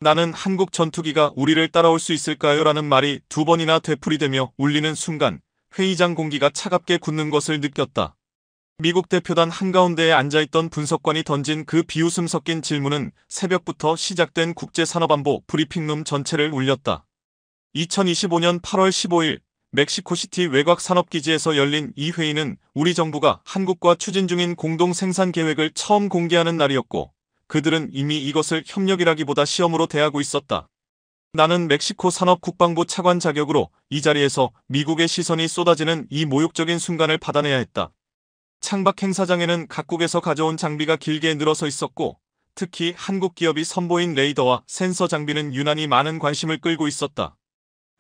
나는 한국 전투기가 우리를 따라올 수 있을까요? 라는 말이 두 번이나 되풀이되며 울리는 순간 회의장 공기가 차갑게 굳는 것을 느꼈다. 미국 대표단 한가운데에 앉아있던 분석관이 던진 그 비웃음 섞인 질문은 새벽부터 시작된 국제산업안보 브리핑룸 전체를 울렸다. 2025년 8월 15일 멕시코시티 외곽산업기지에서 열린 이 회의는 우리 정부가 한국과 추진 중인 공동 생산 계획을 처음 공개하는 날이었고, 그들은 이미 이것을 협력이라기보다 시험으로 대하고 있었다. 나는 멕시코 산업국방부 차관 자격으로 이 자리에서 미국의 시선이 쏟아지는 이 모욕적인 순간을 받아내야 했다. 창밖 행사장에는 각국에서 가져온 장비가 길게 늘어서 있었고, 특히 한국 기업이 선보인 레이더와 센서 장비는 유난히 많은 관심을 끌고 있었다.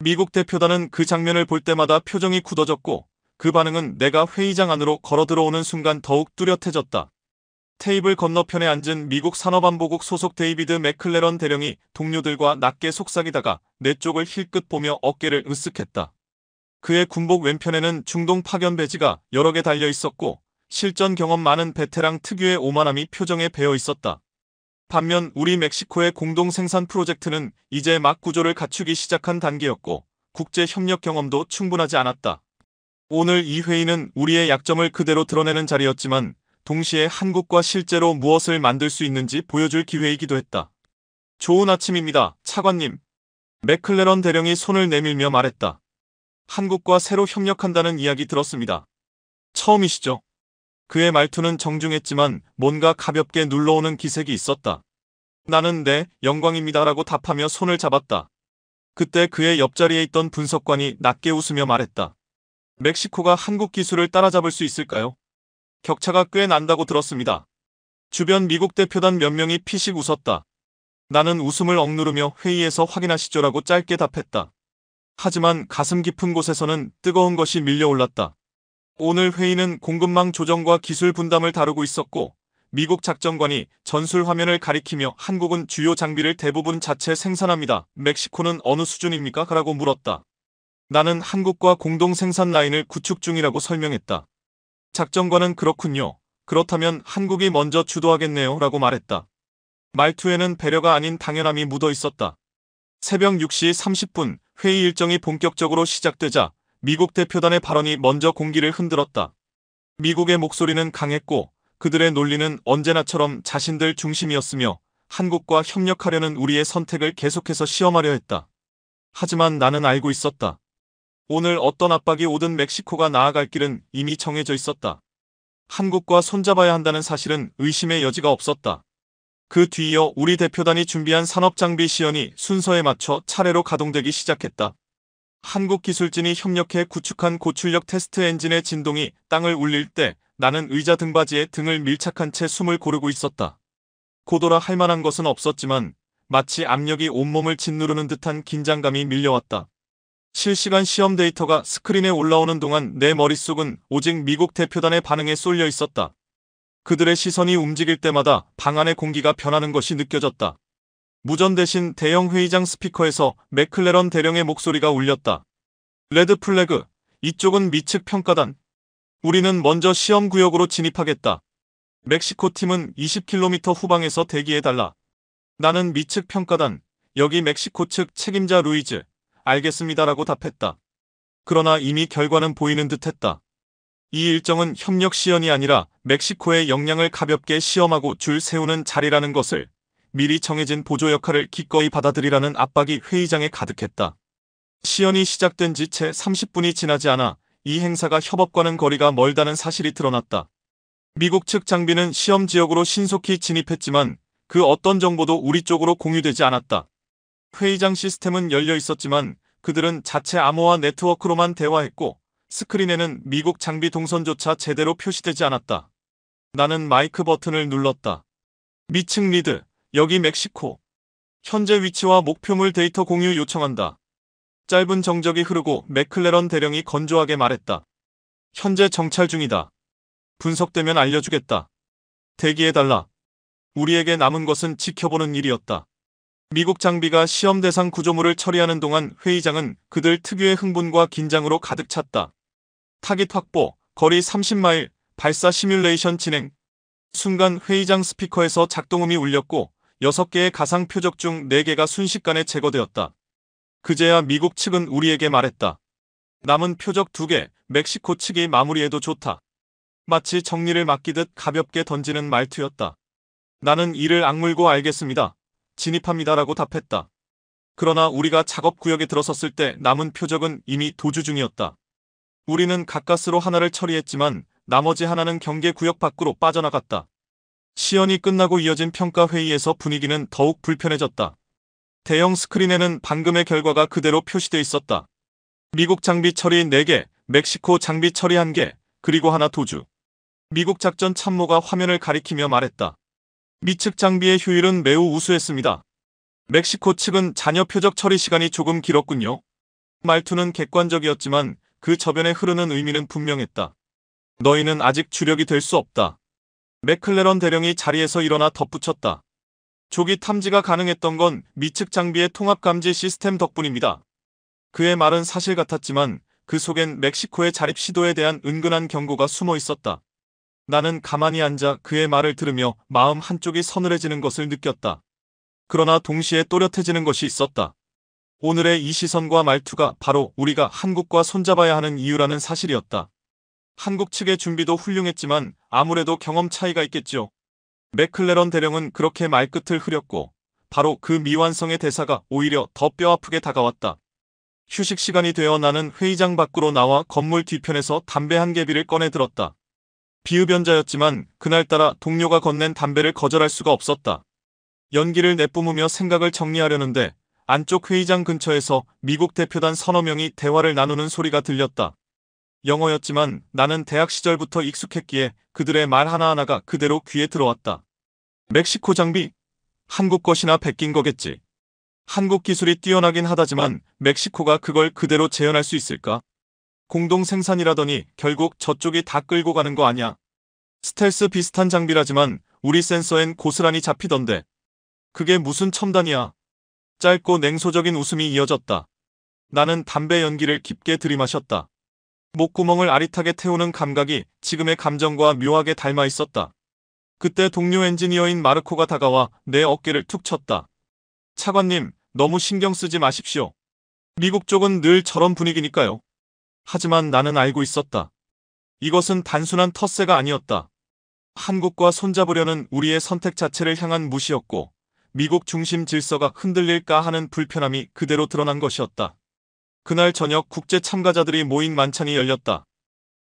미국 대표단은 그 장면을 볼 때마다 표정이 굳어졌고, 그 반응은 내가 회의장 안으로 걸어 들어오는 순간 더욱 뚜렷해졌다. 테이블 건너편에 앉은 미국 산업안보국 소속 데이비드 맥클레런 대령이 동료들과 낮게 속삭이다가 내 쪽을 힐끗 보며 어깨를 으쓱했다. 그의 군복 왼편에는 중동 파견 배지가 여러 개 달려 있었고, 실전 경험 많은 베테랑 특유의 오만함이 표정에 배어 있었다. 반면 우리 멕시코의 공동 생산 프로젝트는 이제 막 구조를 갖추기 시작한 단계였고, 국제 협력 경험도 충분하지 않았다. 오늘 이 회의는 우리의 약점을 그대로 드러내는 자리였지만, 동시에 한국과 실제로 무엇을 만들 수 있는지 보여줄 기회이기도 했다. 좋은 아침입니다, 차관님. 맥클레런 대령이 손을 내밀며 말했다. 한국과 새로 협력한다는 이야기 들었습니다. 처음이시죠? 그의 말투는 정중했지만 뭔가 가볍게 눌러오는 기색이 있었다. 나는 네, 영광입니다라고 답하며 손을 잡았다. 그때 그의 옆자리에 있던 분석관이 낮게 웃으며 말했다. 멕시코가 한국 기술을 따라잡을 수 있을까요? 격차가 꽤 난다고 들었습니다. 주변 미국 대표단 몇 명이 피식 웃었다. 나는 웃음을 억누르며 회의에서 확인하시죠라고 짧게 답했다. 하지만 가슴 깊은 곳에서는 뜨거운 것이 밀려올랐다. 오늘 회의는 공급망 조정과 기술 분담을 다루고 있었고, 미국 작전관이 전술 화면을 가리키며 한국은 주요 장비를 대부분 자체 생산합니다. 멕시코는 어느 수준입니까? 라고 물었다. 나는 한국과 공동 생산 라인을 구축 중이라고 설명했다. 작전관은 그렇군요. 그렇다면 한국이 먼저 주도하겠네요. 라고 말했다. 말투에는 배려가 아닌 당연함이 묻어 있었다. 새벽 6시 30분 회의 일정이 본격적으로 시작되자 미국 대표단의 발언이 먼저 공기를 흔들었다. 미국의 목소리는 강했고 그들의 논리는 언제나처럼 자신들 중심이었으며 한국과 협력하려는 우리의 선택을 계속해서 시험하려 했다. 하지만 나는 알고 있었다. 오늘 어떤 압박이 오든 멕시코가 나아갈 길은 이미 정해져 있었다. 한국과 손잡아야 한다는 사실은 의심의 여지가 없었다. 그 뒤이어 우리 대표단이 준비한 산업장비 시연이 순서에 맞춰 차례로 가동되기 시작했다. 한국 기술진이 협력해 구축한 고출력 테스트 엔진의 진동이 땅을 울릴 때 나는 의자 등받이에 등을 밀착한 채 숨을 고르고 있었다. 고도라 할 만한 것은 없었지만 마치 압력이 온몸을 짓누르는 듯한 긴장감이 밀려왔다. 실시간 시험 데이터가 스크린에 올라오는 동안 내 머릿속은 오직 미국 대표단의 반응에 쏠려 있었다. 그들의 시선이 움직일 때마다 방 안의 공기가 변하는 것이 느껴졌다. 무전 대신 대형 회의장 스피커에서 맥클레런 대령의 목소리가 울렸다. 레드 플래그, 이쪽은 미측 평가단. 우리는 먼저 시험 구역으로 진입하겠다. 멕시코 팀은 20km 후방에서 대기해달라. 나는 미측 평가단, 여기 멕시코 측 책임자 루이즈. 알겠습니다라고 답했다. 그러나 이미 결과는 보이는 듯했다. 이 일정은 협력 시연이 아니라 멕시코의 역량을 가볍게 시험하고 줄 세우는 자리라는 것을, 미리 정해진 보조 역할을 기꺼이 받아들이라는 압박이 회의장에 가득했다. 시연이 시작된 지 채 30분이 지나지 않아 이 행사가 협업과는 거리가 멀다는 사실이 드러났다. 미국 측 장비는 시험 지역으로 신속히 진입했지만 그 어떤 정보도 우리 쪽으로 공유되지 않았다. 회의장 시스템은 열려 있었지만 그들은 자체 암호화 네트워크로만 대화했고 스크린에는 미국 장비 동선조차 제대로 표시되지 않았다. 나는 마이크 버튼을 눌렀다. 미측 리드, 여기 멕시코. 현재 위치와 목표물 데이터 공유 요청한다. 짧은 정적이 흐르고 맥클레런 대령이 건조하게 말했다. 현재 정찰 중이다. 분석되면 알려주겠다. 대기해달라. 우리에게 남은 것은 지켜보는 일이었다. 미국 장비가 시험 대상 구조물을 처리하는 동안 회의장은 그들 특유의 흥분과 긴장으로 가득 찼다. 타깃 확보, 거리 30마일, 발사 시뮬레이션 진행. 순간 회의장 스피커에서 작동음이 울렸고 6개의 가상 표적 중 4개가 순식간에 제거되었다. 그제야 미국 측은 우리에게 말했다. 남은 표적 2개, 멕시코 측이 마무리해도 좋다. 마치 정리를 맡기듯 가볍게 던지는 말투였다. 나는 이를 악물고 알겠습니다. 진입합니다라고 답했다. 그러나 우리가 작업구역에 들어섰을 때 남은 표적은 이미 도주 중이었다. 우리는 가까스로 하나를 처리했지만 나머지 하나는 경계구역 밖으로 빠져나갔다. 시연이 끝나고 이어진 평가회의에서 분위기는 더욱 불편해졌다. 대형 스크린에는 방금의 결과가 그대로 표시돼 있었다. 미국 장비 처리 4개, 멕시코 장비 처리 1개, 그리고 하나 도주. 미국 작전 참모가 화면을 가리키며 말했다. 미측 장비의 효율은 매우 우수했습니다. 멕시코 측은 잔여 표적 처리 시간이 조금 길었군요. 말투는 객관적이었지만 그 저변에 흐르는 의미는 분명했다. 너희는 아직 주력이 될 수 없다. 맥클레런 대령이 자리에서 일어나 덧붙였다. 조기 탐지가 가능했던 건 미측 장비의 통합 감지 시스템 덕분입니다. 그의 말은 사실 같았지만 그 속엔 멕시코의 자립 시도에 대한 은근한 경고가 숨어 있었다. 나는 가만히 앉아 그의 말을 들으며 마음 한쪽이 서늘해지는 것을 느꼈다. 그러나 동시에 또렷해지는 것이 있었다. 오늘의 이 시선과 말투가 바로 우리가 한국과 손잡아야 하는 이유라는 사실이었다. 한국 측의 준비도 훌륭했지만 아무래도 경험 차이가 있겠죠. 맥클레런 대령은 그렇게 말끝을 흐렸고 바로 그 미완성의 대사가 오히려 더 뼈아프게 다가왔다. 휴식 시간이 되어 나는 회의장 밖으로 나와 건물 뒤편에서 담배 한 개비를 꺼내 들었다. 비흡연자였지만 그날따라 동료가 건넨 담배를 거절할 수가 없었다. 연기를 내뿜으며 생각을 정리하려는데 안쪽 회의장 근처에서 미국 대표단 서너 명이 대화를 나누는 소리가 들렸다. 영어였지만 나는 대학 시절부터 익숙했기에 그들의 말 하나하나가 그대로 귀에 들어왔다. 멕시코 장비? 한국 것이나 베낀 거겠지. 한국 기술이 뛰어나긴 하다지만 멕시코가 그걸 그대로 재현할 수 있을까? 공동 생산이라더니 결국 저쪽이 다 끌고 가는 거 아냐? 스텔스 비슷한 장비라지만 우리 센서엔 고스란히 잡히던데. 그게 무슨 첨단이야? 짧고 냉소적인 웃음이 이어졌다. 나는 담배 연기를 깊게 들이마셨다. 목구멍을 아릿하게 태우는 감각이 지금의 감정과 묘하게 닮아 있었다. 그때 동료 엔지니어인 마르코가 다가와 내 어깨를 툭 쳤다. 차관님, 너무 신경 쓰지 마십시오. 미국 쪽은 늘 저런 분위기니까요. 하지만 나는 알고 있었다. 이것은 단순한 텃세가 아니었다. 한국과 손잡으려는 우리의 선택 자체를 향한 무시였고 미국 중심 질서가 흔들릴까 하는 불편함이 그대로 드러난 것이었다. 그날 저녁 국제 참가자들이 모인 만찬이 열렸다.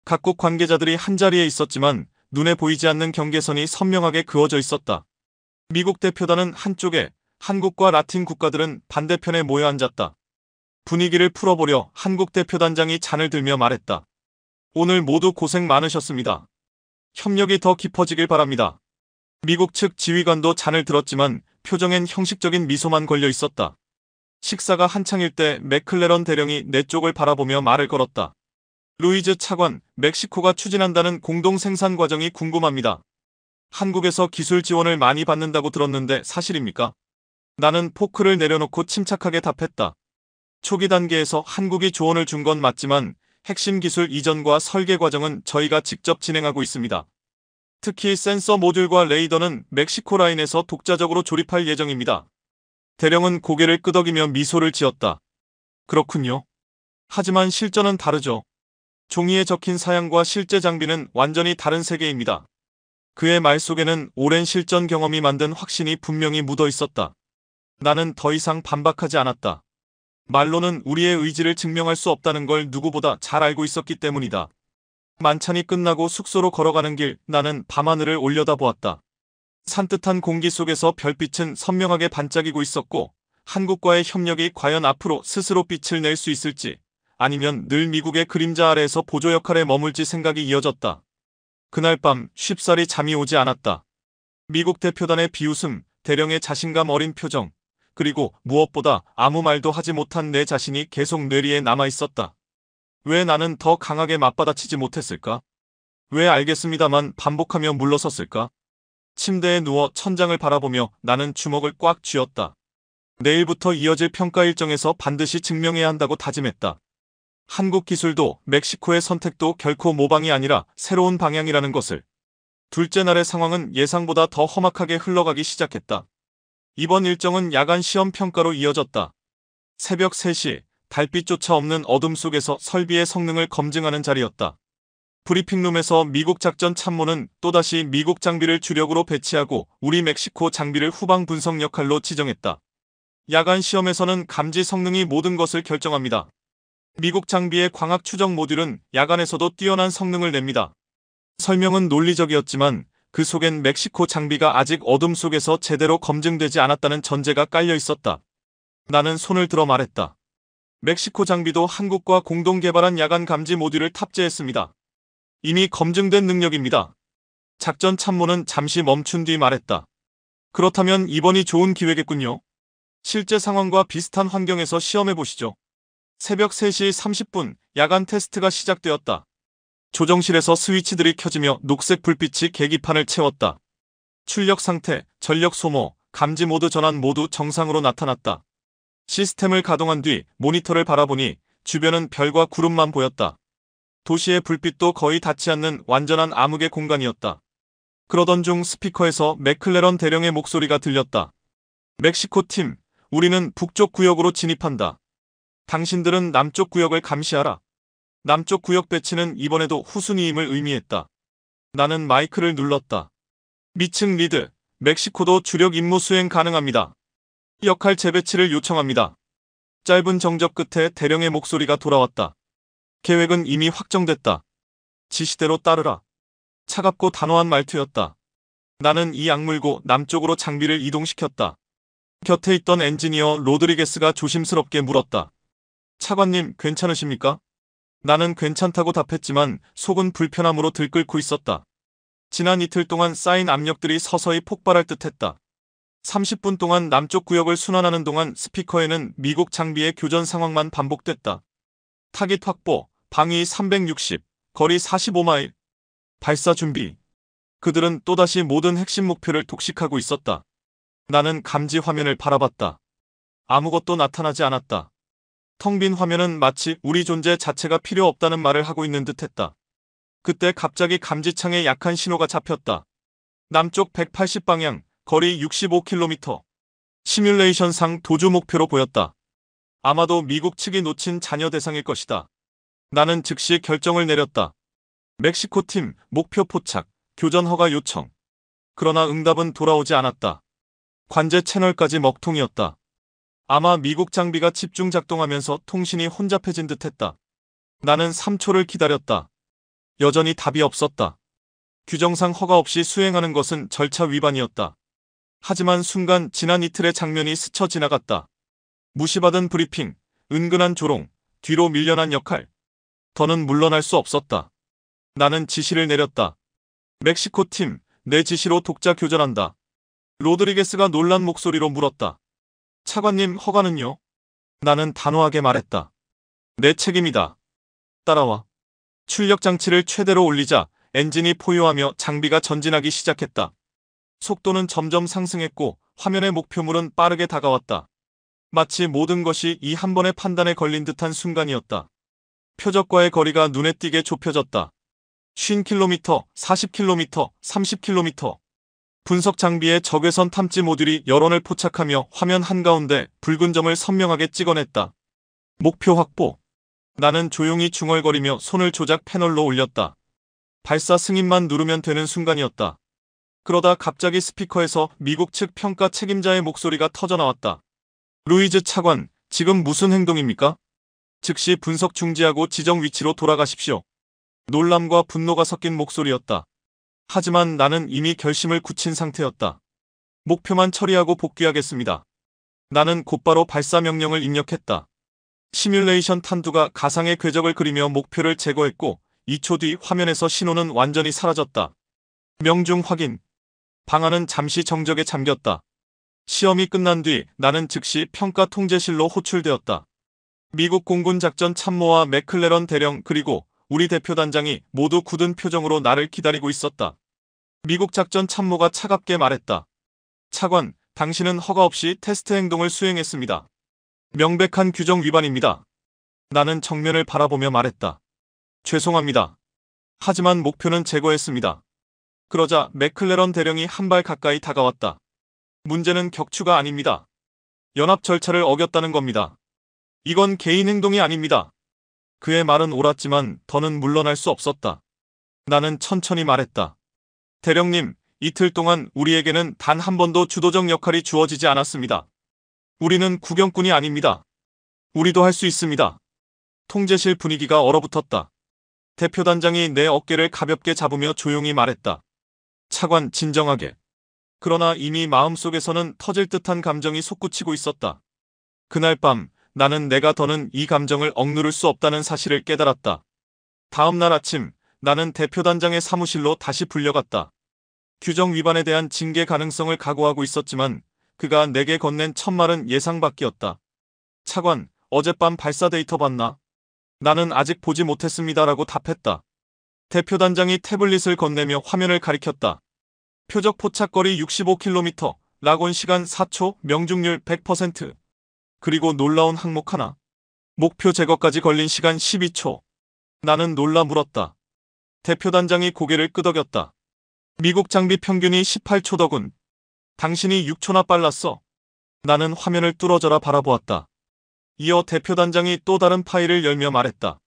각국 관계자들이 한자리에 있었지만 눈에 보이지 않는 경계선이 선명하게 그어져 있었다. 미국 대표단은 한쪽에, 한국과 라틴 국가들은 반대편에 모여 앉았다. 분위기를 풀어보려 한국 대표단장이 잔을 들며 말했다. 오늘 모두 고생 많으셨습니다. 협력이 더 깊어지길 바랍니다. 미국 측 지휘관도 잔을 들었지만 표정엔 형식적인 미소만 걸려 있었다. 식사가 한창일 때 맥클레런 대령이 내 쪽을 바라보며 말을 걸었다. 루이즈 차관, 멕시코가 추진한다는 공동 생산 과정이 궁금합니다. 한국에서 기술 지원을 많이 받는다고 들었는데 사실입니까? 나는 포크를 내려놓고 침착하게 답했다. 초기 단계에서 한국이 조언을 준 건 맞지만 핵심 기술 이전과 설계 과정은 저희가 직접 진행하고 있습니다. 특히 센서 모듈과 레이더는 멕시코 라인에서 독자적으로 조립할 예정입니다. 대령은 고개를 끄덕이며 미소를 지었다. 그렇군요. 하지만 실전은 다르죠. 종이에 적힌 사양과 실제 장비는 완전히 다른 세계입니다. 그의 말 속에는 오랜 실전 경험이 만든 확신이 분명히 묻어 있었다. 나는 더 이상 반박하지 않았다. 말로는 우리의 의지를 증명할 수 없다는 걸 누구보다 잘 알고 있었기 때문이다. 만찬이 끝나고 숙소로 걸어가는 길 나는 밤하늘을 올려다보았다. 산뜻한 공기 속에서 별빛은 선명하게 반짝이고 있었고 한국과의 협력이 과연 앞으로 스스로 빛을 낼 수 있을지 아니면 늘 미국의 그림자 아래에서 보조 역할에 머물지 생각이 이어졌다. 그날 밤 쉽사리 잠이 오지 않았다. 미국 대표단의 비웃음, 대령의 자신감 어린 표정, 그리고 무엇보다 아무 말도 하지 못한 내 자신이 계속 뇌리에 남아있었다. 왜 나는 더 강하게 맞받아치지 못했을까? 왜 알겠습니다만 반복하며 물러섰을까? 침대에 누워 천장을 바라보며 나는 주먹을 꽉 쥐었다. 내일부터 이어질 평가 일정에서 반드시 증명해야 한다고 다짐했다. 한국 기술도 멕시코의 선택도 결코 모방이 아니라 새로운 방향이라는 것을. 둘째 날의 상황은 예상보다 더 험악하게 흘러가기 시작했다. 이번 일정은 야간 시험 평가로 이어졌다. 새벽 3시, 달빛조차 없는 어둠 속에서 설비의 성능을 검증하는 자리였다. 브리핑룸에서 미국 작전 참모는 또다시 미국 장비를 주력으로 배치하고 우리 멕시코 장비를 후방 분석 역할로 지정했다. 야간 시험에서는 감지 성능이 모든 것을 결정합니다. 미국 장비의 광학 추적 모듈은 야간에서도 뛰어난 성능을 냅니다. 설명은 논리적이었지만 그 속엔 멕시코 장비가 아직 어둠 속에서 제대로 검증되지 않았다는 전제가 깔려 있었다. 나는 손을 들어 말했다. 멕시코 장비도 한국과 공동 개발한 야간 감지 모듈을 탑재했습니다. 이미 검증된 능력입니다. 작전 참모는 잠시 멈춘 뒤 말했다. 그렇다면 이번이 좋은 기회겠군요. 실제 상황과 비슷한 환경에서 시험해보시죠. 새벽 3시 30분 야간 테스트가 시작되었다. 조정실에서 스위치들이 켜지며 녹색 불빛이 계기판을 채웠다. 출력 상태, 전력 소모, 감지 모드 전환 모두 정상으로 나타났다. 시스템을 가동한 뒤 모니터를 바라보니 주변은 별과 구름만 보였다. 도시의 불빛도 거의 닿지 않는 완전한 암흑의 공간이었다. 그러던 중 스피커에서 맥클레런 대령의 목소리가 들렸다. 멕시코 팀, 우리는 북쪽 구역으로 진입한다. 당신들은 남쪽 구역을 감시하라. 남쪽 구역 배치는 이번에도 후순위임을 의미했다. 나는 마이크를 눌렀다. 미층 리드, 멕시코도 주력 임무 수행 가능합니다. 역할 재배치를 요청합니다. 짧은 정적 끝에 대령의 목소리가 돌아왔다. 계획은 이미 확정됐다. 지시대로 따르라. 차갑고 단호한 말투였다. 나는 이 악물고 남쪽으로 장비를 이동시켰다. 곁에 있던 엔지니어 로드리게스가 조심스럽게 물었다. 차관님, 괜찮으십니까? 나는 괜찮다고 답했지만 속은 불편함으로 들끓고 있었다. 지난 이틀 동안 쌓인 압력들이 서서히 폭발할 듯했다. 30분 동안 남쪽 구역을 순환하는 동안 스피커에는 미국 장비의 교전 상황만 반복됐다. 타깃 확보, 방위 360, 거리 45마일. 발사 준비. 그들은 또다시 모든 핵심 목표를 독식하고 있었다. 나는 감지 화면을 바라봤다. 아무것도 나타나지 않았다. 텅 빈 화면은 마치 우리 존재 자체가 필요 없다는 말을 하고 있는 듯했다. 그때 갑자기 감지창에 약한 신호가 잡혔다. 남쪽 180방향, 거리 65km. 시뮬레이션상 도주 목표로 보였다. 아마도 미국 측이 놓친 잔여 대상일 것이다. 나는 즉시 결정을 내렸다. 멕시코 팀, 목표 포착, 교전 허가 요청. 그러나 응답은 돌아오지 않았다. 관제 채널까지 먹통이었다. 아마 미국 장비가 집중 작동하면서 통신이 혼잡해진 듯했다. 나는 3초를 기다렸다. 여전히 답이 없었다. 규정상 허가 없이 수행하는 것은 절차 위반이었다. 하지만 순간 지난 이틀의 장면이 스쳐 지나갔다. 무시받은 브리핑, 은근한 조롱, 뒤로 밀려난 역할. 더는 물러날 수 없었다. 나는 지시를 내렸다. 멕시코 팀, 내 지시로 독자 교전한다. 로드리게스가 놀란 목소리로 물었다. 차관님, 허가는요? 나는 단호하게 말했다. 내 책임이다. 따라와. 출력 장치를 최대로 올리자 엔진이 포효하며 장비가 전진하기 시작했다. 속도는 점점 상승했고 화면의 목표물은 빠르게 다가왔다. 마치 모든 것이 이 한 번의 판단에 걸린 듯한 순간이었다. 표적과의 거리가 눈에 띄게 좁혀졌다. 50km, 40km, 30km. 분석 장비의 적외선 탐지 모듈이 여론을 포착하며 화면 한가운데 붉은 점을 선명하게 찍어냈다. 목표 확보. 나는 조용히 중얼거리며 손을 조작 패널로 올렸다. 발사 승인만 누르면 되는 순간이었다. 그러다 갑자기 스피커에서 미국 측 평가 책임자의 목소리가 터져나왔다. 루이즈 차관, 지금 무슨 행동입니까? 즉시 분석 중지하고 지정 위치로 돌아가십시오. 놀람과 분노가 섞인 목소리였다. 하지만 나는 이미 결심을 굳힌 상태였다. 목표만 처리하고 복귀하겠습니다. 나는 곧바로 발사 명령을 입력했다. 시뮬레이션 탄두가 가상의 궤적을 그리며 목표를 제거했고 2초 뒤 화면에서 신호는 완전히 사라졌다. 명중 확인. 방안은 잠시 정적에 잠겼다. 시험이 끝난 뒤 나는 즉시 평가 통제실로 호출되었다. 미국 공군 작전 참모와 맥클레런 대령 그리고 우리 대표단장이 모두 굳은 표정으로 나를 기다리고 있었다. 미국 작전 참모가 차갑게 말했다. 차관, 당신은 허가 없이 테스트 행동을 수행했습니다. 명백한 규정 위반입니다. 나는 정면을 바라보며 말했다. 죄송합니다. 하지만 목표는 제거했습니다. 그러자 맥클레런 대령이 한 발 가까이 다가왔다. 문제는 격추가 아닙니다. 연합 절차를 어겼다는 겁니다. 이건 개인 행동이 아닙니다. 그의 말은 옳았지만 더는 물러날 수 없었다. 나는 천천히 말했다. 대령님, 이틀 동안 우리에게는 단 한 번도 주도적 역할이 주어지지 않았습니다. 우리는 구경꾼이 아닙니다. 우리도 할 수 있습니다. 통제실 분위기가 얼어붙었다. 대표단장이 내 어깨를 가볍게 잡으며 조용히 말했다. 차관, 진정하게. 그러나 이미 마음속에서는 터질 듯한 감정이 솟구치고 있었다. 그날 밤 나는 내가 더는 이 감정을 억누를 수 없다는 사실을 깨달았다. 다음 날 아침 나는 대표단장의 사무실로 다시 불려갔다. 규정 위반에 대한 징계 가능성을 각오하고 있었지만 그가 내게 건넨 첫 말은 예상 밖이었다. 차관, 어젯밤 발사 데이터 봤나? 나는 아직 보지 못했습니다라고 답했다. 대표단장이 태블릿을 건네며 화면을 가리켰다. 표적 포착거리 65km, 락온 시간 4초, 명중률 100%. 그리고 놀라운 항목 하나. 목표 제거까지 걸린 시간 12초. 나는 놀라 물었다. 대표단장이 고개를 끄덕였다. 미국 장비 평균이 18초더군. 당신이 6초나 빨랐어. 나는 화면을 뚫어져라 바라보았다. 이어 대표단장이 또 다른 파일을 열며 말했다.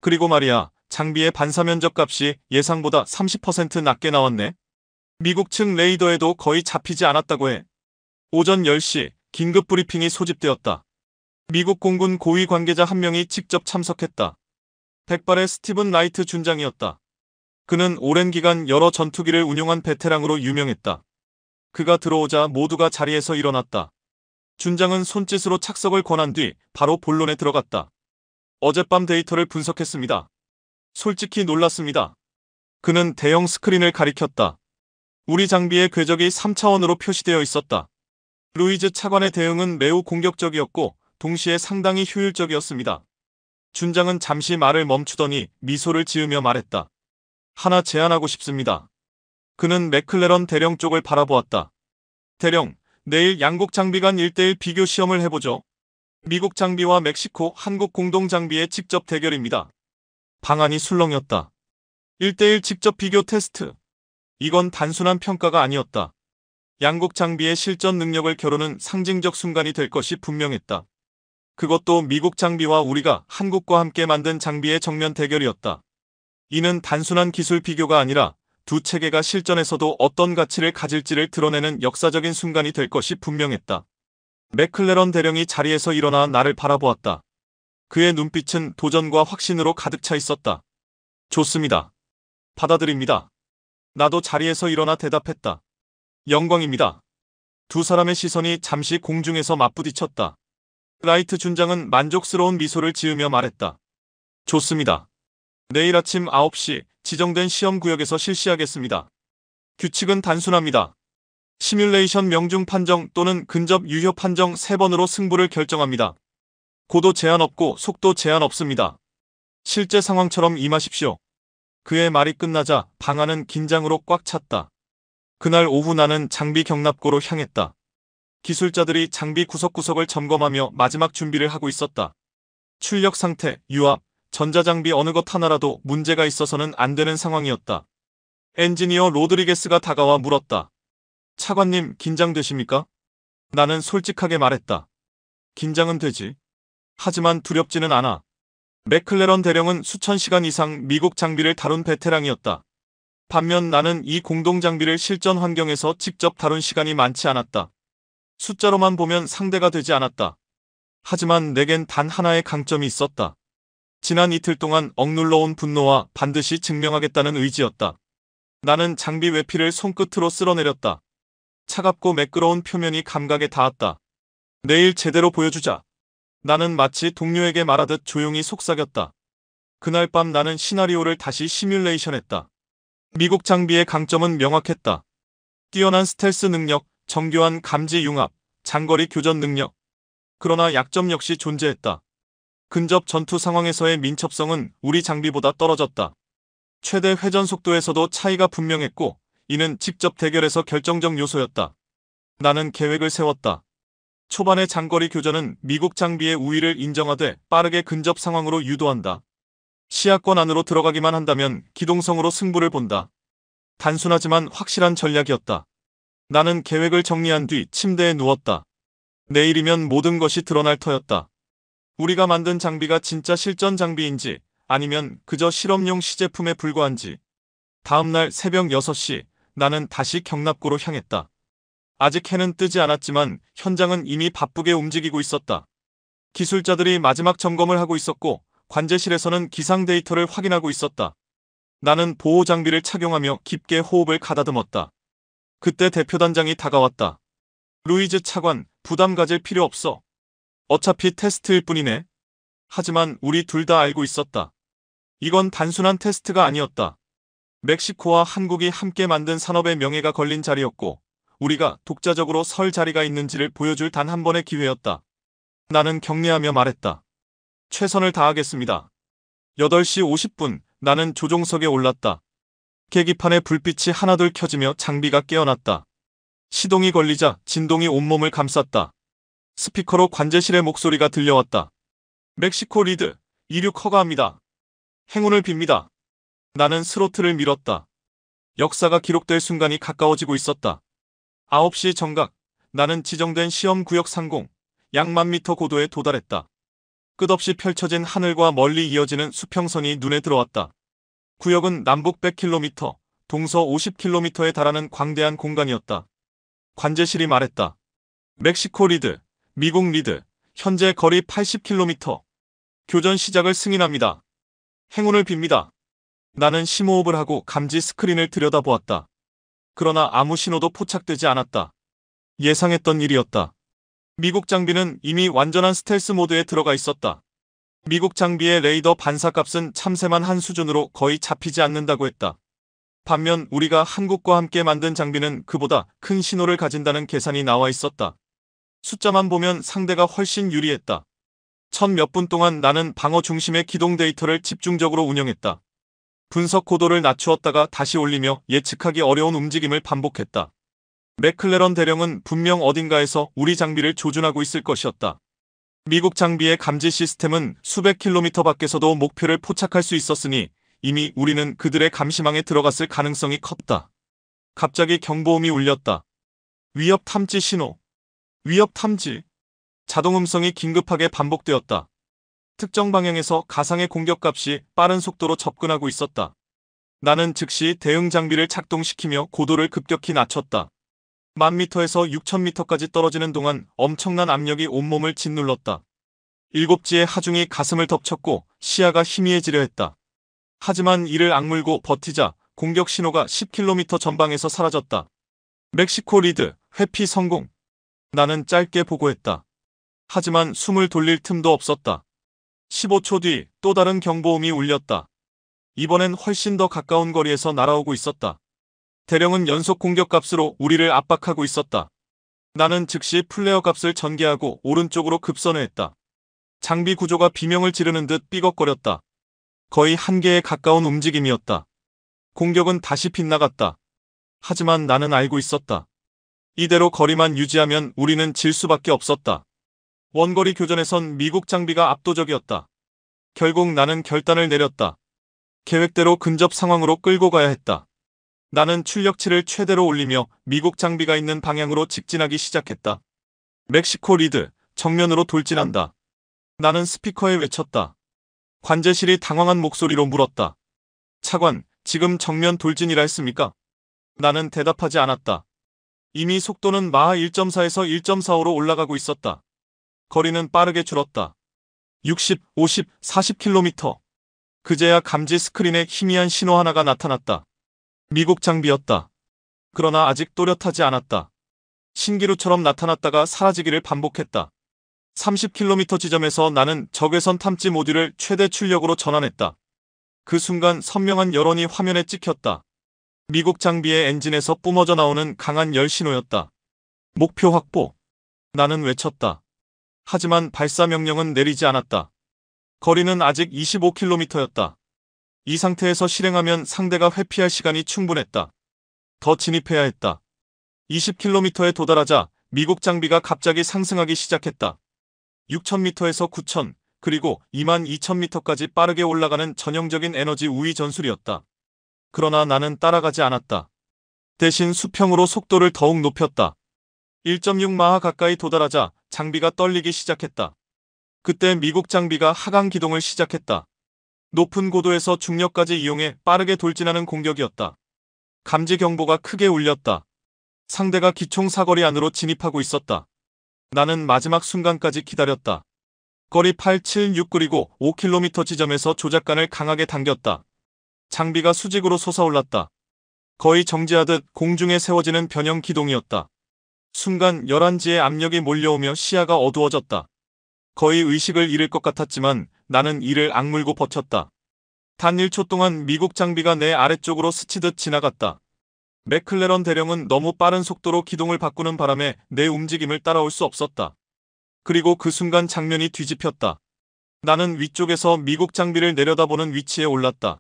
그리고 말이야, 장비의 반사면적 값이 예상보다 30% 낮게 나왔네. 미국 측 레이더에도 거의 잡히지 않았다고 해. 오전 10시 긴급 브리핑이 소집되었다. 미국 공군 고위 관계자 한 명이 직접 참석했다. 백발의 스티븐 라이트 준장이었다. 그는 오랜 기간 여러 전투기를 운용한 베테랑으로 유명했다. 그가 들어오자 모두가 자리에서 일어났다. 준장은 손짓으로 착석을 권한 뒤 바로 본론에 들어갔다. 어젯밤 데이터를 분석했습니다. 솔직히 놀랐습니다. 그는 대형 스크린을 가리켰다. 우리 장비의 궤적이 3차원으로 표시되어 있었다. 루이즈 차관의 대응은 매우 공격적이었고 동시에 상당히 효율적이었습니다. 준장은 잠시 말을 멈추더니 미소를 지으며 말했다. 하나 제안하고 싶습니다. 그는 맥클레런 대령 쪽을 바라보았다. 대령, 내일 양국 장비 간 1대1 비교 시험을 해보죠. 미국 장비와 멕시코, 한국 공동 장비의 직접 대결입니다. 방안이 술렁였다. 1대1 직접 비교 테스트. 이건 단순한 평가가 아니었다. 양국 장비의 실전 능력을 겨루는 상징적 순간이 될 것이 분명했다. 그것도 미국 장비와 우리가 한국과 함께 만든 장비의 정면 대결이었다. 이는 단순한 기술 비교가 아니라 두 체계가 실전에서도 어떤 가치를 가질지를 드러내는 역사적인 순간이 될 것이 분명했다. 맥클레런 대령이 자리에서 일어나 나를 바라보았다. 그의 눈빛은 도전과 확신으로 가득 차 있었다. 좋습니다. 받아들입니다. 나도 자리에서 일어나 대답했다. 영광입니다. 두 사람의 시선이 잠시 공중에서 맞부딪혔다. 라이트 준장은 만족스러운 미소를 지으며 말했다. 좋습니다. 내일 아침 9시 지정된 시험구역에서 실시하겠습니다. 규칙은 단순합니다. 시뮬레이션 명중 판정 또는 근접 유효 판정 3번으로 승부를 결정합니다. 고도 제한 없고 속도 제한 없습니다. 실제 상황처럼 임하십시오. 그의 말이 끝나자 방안은 긴장으로 꽉 찼다. 그날 오후 나는 장비 경납고로 향했다. 기술자들이 장비 구석구석을 점검하며 마지막 준비를 하고 있었다. 출력 상태, 유압, 전자장비 어느 것 하나라도 문제가 있어서는 안 되는 상황이었다. 엔지니어 로드리게스가 다가와 물었다. 차관님, 긴장되십니까? 나는 솔직하게 말했다. 긴장은 되지. 하지만 두렵지는 않아. 맥클레런 대령은 수천 시간 이상 미국 장비를 다룬 베테랑이었다. 반면 나는 이 공동 장비를 실전 환경에서 직접 다룬 시간이 많지 않았다. 숫자로만 보면 상대가 되지 않았다. 하지만 내겐 단 하나의 강점이 있었다. 지난 이틀 동안 억눌러온 분노와 반드시 증명하겠다는 의지였다. 나는 장비 외피를 손끝으로 쓸어내렸다. 차갑고 매끄러운 표면이 감각에 닿았다. 내일 제대로 보여주자. 나는 마치 동료에게 말하듯 조용히 속삭였다. 그날 밤 나는 시나리오를 다시 시뮬레이션했다. 미국 장비의 강점은 명확했다. 뛰어난 스텔스 능력, 정교한 감지 융합, 장거리 교전 능력. 그러나 약점 역시 존재했다. 근접 전투 상황에서의 민첩성은 우리 장비보다 떨어졌다. 최대 회전 속도에서도 차이가 분명했고 이는 직접 대결에서 결정적 요소였다. 나는 계획을 세웠다. 초반의 장거리 교전은 미국 장비의 우위를 인정하되 빠르게 근접 상황으로 유도한다. 시야권 안으로 들어가기만 한다면 기동성으로 승부를 본다. 단순하지만 확실한 전략이었다. 나는 계획을 정리한 뒤 침대에 누웠다. 내일이면 모든 것이 드러날 터였다. 우리가 만든 장비가 진짜 실전 장비인지 아니면 그저 실험용 시제품에 불과한지. 다음날 새벽 6시 나는 다시 경납고로 향했다. 아직 해는 뜨지 않았지만 현장은 이미 바쁘게 움직이고 있었다. 기술자들이 마지막 점검을 하고 있었고 관제실에서는 기상 데이터를 확인하고 있었다. 나는 보호 장비를 착용하며 깊게 호흡을 가다듬었다. 그때 대표단장이 다가왔다. 루이즈 차관, 부담 가질 필요 없어. 어차피 테스트일 뿐이네. 하지만 우리 둘 다 알고 있었다. 이건 단순한 테스트가 아니었다. 멕시코와 한국이 함께 만든 산업의 명예가 걸린 자리였고 우리가 독자적으로 설 자리가 있는지를 보여줄 단 한 번의 기회였다. 나는 격려하며 말했다. 최선을 다하겠습니다. 8시 50분 나는 조종석에 올랐다. 계기판에 불빛이 하나둘 켜지며 장비가 깨어났다. 시동이 걸리자 진동이 온몸을 감쌌다. 스피커로 관제실의 목소리가 들려왔다. 멕시코 리드, 이륙 허가합니다. 행운을 빕니다. 나는 스로틀을 밀었다. 역사가 기록될 순간이 가까워지고 있었다. 9시 정각, 나는 지정된 시험 구역 상공, 약 10,000m 고도에 도달했다. 끝없이 펼쳐진 하늘과 멀리 이어지는 수평선이 눈에 들어왔다. 구역은 남북 100km, 동서 50km에 달하는 광대한 공간이었다. 관제실이 말했다. 멕시코 리드, 미국 리드, 현재 거리 80km. 교전 시작을 승인합니다. 행운을 빕니다. 나는 심호흡을 하고 감지 스크린을 들여다보았다. 그러나 아무 신호도 포착되지 않았다. 예상했던 일이었다. 미국 장비는 이미 완전한 스텔스 모드에 들어가 있었다. 미국 장비의 레이더 반사값은 참새만 한 수준으로 거의 잡히지 않는다고 했다. 반면 우리가 한국과 함께 만든 장비는 그보다 큰 신호를 가진다는 계산이 나와 있었다. 숫자만 보면 상대가 훨씬 유리했다. 천 몇 분 동안 나는 방어 중심의 기동 데이터를 집중적으로 운영했다. 분석 고도를 낮추었다가 다시 올리며 예측하기 어려운 움직임을 반복했다. 맥클레런 대령은 분명 어딘가에서 우리 장비를 조준하고 있을 것이었다. 미국 장비의 감지 시스템은 수백 킬로미터 밖에서도 목표를 포착할 수 있었으니 이미 우리는 그들의 감시망에 들어갔을 가능성이 컸다. 갑자기 경보음이 울렸다. 위협 탐지 신호. 위협 탐지. 자동 음성이 긴급하게 반복되었다. 특정 방향에서 가상의 공격값이 빠른 속도로 접근하고 있었다. 나는 즉시 대응 장비를 작동시키며 고도를 급격히 낮췄다. 10,000m에서 6,000m까지 떨어지는 동안 엄청난 압력이 온몸을 짓눌렀다. 7지의 하중이 가슴을 덮쳤고 시야가 희미해지려 했다. 하지만 이를 악물고 버티자 공격 신호가 10km 전방에서 사라졌다. 멕시코 리드, 회피 성공. 나는 짧게 보고했다. 하지만 숨을 돌릴 틈도 없었다. 15초 뒤 또 다른 경보음이 울렸다. 이번엔 훨씬 더 가까운 거리에서 날아오고 있었다. 대령은 연속 공격 값으로 우리를 압박하고 있었다. 나는 즉시 플레어 값을 전개하고 오른쪽으로 급선회했다. 장비 구조가 비명을 지르는 듯 삐걱거렸다. 거의 한계에 가까운 움직임이었다. 공격은 다시 빗나갔다. 하지만 나는 알고 있었다. 이대로 거리만 유지하면 우리는 질 수밖에 없었다. 원거리 교전에선 미국 장비가 압도적이었다. 결국 나는 결단을 내렸다. 계획대로 근접 상황으로 끌고 가야 했다. 나는 출력치를 최대로 올리며 미국 장비가 있는 방향으로 직진하기 시작했다. 멕시코 리드, 정면으로 돌진한다. 나는 스피커에 외쳤다. 관제실이 당황한 목소리로 물었다. 차관, 지금 정면 돌진이라 했습니까? 나는 대답하지 않았다. 이미 속도는 마하 1.4에서 1.45로 올라가고 있었다. 거리는 빠르게 줄었다. 60, 50, 40km. 그제야 감지 스크린에 희미한 신호 하나가 나타났다. 미국 장비였다. 그러나 아직 또렷하지 않았다. 신기루처럼 나타났다가 사라지기를 반복했다. 30km 지점에서 나는 적외선 탐지 모듈을 최대 출력으로 전환했다. 그 순간 선명한 여론이 화면에 찍혔다. 미국 장비의 엔진에서 뿜어져 나오는 강한 열 신호였다. 목표 확보. 나는 외쳤다. 하지만 발사 명령은 내리지 않았다. 거리는 아직 25km였다. 이 상태에서 실행하면 상대가 회피할 시간이 충분했다. 더 진입해야 했다. 20km에 도달하자 미국 장비가 갑자기 상승하기 시작했다. 6,000m에서 9,000, 그리고 22,000m까지 빠르게 올라가는 전형적인 에너지 우위 전술이었다. 그러나 나는 따라가지 않았다. 대신 수평으로 속도를 더욱 높였다. 1.6마하 가까이 도달하자 장비가 떨리기 시작했다. 그때 미국 장비가 하강 기동을 시작했다. 높은 고도에서 중력까지 이용해 빠르게 돌진하는 공격이었다. 감지 경보가 크게 울렸다. 상대가 기총 사거리 안으로 진입하고 있었다. 나는 마지막 순간까지 기다렸다. 거리 876 그리고 5km 지점에서 조작관을 강하게 당겼다. 장비가 수직으로 솟아올랐다. 거의 정지하듯 공중에 세워지는 변형 기동이었다. 순간 11지의 압력이 몰려오며 시야가 어두워졌다. 거의 의식을 잃을 것 같았지만 나는 이를 악물고 버텼다. 단 1초 동안 미국 장비가 내 아래쪽으로 스치듯 지나갔다. 맥클레런 대령은 너무 빠른 속도로 기동을 바꾸는 바람에 내 움직임을 따라올 수 없었다. 그리고 그 순간 장면이 뒤집혔다. 나는 위쪽에서 미국 장비를 내려다보는 위치에 올랐다.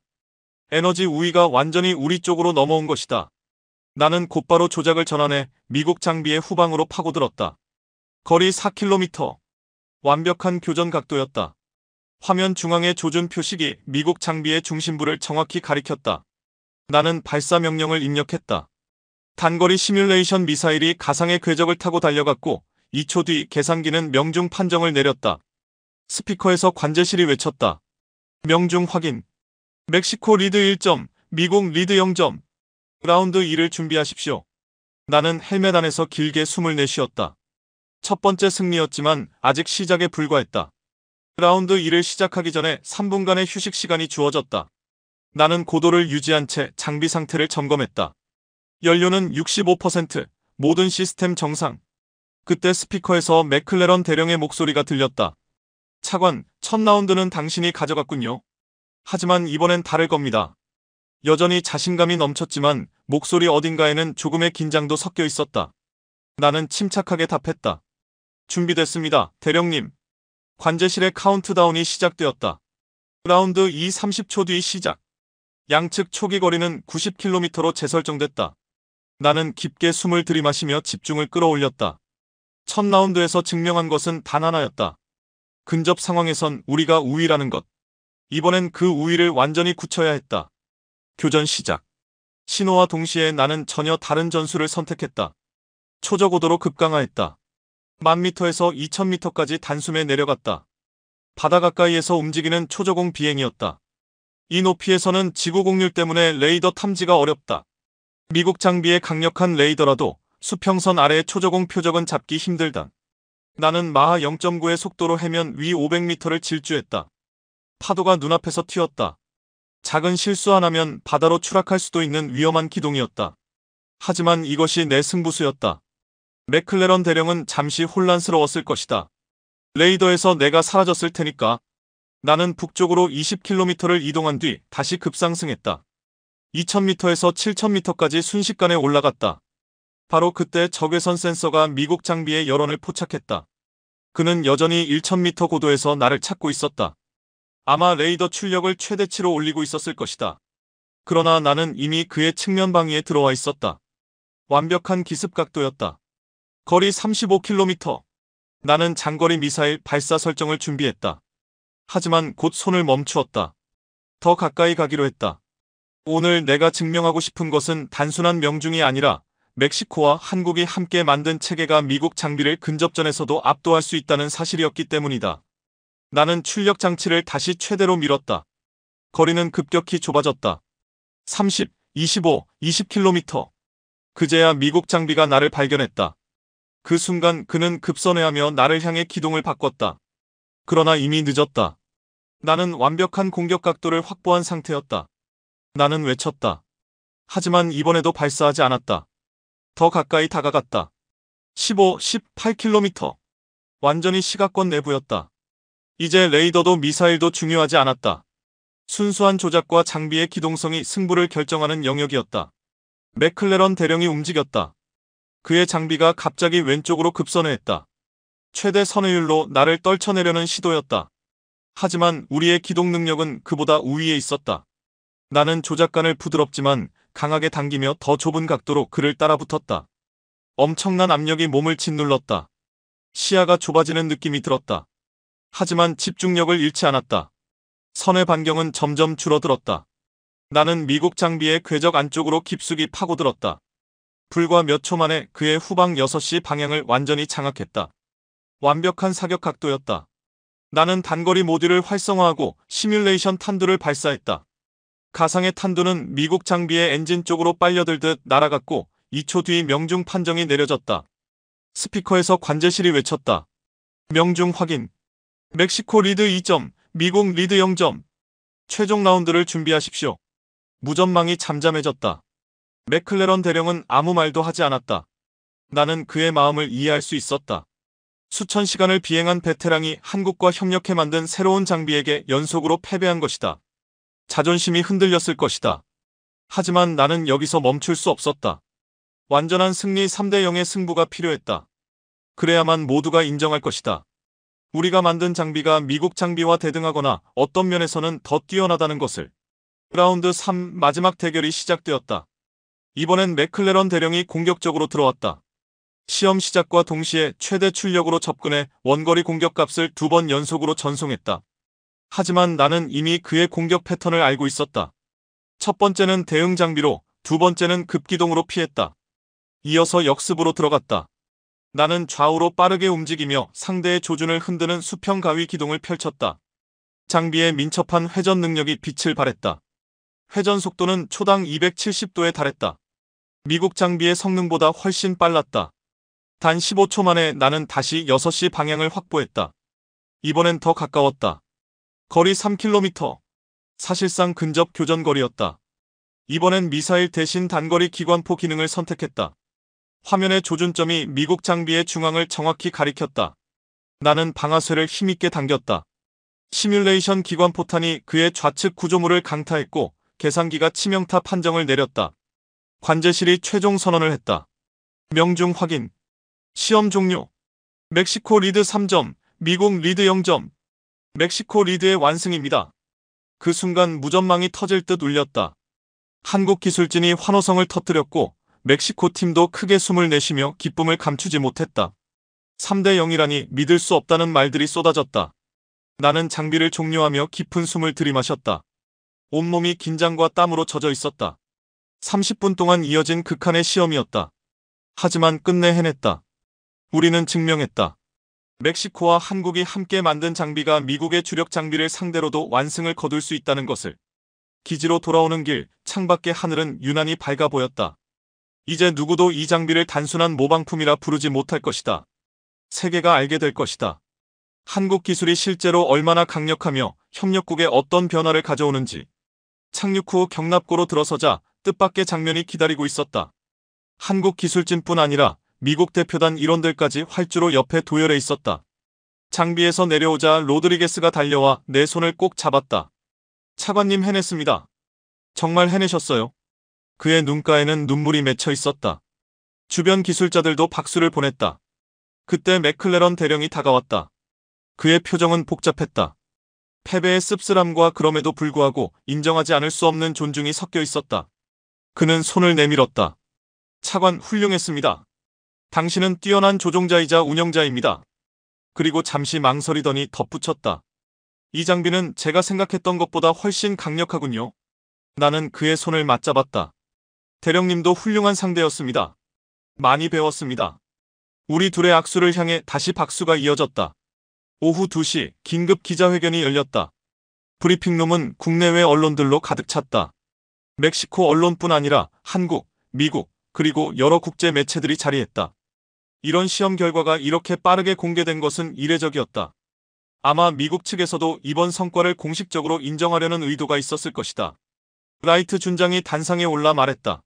에너지 우위가 완전히 우리 쪽으로 넘어온 것이다. 나는 곧바로 조작을 전환해 미국 장비의 후방으로 파고들었다. 거리 4km. 완벽한 교전 각도였다. 화면 중앙의 조준 표식이 미국 장비의 중심부를 정확히 가리켰다. 나는 발사 명령을 입력했다. 단거리 시뮬레이션 미사일이 가상의 궤적을 타고 달려갔고 2초 뒤 계산기는 명중 판정을 내렸다. 스피커에서 관제실이 외쳤다. 명중 확인. 멕시코 리드 1점, 미국 리드 0점. 라운드 2를 준비하십시오. 나는 헬멧 안에서 길게 숨을 내쉬었다. 첫 번째 승리였지만 아직 시작에 불과했다. 라운드 2를 시작하기 전에 3분간의 휴식 시간이 주어졌다. 나는 고도를 유지한 채 장비 상태를 점검했다. 연료는 65%, 모든 시스템 정상. 그때 스피커에서 맥클레런 대령의 목소리가 들렸다. 차관, 첫 라운드는 당신이 가져갔군요. 하지만 이번엔 다를 겁니다. 여전히 자신감이 넘쳤지만 목소리 어딘가에는 조금의 긴장도 섞여 있었다. 나는 침착하게 답했다. 준비됐습니다, 대령님. 관제실의 카운트다운이 시작되었다. 라운드 2 30초 뒤 시작. 양측 초기 거리는 90km로 재설정됐다. 나는 깊게 숨을 들이마시며 집중을 끌어올렸다. 첫 라운드에서 증명한 것은 단 하나였다. 근접 상황에선 우리가 우위라는 것. 이번엔 그 우위를 완전히 굳혀야 했다. 교전 시작. 신호와 동시에 나는 전혀 다른 전술을 선택했다. 초저고도로 급강하했다. 1000m에서 2000m까지 단숨에 내려갔다. 바다 가까이에서 움직이는 초저공 비행이었다. 이 높이에서는 지구 공률 때문에 레이더 탐지가 어렵다. 미국 장비의 강력한 레이더라도 수평선 아래의 초저공 표적은 잡기 힘들다. 나는 마하 0.9의 속도로 해면 위 500m를 질주했다. 파도가 눈앞에서 튀었다. 작은 실수 하나면 바다로 추락할 수도 있는 위험한 기동이었다. 하지만 이것이 내 승부수였다. 맥클레런 대령은 잠시 혼란스러웠을 것이다. 레이더에서 내가 사라졌을 테니까. 나는 북쪽으로 20km를 이동한 뒤 다시 급상승했다. 2000m에서 7000m까지 순식간에 올라갔다. 바로 그때 적외선 센서가 미국 장비의 여론을 포착했다. 그는 여전히 1000m 고도에서 나를 찾고 있었다. 아마 레이더 출력을 최대치로 올리고 있었을 것이다. 그러나 나는 이미 그의 측면 방위에 들어와 있었다. 완벽한 기습 각도였다. 거리 35km. 나는 장거리 미사일 발사 설정을 준비했다. 하지만 곧 손을 멈추었다. 더 가까이 가기로 했다. 오늘 내가 증명하고 싶은 것은 단순한 명중이 아니라 멕시코와 한국이 함께 만든 체계가 미국 장비를 근접전에서도 압도할 수 있다는 사실이었기 때문이다. 나는 출력 장치를 다시 최대로 밀었다. 거리는 급격히 좁아졌다. 30, 25, 20km. 그제야 미국 장비가 나를 발견했다. 그 순간 그는 급선회하며 나를 향해 기동을 바꿨다. 그러나 이미 늦었다. 나는 완벽한 공격 각도를 확보한 상태였다. 나는 외쳤다. 하지만 이번에도 발사하지 않았다. 더 가까이 다가갔다. 15, 18km. 완전히 시가권 내부였다. 이제 레이더도 미사일도 중요하지 않았다. 순수한 조작과 장비의 기동성이 승부를 결정하는 영역이었다. 맥클레런 대령이 움직였다. 그의 장비가 갑자기 왼쪽으로 급선회했다. 최대 선회율로 나를 떨쳐내려는 시도였다. 하지만 우리의 기동 능력은 그보다 우위에 있었다. 나는 조작관을 부드럽지만 강하게 당기며 더 좁은 각도로 그를 따라붙었다. 엄청난 압력이 몸을 짓눌렀다. 시야가 좁아지는 느낌이 들었다. 하지만 집중력을 잃지 않았다. 선의 반경은 점점 줄어들었다. 나는 미국 장비의 궤적 안쪽으로 깊숙이 파고들었다. 불과 몇 초 만에 그의 후방 6시 방향을 완전히 장악했다. 완벽한 사격 각도였다. 나는 단거리 모듈을 활성화하고 시뮬레이션 탄두를 발사했다. 가상의 탄두는 미국 장비의 엔진 쪽으로 빨려들듯 날아갔고 2초 뒤 명중 판정이 내려졌다. 스피커에서 관제실이 외쳤다. 명중 확인. 멕시코 리드 2점, 미국 리드 0점. 최종 라운드를 준비하십시오. 무전망이 잠잠해졌다. 맥클레런 대령은 아무 말도 하지 않았다. 나는 그의 마음을 이해할 수 있었다. 수천 시간을 비행한 베테랑이 한국과 협력해 만든 새로운 장비에게 연속으로 패배한 것이다. 자존심이 흔들렸을 것이다. 하지만 나는 여기서 멈출 수 없었다. 완전한 승리 3대 0의 승부가 필요했다. 그래야만 모두가 인정할 것이다. 우리가 만든 장비가 미국 장비와 대등하거나 어떤 면에서는 더 뛰어나다는 것을. 라운드 3 마지막 대결이 시작되었다. 이번엔 맥클레런 대령이 공격적으로 들어왔다. 시험 시작과 동시에 최대 출력으로 접근해 원거리 공격값을 2번 연속으로 전송했다. 하지만 나는 이미 그의 공격 패턴을 알고 있었다. 첫 번째는 대응 장비로, 두 번째는 급기동으로 피했다. 이어서 역습으로 들어갔다. 나는 좌우로 빠르게 움직이며 상대의 조준을 흔드는 수평 가위 기동을 펼쳤다. 장비의 민첩한 회전 능력이 빛을 발했다. 회전 속도는 초당 270도에 달했다. 미국 장비의 성능보다 훨씬 빨랐다. 단 15초 만에 나는 다시 6시 방향을 확보했다. 이번엔 더 가까웠다. 거리 3km. 사실상 근접 교전 거리였다. 이번엔 미사일 대신 단거리 기관포 기능을 선택했다. 화면의 조준점이 미국 장비의 중앙을 정확히 가리켰다. 나는 방아쇠를 힘있게 당겼다. 시뮬레이션 기관포탄이 그의 좌측 구조물을 강타했고 계산기가 치명타 판정을 내렸다. 관제실이 최종 선언을 했다. 명중 확인. 시험 종료. 멕시코 리드 3점, 미국 리드 0점. 멕시코 리드의 완승입니다. 그 순간 무전망이 터질 듯 울렸다. 한국 기술진이 환호성을 터뜨렸고 멕시코 팀도 크게 숨을 내쉬며 기쁨을 감추지 못했다. 3대 0이라니 믿을 수 없다는 말들이 쏟아졌다. 나는 장비를 종료하며 깊은 숨을 들이마셨다. 온몸이 긴장과 땀으로 젖어 있었다. 30분 동안 이어진 극한의 시험이었다. 하지만 끝내 해냈다. 우리는 증명했다. 멕시코와 한국이 함께 만든 장비가 미국의 주력 장비를 상대로도 완승을 거둘 수 있다는 것을. 기지로 돌아오는 길, 창밖의 하늘은 유난히 밝아 보였다. 이제 누구도 이 장비를 단순한 모방품이라 부르지 못할 것이다. 세계가 알게 될 것이다. 한국 기술이 실제로 얼마나 강력하며 협력국에 어떤 변화를 가져오는지. 착륙 후 경납고로 들어서자 뜻밖의 장면이 기다리고 있었다. 한국 기술진뿐 아니라 미국 대표단 일원들까지 활주로 옆에 도열해 있었다. 장비에서 내려오자 로드리게스가 달려와 내 손을 꼭 잡았다. 차관님 해냈습니다. 정말 해내셨어요. 그의 눈가에는 눈물이 맺혀 있었다. 주변 기술자들도 박수를 보냈다. 그때 맥클레런 대령이 다가왔다. 그의 표정은 복잡했다. 패배의 씁쓸함과 그럼에도 불구하고 인정하지 않을 수 없는 존중이 섞여 있었다. 그는 손을 내밀었다. 차관 훌륭했습니다. 당신은 뛰어난 조종자이자 운영자입니다. 그리고 잠시 망설이더니 덧붙였다. 이 장비는 제가 생각했던 것보다 훨씬 강력하군요. 나는 그의 손을 맞잡았다. 대령님도 훌륭한 상대였습니다. 많이 배웠습니다. 우리 둘의 악수를 향해 다시 박수가 이어졌다. 오후 2시 긴급 기자회견이 열렸다. 브리핑룸은 국내외 언론들로 가득 찼다. 멕시코 언론뿐 아니라 한국, 미국, 그리고 여러 국제 매체들이 자리했다. 이런 시험 결과가 이렇게 빠르게 공개된 것은 이례적이었다. 아마 미국 측에서도 이번 성과를 공식적으로 인정하려는 의도가 있었을 것이다. 라이트 준장이 단상에 올라 말했다.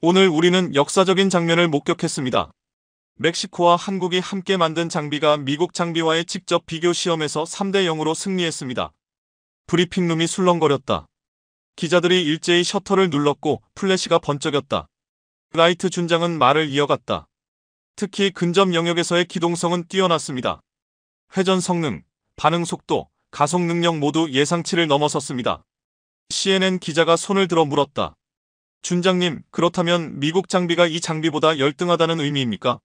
오늘 우리는 역사적인 장면을 목격했습니다. 멕시코와 한국이 함께 만든 장비가 미국 장비와의 직접 비교 시험에서 3대 0으로 승리했습니다. 브리핑룸이 술렁거렸다. 기자들이 일제히 셔터를 눌렀고 플래시가 번쩍였다. 라이트 준장은 말을 이어갔다. 특히 근접 영역에서의 기동성은 뛰어났습니다. 회전 성능, 반응 속도, 가속 능력 모두 예상치를 넘어섰습니다. CNN 기자가 손을 들어 물었다. 준장님, 그렇다면 미국 장비가 이 장비보다 열등하다는 의미입니까?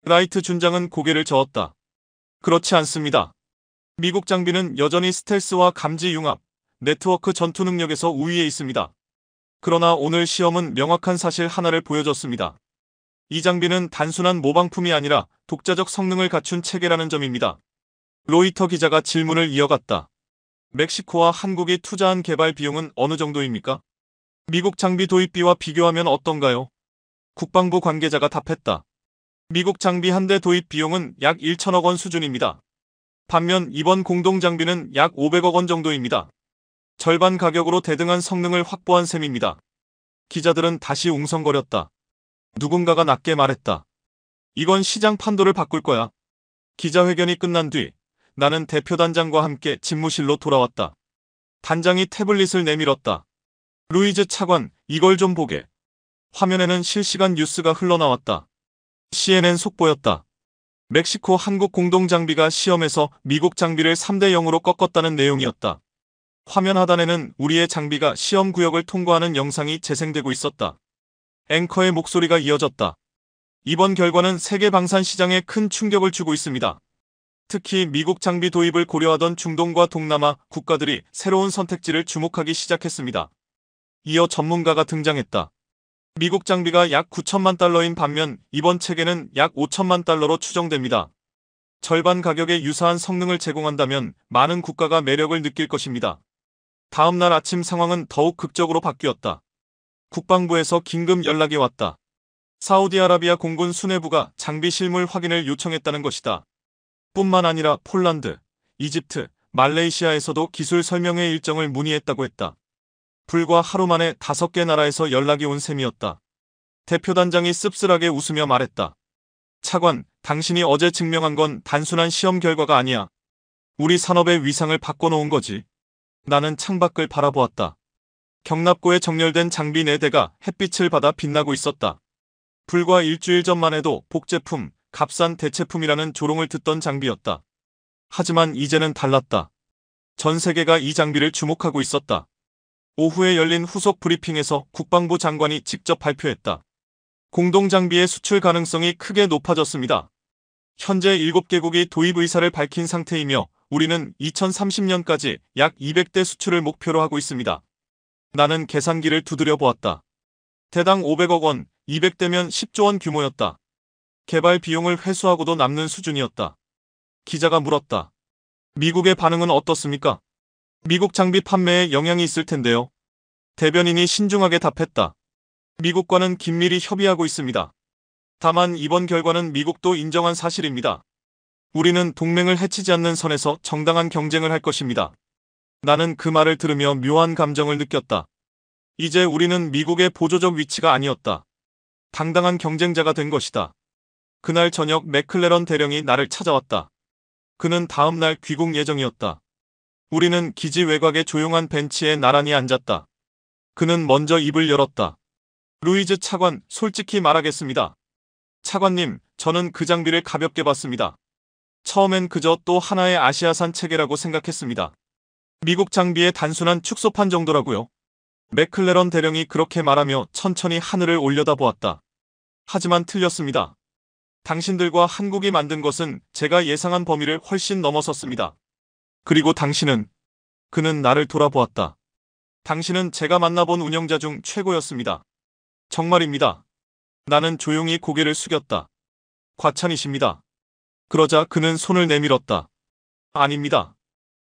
라이트 준장은 고개를 저었다. 그렇지 않습니다. 미국 장비는 여전히 스텔스와 감지 융합, 네트워크 전투 능력에서 우위에 있습니다. 그러나 오늘 시험은 명확한 사실 하나를 보여줬습니다. 이 장비는 단순한 모방품이 아니라 독자적 성능을 갖춘 체계라는 점입니다. 로이터 기자가 질문을 이어갔다. 멕시코와 한국이 투자한 개발 비용은 어느 정도입니까? 미국 장비 도입비와 비교하면 어떤가요? 국방부 관계자가 답했다. 미국 장비 한 대 도입 비용은 약 1천억 원 수준입니다. 반면 이번 공동 장비는 약 500억 원 정도입니다. 절반 가격으로 대등한 성능을 확보한 셈입니다. 기자들은 다시 웅성거렸다. 누군가가 낮게 말했다. 이건 시장 판도를 바꿀 거야. 기자회견이 끝난 뒤 나는 대표단장과 함께 집무실로 돌아왔다. 단장이 태블릿을 내밀었다. 루이즈 차관, 이걸 좀 보게. 화면에는 실시간 뉴스가 흘러나왔다. CNN 속보였다. 멕시코 한국 공동 장비가 시험에서 미국 장비를 3대 0으로 꺾었다는 내용이었다. 화면 하단에는 우리의 장비가 시험 구역을 통과하는 영상이 재생되고 있었다. 앵커의 목소리가 이어졌다. 이번 결과는 세계 방산 시장에 큰 충격을 주고 있습니다. 특히 미국 장비 도입을 고려하던 중동과 동남아 국가들이 새로운 선택지를 주목하기 시작했습니다. 이어 전문가가 등장했다. 미국 장비가 약 9천만 달러인 반면 이번 체계는 약 5천만 달러로 추정됩니다. 절반 가격에 유사한 성능을 제공한다면 많은 국가가 매력을 느낄 것입니다. 다음 날 아침 상황은 더욱 극적으로 바뀌었다. 국방부에서 긴급 연락이 왔다. 사우디아라비아 공군 수뇌부가 장비 실물 확인을 요청했다는 것이다. 뿐만 아니라 폴란드, 이집트, 말레이시아에서도 기술 설명회 일정을 문의했다고 했다. 불과 하루 만에 5개 나라에서 연락이 온 셈이었다. 대표단장이 씁쓸하게 웃으며 말했다. 차관, 당신이 어제 증명한 건 단순한 시험 결과가 아니야. 우리 산업의 위상을 바꿔놓은 거지. 나는 창밖을 바라보았다. 경납고에 정렬된 장비 4대가 햇빛을 받아 빛나고 있었다. 불과 일주일 전만 해도 복제품, 값싼 대체품이라는 조롱을 듣던 장비였다. 하지만 이제는 달랐다. 전 세계가 이 장비를 주목하고 있었다. 오후에 열린 후속 브리핑에서 국방부 장관이 직접 발표했다. 공동 장비의 수출 가능성이 크게 높아졌습니다. 현재 7개국이 도입 의사를 밝힌 상태이며 우리는 2030년까지 약 200대 수출을 목표로 하고 있습니다. 나는 계산기를 두드려 보았다. 대당 500억 원, 200대면 10조 원 규모였다. 개발 비용을 회수하고도 남는 수준이었다. 기자가 물었다. 미국의 반응은 어떻습니까? 미국 장비 판매에 영향이 있을 텐데요. 대변인이 신중하게 답했다. 미국과는 긴밀히 협의하고 있습니다. 다만 이번 결과는 미국도 인정한 사실입니다. 우리는 동맹을 해치지 않는 선에서 정당한 경쟁을 할 것입니다. 나는 그 말을 들으며 묘한 감정을 느꼈다. 이제 우리는 미국의 보조적 위치가 아니었다. 당당한 경쟁자가 된 것이다. 그날 저녁 맥클레런 대령이 나를 찾아왔다. 그는 다음 날 귀국 예정이었다. 우리는 기지 외곽의 조용한 벤치에 나란히 앉았다. 그는 먼저 입을 열었다. 루이즈 차관, 솔직히 말하겠습니다. 차관님, 저는 그 장비를 가볍게 봤습니다. 처음엔 그저 또 하나의 아시아산 체계라고 생각했습니다. 미국 장비의 단순한 축소판 정도라고요. 맥클레런 대령이 그렇게 말하며 천천히 하늘을 올려다보았다. 하지만 틀렸습니다. 당신들과 한국이 만든 것은 제가 예상한 범위를 훨씬 넘어섰습니다. 그리고 당신은, 그는 나를 돌아보았다. 당신은 제가 만나본 운영자 중 최고였습니다. 정말입니다. 나는 조용히 고개를 숙였다. 과찬이십니다. 그러자 그는 손을 내밀었다. 아닙니다.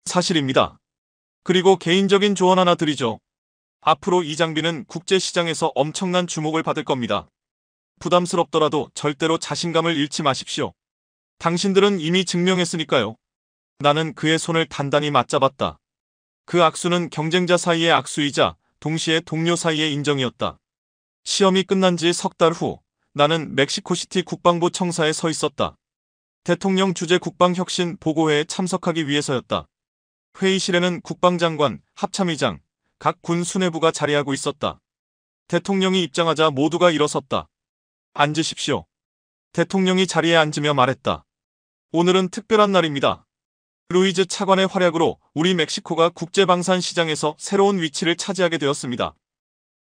사실입니다. 그리고 개인적인 조언 하나 드리죠. 앞으로 이 장비는 국제시장에서 엄청난 주목을 받을 겁니다. 부담스럽더라도 절대로 자신감을 잃지 마십시오. 당신들은 이미 증명했으니까요. 나는 그의 손을 단단히 맞잡았다. 그 악수는 경쟁자 사이의 악수이자 동시에 동료 사이의 인정이었다. 시험이 끝난 지 석 달 후 나는 멕시코시티 국방부 청사에 서 있었다. 대통령 주재 국방혁신 보고회에 참석하기 위해서였다. 회의실에는 국방장관, 합참의장, 각 군 수뇌부가 자리하고 있었다. 대통령이 입장하자 모두가 일어섰다. 앉으십시오. 대통령이 자리에 앉으며 말했다. 오늘은 특별한 날입니다. 루이즈 차관의 활약으로 우리 멕시코가 국제방산 시장에서 새로운 위치를 차지하게 되었습니다.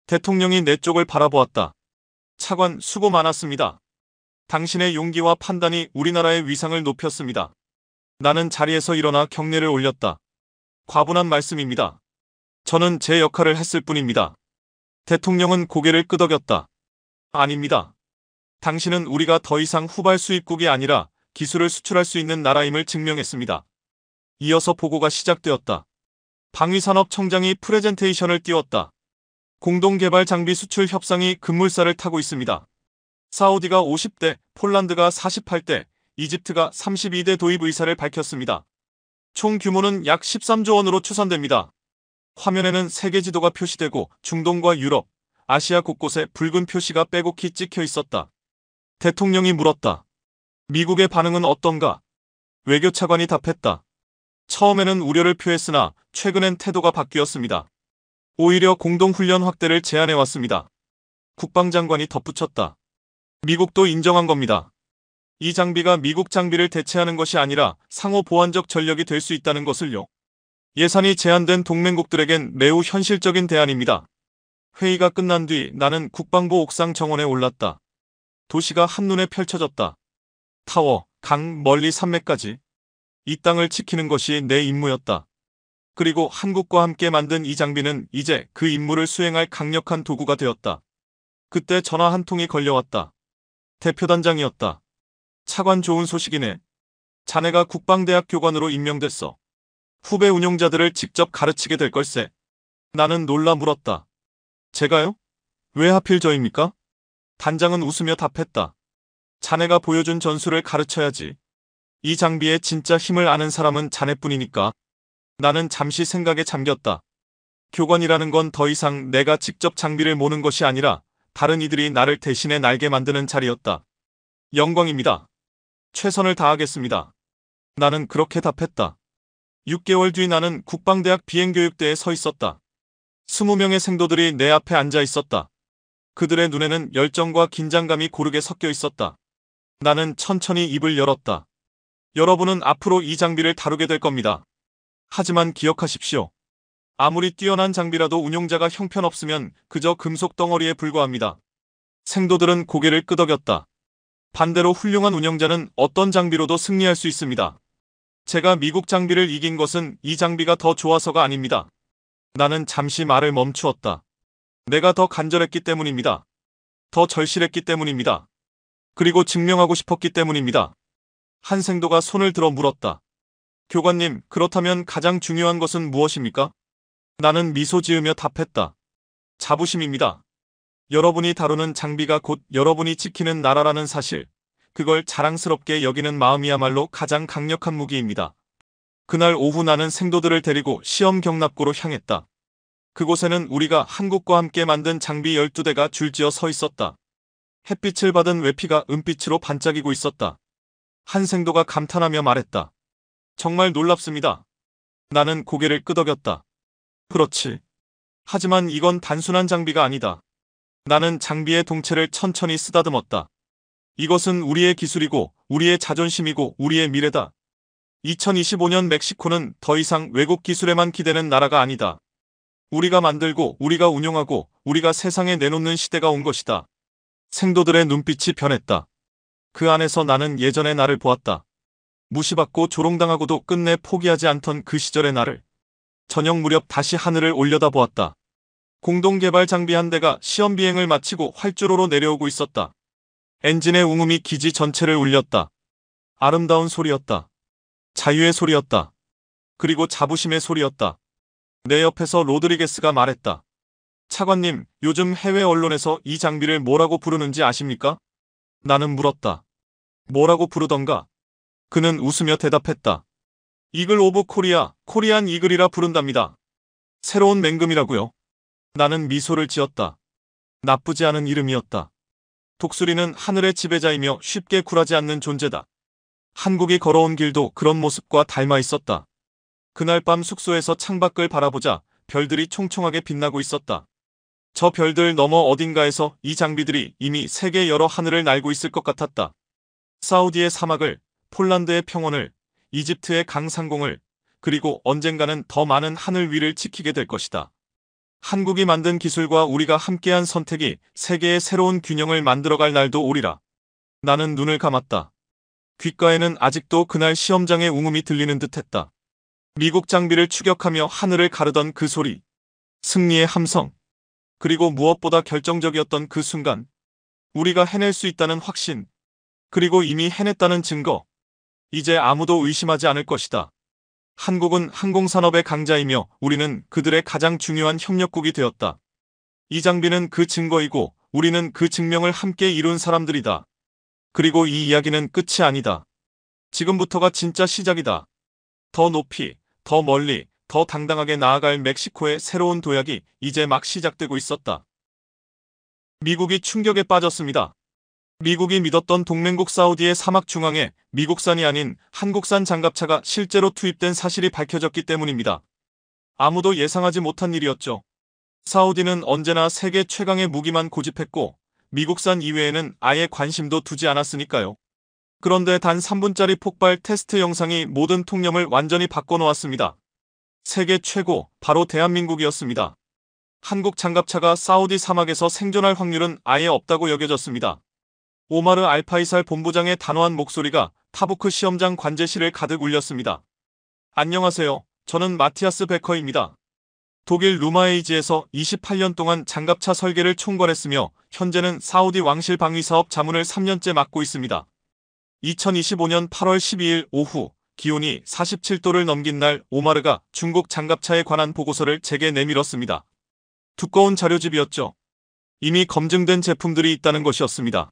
대통령이 내 쪽을 바라보았다. 차관, 수고 많았습니다. 당신의 용기와 판단이 우리나라의 위상을 높였습니다. 나는 자리에서 일어나 경례를 올렸다. 과분한 말씀입니다. 저는 제 역할을 했을 뿐입니다. 대통령은 고개를 끄덕였다. 아닙니다. 당신은 우리가 더 이상 후발 수입국이 아니라 기술을 수출할 수 있는 나라임을 증명했습니다. 이어서 보고가 시작되었다. 방위산업청장이 프레젠테이션을 띄웠다. 공동개발 장비 수출 협상이 급물살을 타고 있습니다. 사우디가 50대, 폴란드가 48대, 이집트가 32대 도입 의사를 밝혔습니다. 총 규모는 약 13조 원으로 추산됩니다. 화면에는 세계 지도가 표시되고 중동과 유럽, 아시아 곳곳에 붉은 표시가 빼곡히 찍혀 있었다. 대통령이 물었다. 미국의 반응은 어떤가? 외교차관이 답했다. 처음에는 우려를 표했으나 최근엔 태도가 바뀌었습니다. 오히려 공동훈련 확대를 제안해왔습니다. 국방장관이 덧붙였다. 미국도 인정한 겁니다. 이 장비가 미국 장비를 대체하는 것이 아니라 상호 보완적 전력이 될 수 있다는 것을요. 예산이 제한된 동맹국들에겐 매우 현실적인 대안입니다. 회의가 끝난 뒤 나는 국방부 옥상 정원에 올랐다. 도시가 한눈에 펼쳐졌다. 타워, 강, 멀리 산맥까지. 이 땅을 지키는 것이 내 임무였다. 그리고 한국과 함께 만든 이 장비는 이제 그 임무를 수행할 강력한 도구가 되었다. 그때 전화 한 통이 걸려왔다. 대표단장이었다. 차관 좋은 소식이네. 자네가 국방대학 교관으로 임명됐어. 후배 운용자들을 직접 가르치게 될 걸세. 나는 놀라 물었다. 제가요? 왜 하필 저입니까? 단장은 웃으며 답했다. 자네가 보여준 전술을 가르쳐야지. 이 장비의 진짜 힘을 아는 사람은 자네뿐이니까. 나는 잠시 생각에 잠겼다. 교관이라는 건 더 이상 내가 직접 장비를 모는 것이 아니라 다른 이들이 나를 대신해 날게 만드는 자리였다. 영광입니다. 최선을 다하겠습니다. 나는 그렇게 답했다. 6개월 뒤 나는 국방대학 비행교육대에 서 있었다. 20명의 생도들이 내 앞에 앉아 있었다. 그들의 눈에는 열정과 긴장감이 고르게 섞여 있었다. 나는 천천히 입을 열었다. 여러분은 앞으로 이 장비를 다루게 될 겁니다. 하지만 기억하십시오. 아무리 뛰어난 장비라도 운용자가 형편없으면 그저 금속 덩어리에 불과합니다. 생도들은 고개를 끄덕였다. 반대로 훌륭한 운영자는 어떤 장비로도 승리할 수 있습니다. 제가 미국 장비를 이긴 것은 이 장비가 더 좋아서가 아닙니다. 나는 잠시 말을 멈추었다. 내가 더 간절했기 때문입니다. 더 절실했기 때문입니다. 그리고 증명하고 싶었기 때문입니다. 한 생도가 손을 들어 물었다. 교관님, 그렇다면 가장 중요한 것은 무엇입니까? 나는 미소 지으며 답했다. 자부심입니다. 여러분이 다루는 장비가 곧 여러분이 지키는 나라라는 사실, 그걸 자랑스럽게 여기는 마음이야말로 가장 강력한 무기입니다. 그날 오후 나는 생도들을 데리고 시험 경납고로 향했다. 그곳에는 우리가 한국과 함께 만든 장비 12대가 줄지어 서 있었다. 햇빛을 받은 외피가 은빛으로 반짝이고 있었다. 한 생도가 감탄하며 말했다. 정말 놀랍습니다. 나는 고개를 끄덕였다. 그렇지. 하지만 이건 단순한 장비가 아니다. 나는 장비의 동체를 천천히 쓰다듬었다. 이것은 우리의 기술이고 우리의 자존심이고 우리의 미래다. 2025년 멕시코는 더 이상 외국 기술에만 기대는 나라가 아니다. 우리가 만들고 우리가 운용하고 우리가 세상에 내놓는 시대가 온 것이다. 생도들의 눈빛이 변했다. 그 안에서 나는 예전의 나를 보았다. 무시받고 조롱당하고도 끝내 포기하지 않던 그 시절의 나를. 저녁 무렵 다시 하늘을 올려다보았다. 공동개발 장비 한 대가 시험 비행을 마치고 활주로로 내려오고 있었다. 엔진의 웅음이 기지 전체를 울렸다. 아름다운 소리였다. 자유의 소리였다. 그리고 자부심의 소리였다. 내 옆에서 로드리게스가 말했다. 차관님, 요즘 해외 언론에서 이 장비를 뭐라고 부르는지 아십니까? 나는 물었다. 뭐라고 부르던가? 그는 웃으며 대답했다. 이글 오브 코리아, 코리안 이글이라 부른답니다. 새로운 맹금이라고요. 나는 미소를 지었다. 나쁘지 않은 이름이었다. 독수리는 하늘의 지배자이며 쉽게 굴하지 않는 존재다. 한국이 걸어온 길도 그런 모습과 닮아 있었다. 그날 밤 숙소에서 창밖을 바라보자 별들이 총총하게 빛나고 있었다. 저 별들 너머 어딘가에서 이 장비들이 이미 세계 여러 하늘을 날고 있을 것 같았다. 사우디의 사막을, 폴란드의 평원을, 이집트의 강상공을, 그리고 언젠가는 더 많은 하늘 위를 지키게 될 것이다. 한국이 만든 기술과 우리가 함께한 선택이 세계의 새로운 균형을 만들어갈 날도 오리라. 나는 눈을 감았다. 귓가에는 아직도 그날 시험장의 웅음이 들리는 듯했다. 미국 장비를 추격하며 하늘을 가르던 그 소리. 승리의 함성. 그리고 무엇보다 결정적이었던 그 순간. 우리가 해낼 수 있다는 확신, 그리고 이미 해냈다는 증거. 이제 아무도 의심하지 않을 것이다. 한국은 항공산업의 강자이며 우리는 그들의 가장 중요한 협력국이 되었다. 이 장비는 그 증거이고 우리는 그 증명을 함께 이룬 사람들이다. 그리고 이 이야기는 끝이 아니다. 지금부터가 진짜 시작이다. 더 높이, 더 멀리, 더 당당하게 나아갈 멕시코의 새로운 도약이 이제 막 시작되고 있었다. 미국이 충격에 빠졌습니다. 미국이 믿었던 동맹국 사우디의 사막 중앙에 미국산이 아닌 한국산 장갑차가 실제로 투입된 사실이 밝혀졌기 때문입니다. 아무도 예상하지 못한 일이었죠. 사우디는 언제나 세계 최강의 무기만 고집했고 미국산 이외에는 아예 관심도 두지 않았으니까요. 그런데 단 3분짜리 폭발 테스트 영상이 모든 통념을 완전히 바꿔놓았습니다. 세계 최고, 바로 대한민국이었습니다. 한국 장갑차가 사우디 사막에서 생존할 확률은 아예 없다고 여겨졌습니다. 오마르 알파이살 본부장의 단호한 목소리가 타부크 시험장 관제실을 가득 울렸습니다. 안녕하세요. 저는 마티아스 베커입니다. 독일 루마에이지에서 28년 동안 장갑차 설계를 총괄했으며 현재는 사우디 왕실 방위 사업 자문을 3년째 맡고 있습니다. 2025년 8월 12일 오후 기온이 47도를 넘긴 날 오마르가 중국 장갑차에 관한 보고서를 제게 내밀었습니다. 두꺼운 자료집이었죠. 이미 검증된 제품들이 있다는 것이었습니다.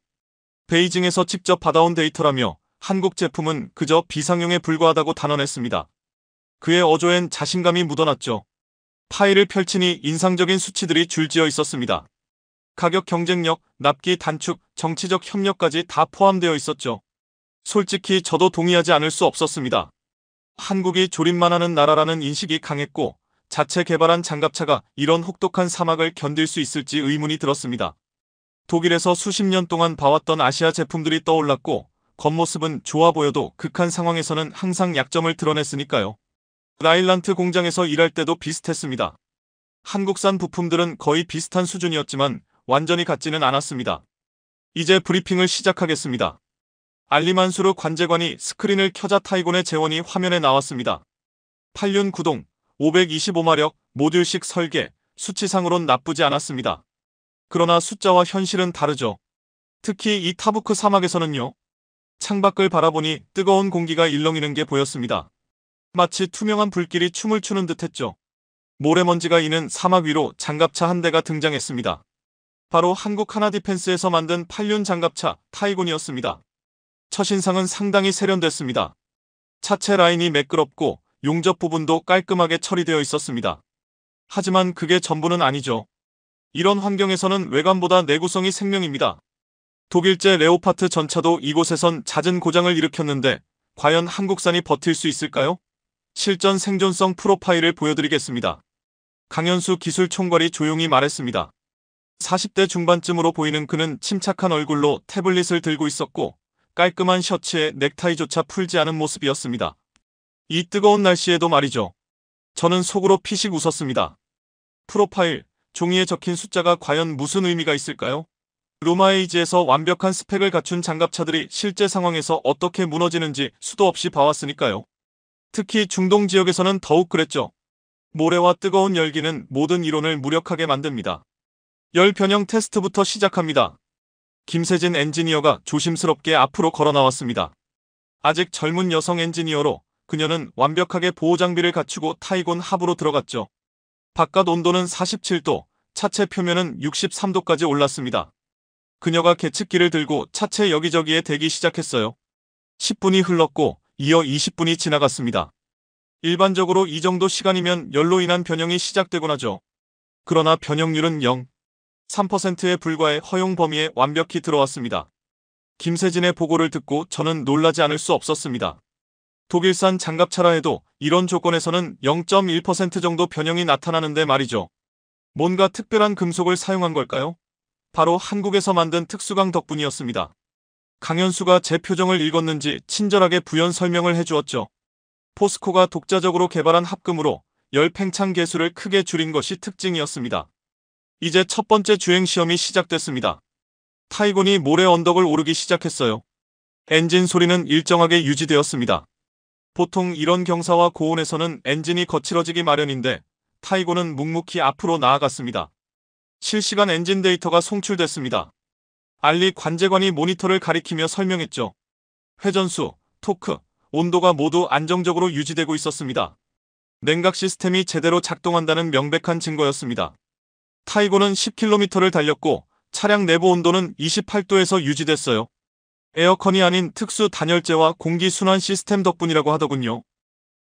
베이징에서 직접 받아온 데이터라며 한국 제품은 그저 비상용에 불과하다고 단언했습니다. 그의 어조엔 자신감이 묻어났죠. 파일을 펼치니 인상적인 수치들이 줄지어 있었습니다. 가격 경쟁력, 납기 단축, 정치적 협력까지 다 포함되어 있었죠. 솔직히 저도 동의하지 않을 수 없었습니다. 한국이 조립만 하는 나라라는 인식이 강했고 자체 개발한 장갑차가 이런 혹독한 사막을 견딜 수 있을지 의문이 들었습니다. 독일에서 수십 년 동안 봐왔던 아시아 제품들이 떠올랐고 겉모습은 좋아 보여도 극한 상황에서는 항상 약점을 드러냈으니까요. 라일란트 공장에서 일할 때도 비슷했습니다. 한국산 부품들은 거의 비슷한 수준이었지만 완전히 같지는 않았습니다. 이제 브리핑을 시작하겠습니다. 알리만수르 관제관이 스크린을 켜자 타이곤의 재원이 화면에 나왔습니다. 8륜 구동, 525마력, 모듈식 설계, 수치상으론 나쁘지 않았습니다. 그러나 숫자와 현실은 다르죠. 특히 이 타부크 사막에서는요. 창밖을 바라보니 뜨거운 공기가 일렁이는 게 보였습니다. 마치 투명한 불길이 춤을 추는 듯했죠. 모래먼지가 이는 사막 위로 장갑차 한 대가 등장했습니다. 바로 한국 하나디펜스에서 만든 8륜 장갑차 타이곤이었습니다. 첫인상은 상당히 세련됐습니다. 차체 라인이 매끄럽고 용접 부분도 깔끔하게 처리되어 있었습니다. 하지만 그게 전부는 아니죠. 이런 환경에서는 외관보다 내구성이 생명입니다. 독일제 레오파트 전차도 이곳에선 잦은 고장을 일으켰는데 과연 한국산이 버틸 수 있을까요? 실전 생존성 프로파일을 보여드리겠습니다. 강현수 기술총괄이 조용히 말했습니다. 40대 중반쯤으로 보이는 그는 침착한 얼굴로 태블릿을 들고 있었고 깔끔한 셔츠에 넥타이조차 풀지 않은 모습이었습니다. 이 뜨거운 날씨에도 말이죠. 저는 속으로 피식 웃었습니다. 프로파일, 종이에 적힌 숫자가 과연 무슨 의미가 있을까요? 루마에이지에서 완벽한 스펙을 갖춘 장갑차들이 실제 상황에서 어떻게 무너지는지 수도 없이 봐왔으니까요. 특히 중동 지역에서는 더욱 그랬죠. 모래와 뜨거운 열기는 모든 이론을 무력하게 만듭니다. 열 변형 테스트부터 시작합니다. 김세진 엔지니어가 조심스럽게 앞으로 걸어 나왔습니다. 아직 젊은 여성 엔지니어로 그녀는 완벽하게 보호장비를 갖추고 타이곤 합으로 들어갔죠. 바깥 온도는 47도, 차체 표면은 63도까지 올랐습니다. 그녀가 계측기를 들고 차체 여기저기에 대기 시작했어요. 10분이 흘렀고 이어 20분이 지나갔습니다. 일반적으로 이 정도 시간이면 열로 인한 변형이 시작되곤 하죠. 그러나 변형률은 0.3%에 불과해 허용 범위에 완벽히 들어왔습니다. 김세진의 보고를 듣고 저는 놀라지 않을 수 없었습니다. 독일산 장갑차라 해도 이런 조건에서는 0.1% 정도 변형이 나타나는데 말이죠. 뭔가 특별한 금속을 사용한 걸까요? 바로 한국에서 만든 특수강 덕분이었습니다. 강현수가 제 표정을 읽었는지 친절하게 부연 설명을 해주었죠. 포스코가 독자적으로 개발한 합금으로 열 팽창 계수를 크게 줄인 것이 특징이었습니다. 이제 첫 번째 주행 시험이 시작됐습니다. 타이곤이 모래 언덕을 오르기 시작했어요. 엔진 소리는 일정하게 유지되었습니다. 보통 이런 경사와 고온에서는 엔진이 거칠어지기 마련인데 타이곤은 묵묵히 앞으로 나아갔습니다. 실시간 엔진 데이터가 송출됐습니다. 알리 관제관이 모니터를 가리키며 설명했죠. 회전수, 토크, 온도가 모두 안정적으로 유지되고 있었습니다. 냉각 시스템이 제대로 작동한다는 명백한 증거였습니다. 타이고는 10km를 달렸고 차량 내부 온도는 28도에서 유지됐어요. 에어컨이 아닌 특수 단열재와 공기 순환 시스템 덕분이라고 하더군요.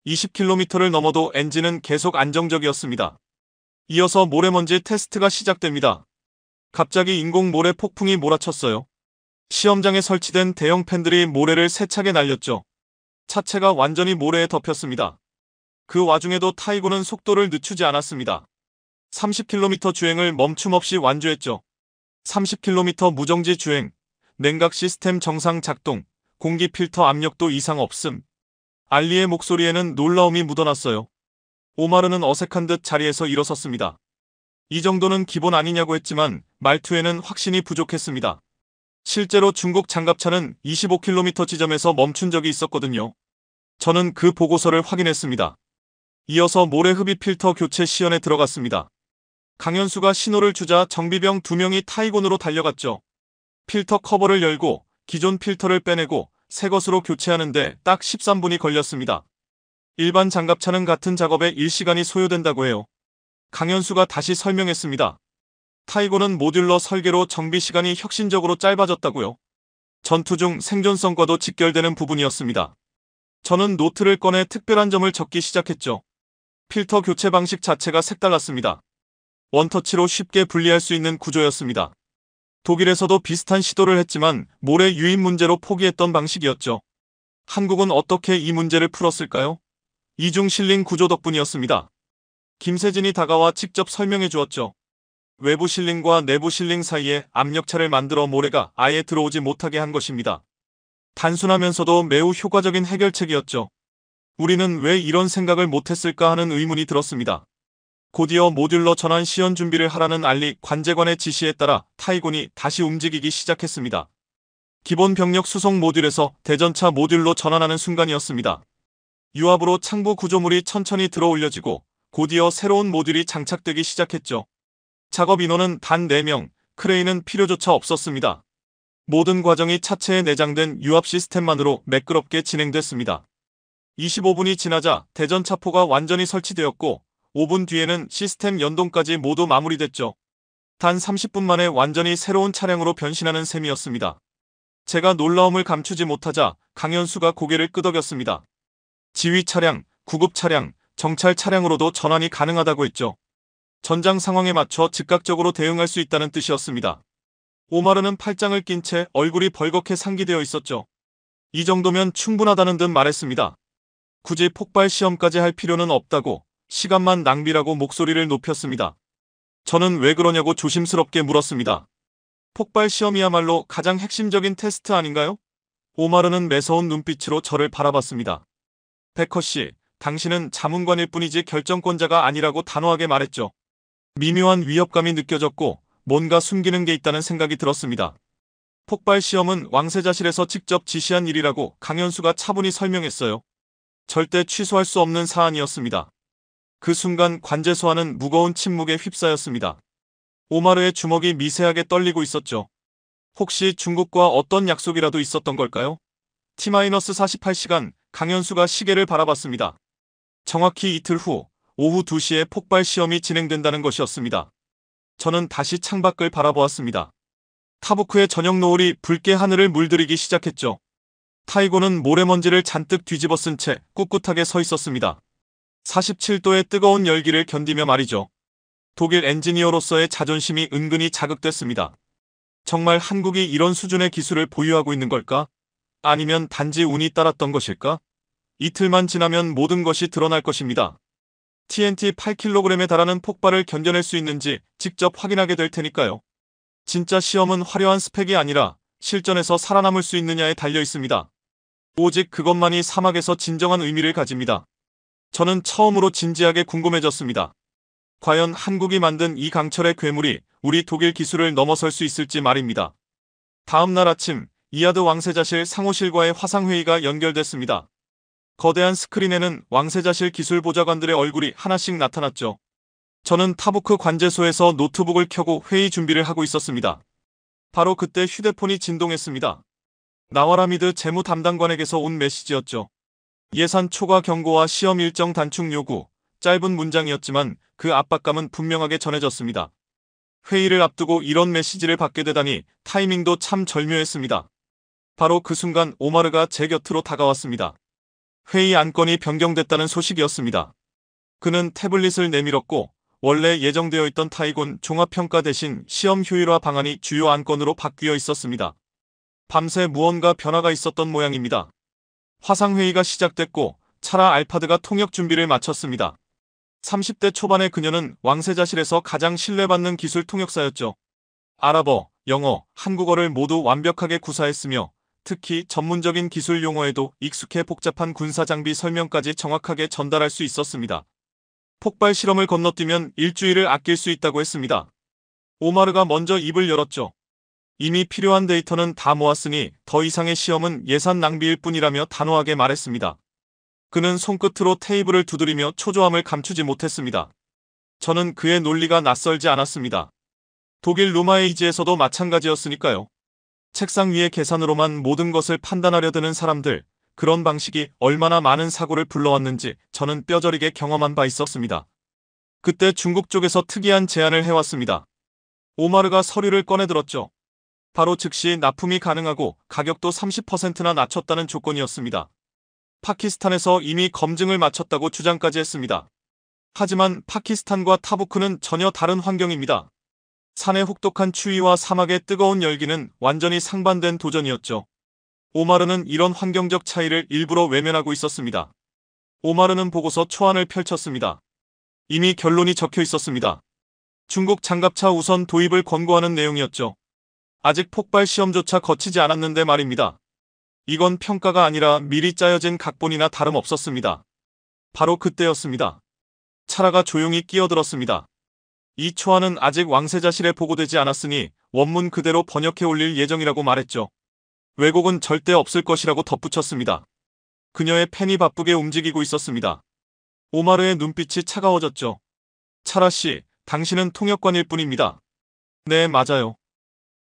20km를 넘어도 엔진은 계속 안정적이었습니다. 이어서 모래먼지 테스트가 시작됩니다. 갑자기 인공 모래 폭풍이 몰아쳤어요. 시험장에 설치된 대형 팬들이 모래를 세차게 날렸죠. 차체가 완전히 모래에 덮였습니다. 그 와중에도 타이고는 속도를 늦추지 않았습니다. 30km 주행을 멈춤 없이 완주했죠. 30km 무정지 주행, 냉각 시스템 정상 작동, 공기 필터 압력도 이상 없음. 알리의 목소리에는 놀라움이 묻어났어요. 오마르는 어색한 듯 자리에서 일어섰습니다. 이 정도는 기본 아니냐고 했지만 말투에는 확신이 부족했습니다. 실제로 중국 장갑차는 25km 지점에서 멈춘 적이 있었거든요. 저는 그 보고서를 확인했습니다. 이어서 모래 흡입 필터 교체 시연에 들어갔습니다. 강현수가 신호를 주자 정비병 2명이 타이곤으로 달려갔죠. 필터 커버를 열고 기존 필터를 빼내고 새 것으로 교체하는데 딱 13분이 걸렸습니다. 일반 장갑차는 같은 작업에 1시간이 소요된다고 해요. 강현수가 다시 설명했습니다. 타이고는 모듈러 설계로 정비 시간이 혁신적으로 짧아졌다고요. 전투 중 생존성과도 직결되는 부분이었습니다. 저는 노트를 꺼내 특별한 점을 적기 시작했죠. 필터 교체 방식 자체가 색달랐습니다. 원터치로 쉽게 분리할 수 있는 구조였습니다. 독일에서도 비슷한 시도를 했지만 모래 유입 문제로 포기했던 방식이었죠. 한국은 어떻게 이 문제를 풀었을까요? 이중 실링 구조 덕분이었습니다. 김세진이 다가와 직접 설명해 주었죠. 외부 실링과 내부 실링 사이에 압력차를 만들어 모래가 아예 들어오지 못하게 한 것입니다. 단순하면서도 매우 효과적인 해결책이었죠. 우리는 왜 이런 생각을 못했을까 하는 의문이 들었습니다. 곧이어 모듈러 전환 시연 준비를 하라는 알리 관제관의 지시에 따라 타이곤이 다시 움직이기 시작했습니다. 기본 병력 수송 모듈에서 대전차 모듈로 전환하는 순간이었습니다. 유압으로 창부 구조물이 천천히 들어 올려지고 곧이어 새로운 모듈이 장착되기 시작했죠. 작업 인원은 단 4명, 크레인은 필요조차 없었습니다. 모든 과정이 차체에 내장된 유압 시스템만으로 매끄럽게 진행됐습니다. 25분이 지나자 대전차포가 완전히 설치되었고 5분 뒤에는 시스템 연동까지 모두 마무리됐죠. 단 30분 만에 완전히 새로운 차량으로 변신하는 셈이었습니다. 제가 놀라움을 감추지 못하자 강현수가 고개를 끄덕였습니다. 지휘 차량, 구급 차량, 정찰 차량으로도 전환이 가능하다고 했죠. 전장 상황에 맞춰 즉각적으로 대응할 수 있다는 뜻이었습니다. 오마르는 팔짱을 낀 채 얼굴이 벌겋게 상기되어 있었죠. 이 정도면 충분하다는 듯 말했습니다. 굳이 폭발 시험까지 할 필요는 없다고, 시간만 낭비라고 목소리를 높였습니다. 저는 왜 그러냐고 조심스럽게 물었습니다. 폭발 시험이야말로 가장 핵심적인 테스트 아닌가요? 오마르는 매서운 눈빛으로 저를 바라봤습니다. 베커 씨, 당신은 자문관일 뿐이지 결정권자가 아니라고 단호하게 말했죠. 미묘한 위협감이 느껴졌고 뭔가 숨기는 게 있다는 생각이 들었습니다. 폭발 시험은 왕세자실에서 직접 지시한 일이라고 강현수가 차분히 설명했어요. 절대 취소할 수 없는 사안이었습니다. 그 순간 관제소와는 무거운 침묵에 휩싸였습니다. 오마르의 주먹이 미세하게 떨리고 있었죠. 혹시 중국과 어떤 약속이라도 있었던 걸까요? T-48시간 강현수가 시계를 바라봤습니다. 정확히 이틀 후 오후 2시에 폭발 시험이 진행된다는 것이었습니다. 저는 다시 창밖을 바라보았습니다. 타부크의 저녁 노을이 붉게 하늘을 물들이기 시작했죠. 타이고는 모래먼지를 잔뜩 뒤집어 쓴 채 꿋꿋하게 서 있었습니다. 47도의 뜨거운 열기를 견디며 말이죠. 독일 엔지니어로서의 자존심이 은근히 자극됐습니다. 정말 한국이 이런 수준의 기술을 보유하고 있는 걸까? 아니면 단지 운이 따랐던 것일까? 이틀만 지나면 모든 것이 드러날 것입니다. TNT 8kg에 달하는 폭발을 견뎌낼 수 있는지 직접 확인하게 될 테니까요. 진짜 시험은 화려한 스펙이 아니라 실전에서 살아남을 수 있느냐에 달려 있습니다. 오직 그것만이 사막에서 진정한 의미를 가집니다. 저는 처음으로 진지하게 궁금해졌습니다. 과연 한국이 만든 이 강철의 괴물이 우리 독일 기술을 넘어설 수 있을지 말입니다. 다음 날 아침 이하드 왕세자실 상호실과의 화상회의가 연결됐습니다. 거대한 스크린에는 왕세자실 기술보좌관들의 얼굴이 하나씩 나타났죠. 저는 타부크 관제소에서 노트북을 켜고 회의 준비를 하고 있었습니다. 바로 그때 휴대폰이 진동했습니다. 나와라미드 재무 담당관에게서 온 메시지였죠. 예산 초과 경고와 시험 일정 단축 요구. 짧은 문장이었지만 그 압박감은 분명하게 전해졌습니다. 회의를 앞두고 이런 메시지를 받게 되다니 타이밍도 참 절묘했습니다. 바로 그 순간 오마르가 제 곁으로 다가왔습니다. 회의 안건이 변경됐다는 소식이었습니다. 그는 태블릿을 내밀었고 원래 예정되어 있던 타이곤 종합평가 대신 시험 효율화 방안이 주요 안건으로 바뀌어 있었습니다. 밤새 무언가 변화가 있었던 모양입니다. 화상회의가 시작됐고 차라 알파드가 통역 준비를 마쳤습니다. 30대 초반의 그녀는 왕세자실에서 가장 신뢰받는 기술 통역사였죠. 아랍어, 영어, 한국어를 모두 완벽하게 구사했으며 특히 전문적인 기술 용어에도 익숙해 복잡한 군사장비 설명까지 정확하게 전달할 수 있었습니다. 폭발 실험을 건너뛰면 일주일을 아낄 수 있다고 했습니다. 오마르가 먼저 입을 열었죠. 이미 필요한 데이터는 다 모았으니 더 이상의 시험은 예산 낭비일 뿐이라며 단호하게 말했습니다. 그는 손끝으로 테이블을 두드리며 초조함을 감추지 못했습니다. 저는 그의 논리가 낯설지 않았습니다. 독일 루마에이지에서도 마찬가지였으니까요. 책상 위의 계산으로만 모든 것을 판단하려 드는 사람들, 그런 방식이 얼마나 많은 사고를 불러왔는지 저는 뼈저리게 경험한 바 있었습니다. 그때 중국 쪽에서 특이한 제안을 해왔습니다. 오마르가 서류를 꺼내들었죠. 바로 즉시 납품이 가능하고 가격도 30%나 낮췄다는 조건이었습니다. 파키스탄에서 이미 검증을 마쳤다고 주장까지 했습니다. 하지만 파키스탄과 타부크는 전혀 다른 환경입니다. 산의 혹독한 추위와 사막의 뜨거운 열기는 완전히 상반된 도전이었죠. 오마르는 이런 환경적 차이를 일부러 외면하고 있었습니다. 오마르는 보고서 초안을 펼쳤습니다. 이미 결론이 적혀 있었습니다. 중국 장갑차 우선 도입을 권고하는 내용이었죠. 아직 폭발 시험조차 거치지 않았는데 말입니다. 이건 평가가 아니라 미리 짜여진 각본이나 다름없었습니다. 바로 그때였습니다. 차라가 조용히 끼어들었습니다. 이 초안은 아직 왕세자실에 보고되지 않았으니 원문 그대로 번역해 올릴 예정이라고 말했죠. 왜곡은 절대 없을 것이라고 덧붙였습니다. 그녀의 펜이 바쁘게 움직이고 있었습니다. 오마르의 눈빛이 차가워졌죠. 차라 씨, 당신은 통역관일 뿐입니다. 네, 맞아요.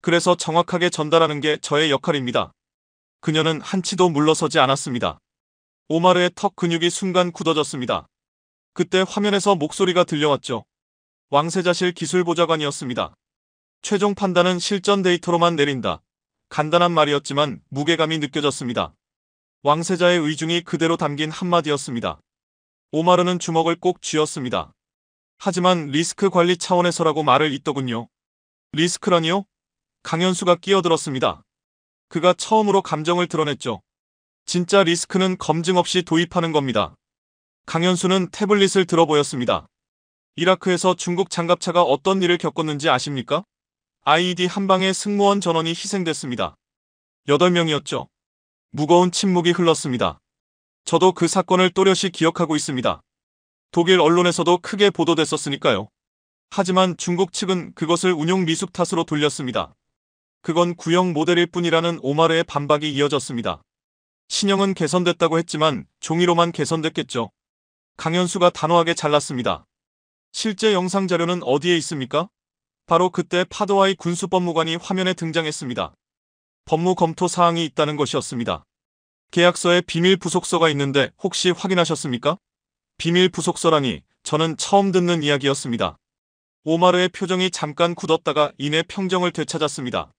그래서 정확하게 전달하는 게 저의 역할입니다. 그녀는 한치도 물러서지 않았습니다. 오마르의 턱 근육이 순간 굳어졌습니다. 그때 화면에서 목소리가 들려왔죠. 왕세자실 기술보좌관이었습니다. 최종 판단은 실전 데이터로만 내린다. 간단한 말이었지만 무게감이 느껴졌습니다. 왕세자의 의중이 그대로 담긴 한마디였습니다. 오마르는 주먹을 꼭 쥐었습니다. 하지만 리스크 관리 차원에서라고 말을 잇더군요. 리스크라니요? 강현수가 끼어들었습니다. 그가 처음으로 감정을 드러냈죠. 진짜 리스크는 검증 없이 도입하는 겁니다. 강현수는 태블릿을 들어 보였습니다. 이라크에서 중국 장갑차가 어떤 일을 겪었는지 아십니까? IED 한 방에 승무원 전원이 희생됐습니다. 8명이었죠. 무거운 침묵이 흘렀습니다. 저도 그 사건을 또렷이 기억하고 있습니다. 독일 언론에서도 크게 보도됐었으니까요. 하지만 중국 측은 그것을 운용 미숙 탓으로 돌렸습니다. 그건 구형 모델일 뿐이라는 오마르의 반박이 이어졌습니다. 신형은 개선됐다고 했지만 종이로만 개선됐겠죠. 강현수가 단호하게 잘랐습니다. 실제 영상 자료는 어디에 있습니까? 바로 그때 파도와의 군수법무관이 화면에 등장했습니다. 법무 검토 사항이 있다는 것이었습니다. 계약서에 비밀 부속서가 있는데 혹시 확인하셨습니까? 비밀 부속서라니 저는 처음 듣는 이야기였습니다. 오마르의 표정이 잠깐 굳었다가 이내 평정을 되찾았습니다.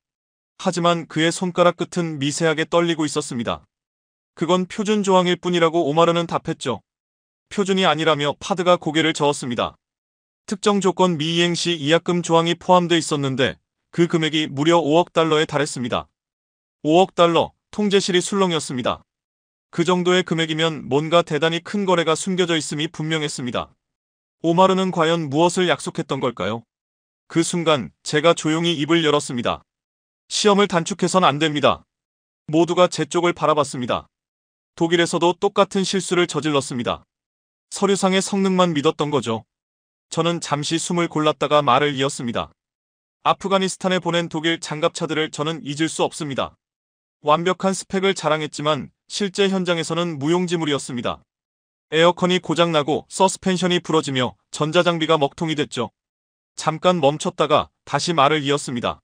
하지만 그의 손가락 끝은 미세하게 떨리고 있었습니다. 그건 표준 조항일 뿐이라고 오마르는 답했죠. 표준이 아니라며 파드가 고개를 저었습니다. 특정 조건 미이행 시 이약금 조항이 포함돼 있었는데 그 금액이 무려 5억 달러에 달했습니다. 5억 달러, 통제실이 술렁이었습니다. 그 정도의 금액이면 뭔가 대단히 큰 거래가 숨겨져 있음이 분명했습니다. 오마르는 과연 무엇을 약속했던 걸까요? 그 순간 제가 조용히 입을 열었습니다. 시험을 단축해선 안 됩니다. 모두가 제 쪽을 바라봤습니다. 독일에서도 똑같은 실수를 저질렀습니다. 서류상의 성능만 믿었던 거죠. 저는 잠시 숨을 골랐다가 말을 이었습니다. 아프가니스탄에 보낸 독일 장갑차들을 저는 잊을 수 없습니다. 완벽한 스펙을 자랑했지만 실제 현장에서는 무용지물이었습니다. 에어컨이 고장나고 서스펜션이 부러지며 전자장비가 먹통이 됐죠. 잠깐 멈췄다가 다시 말을 이었습니다.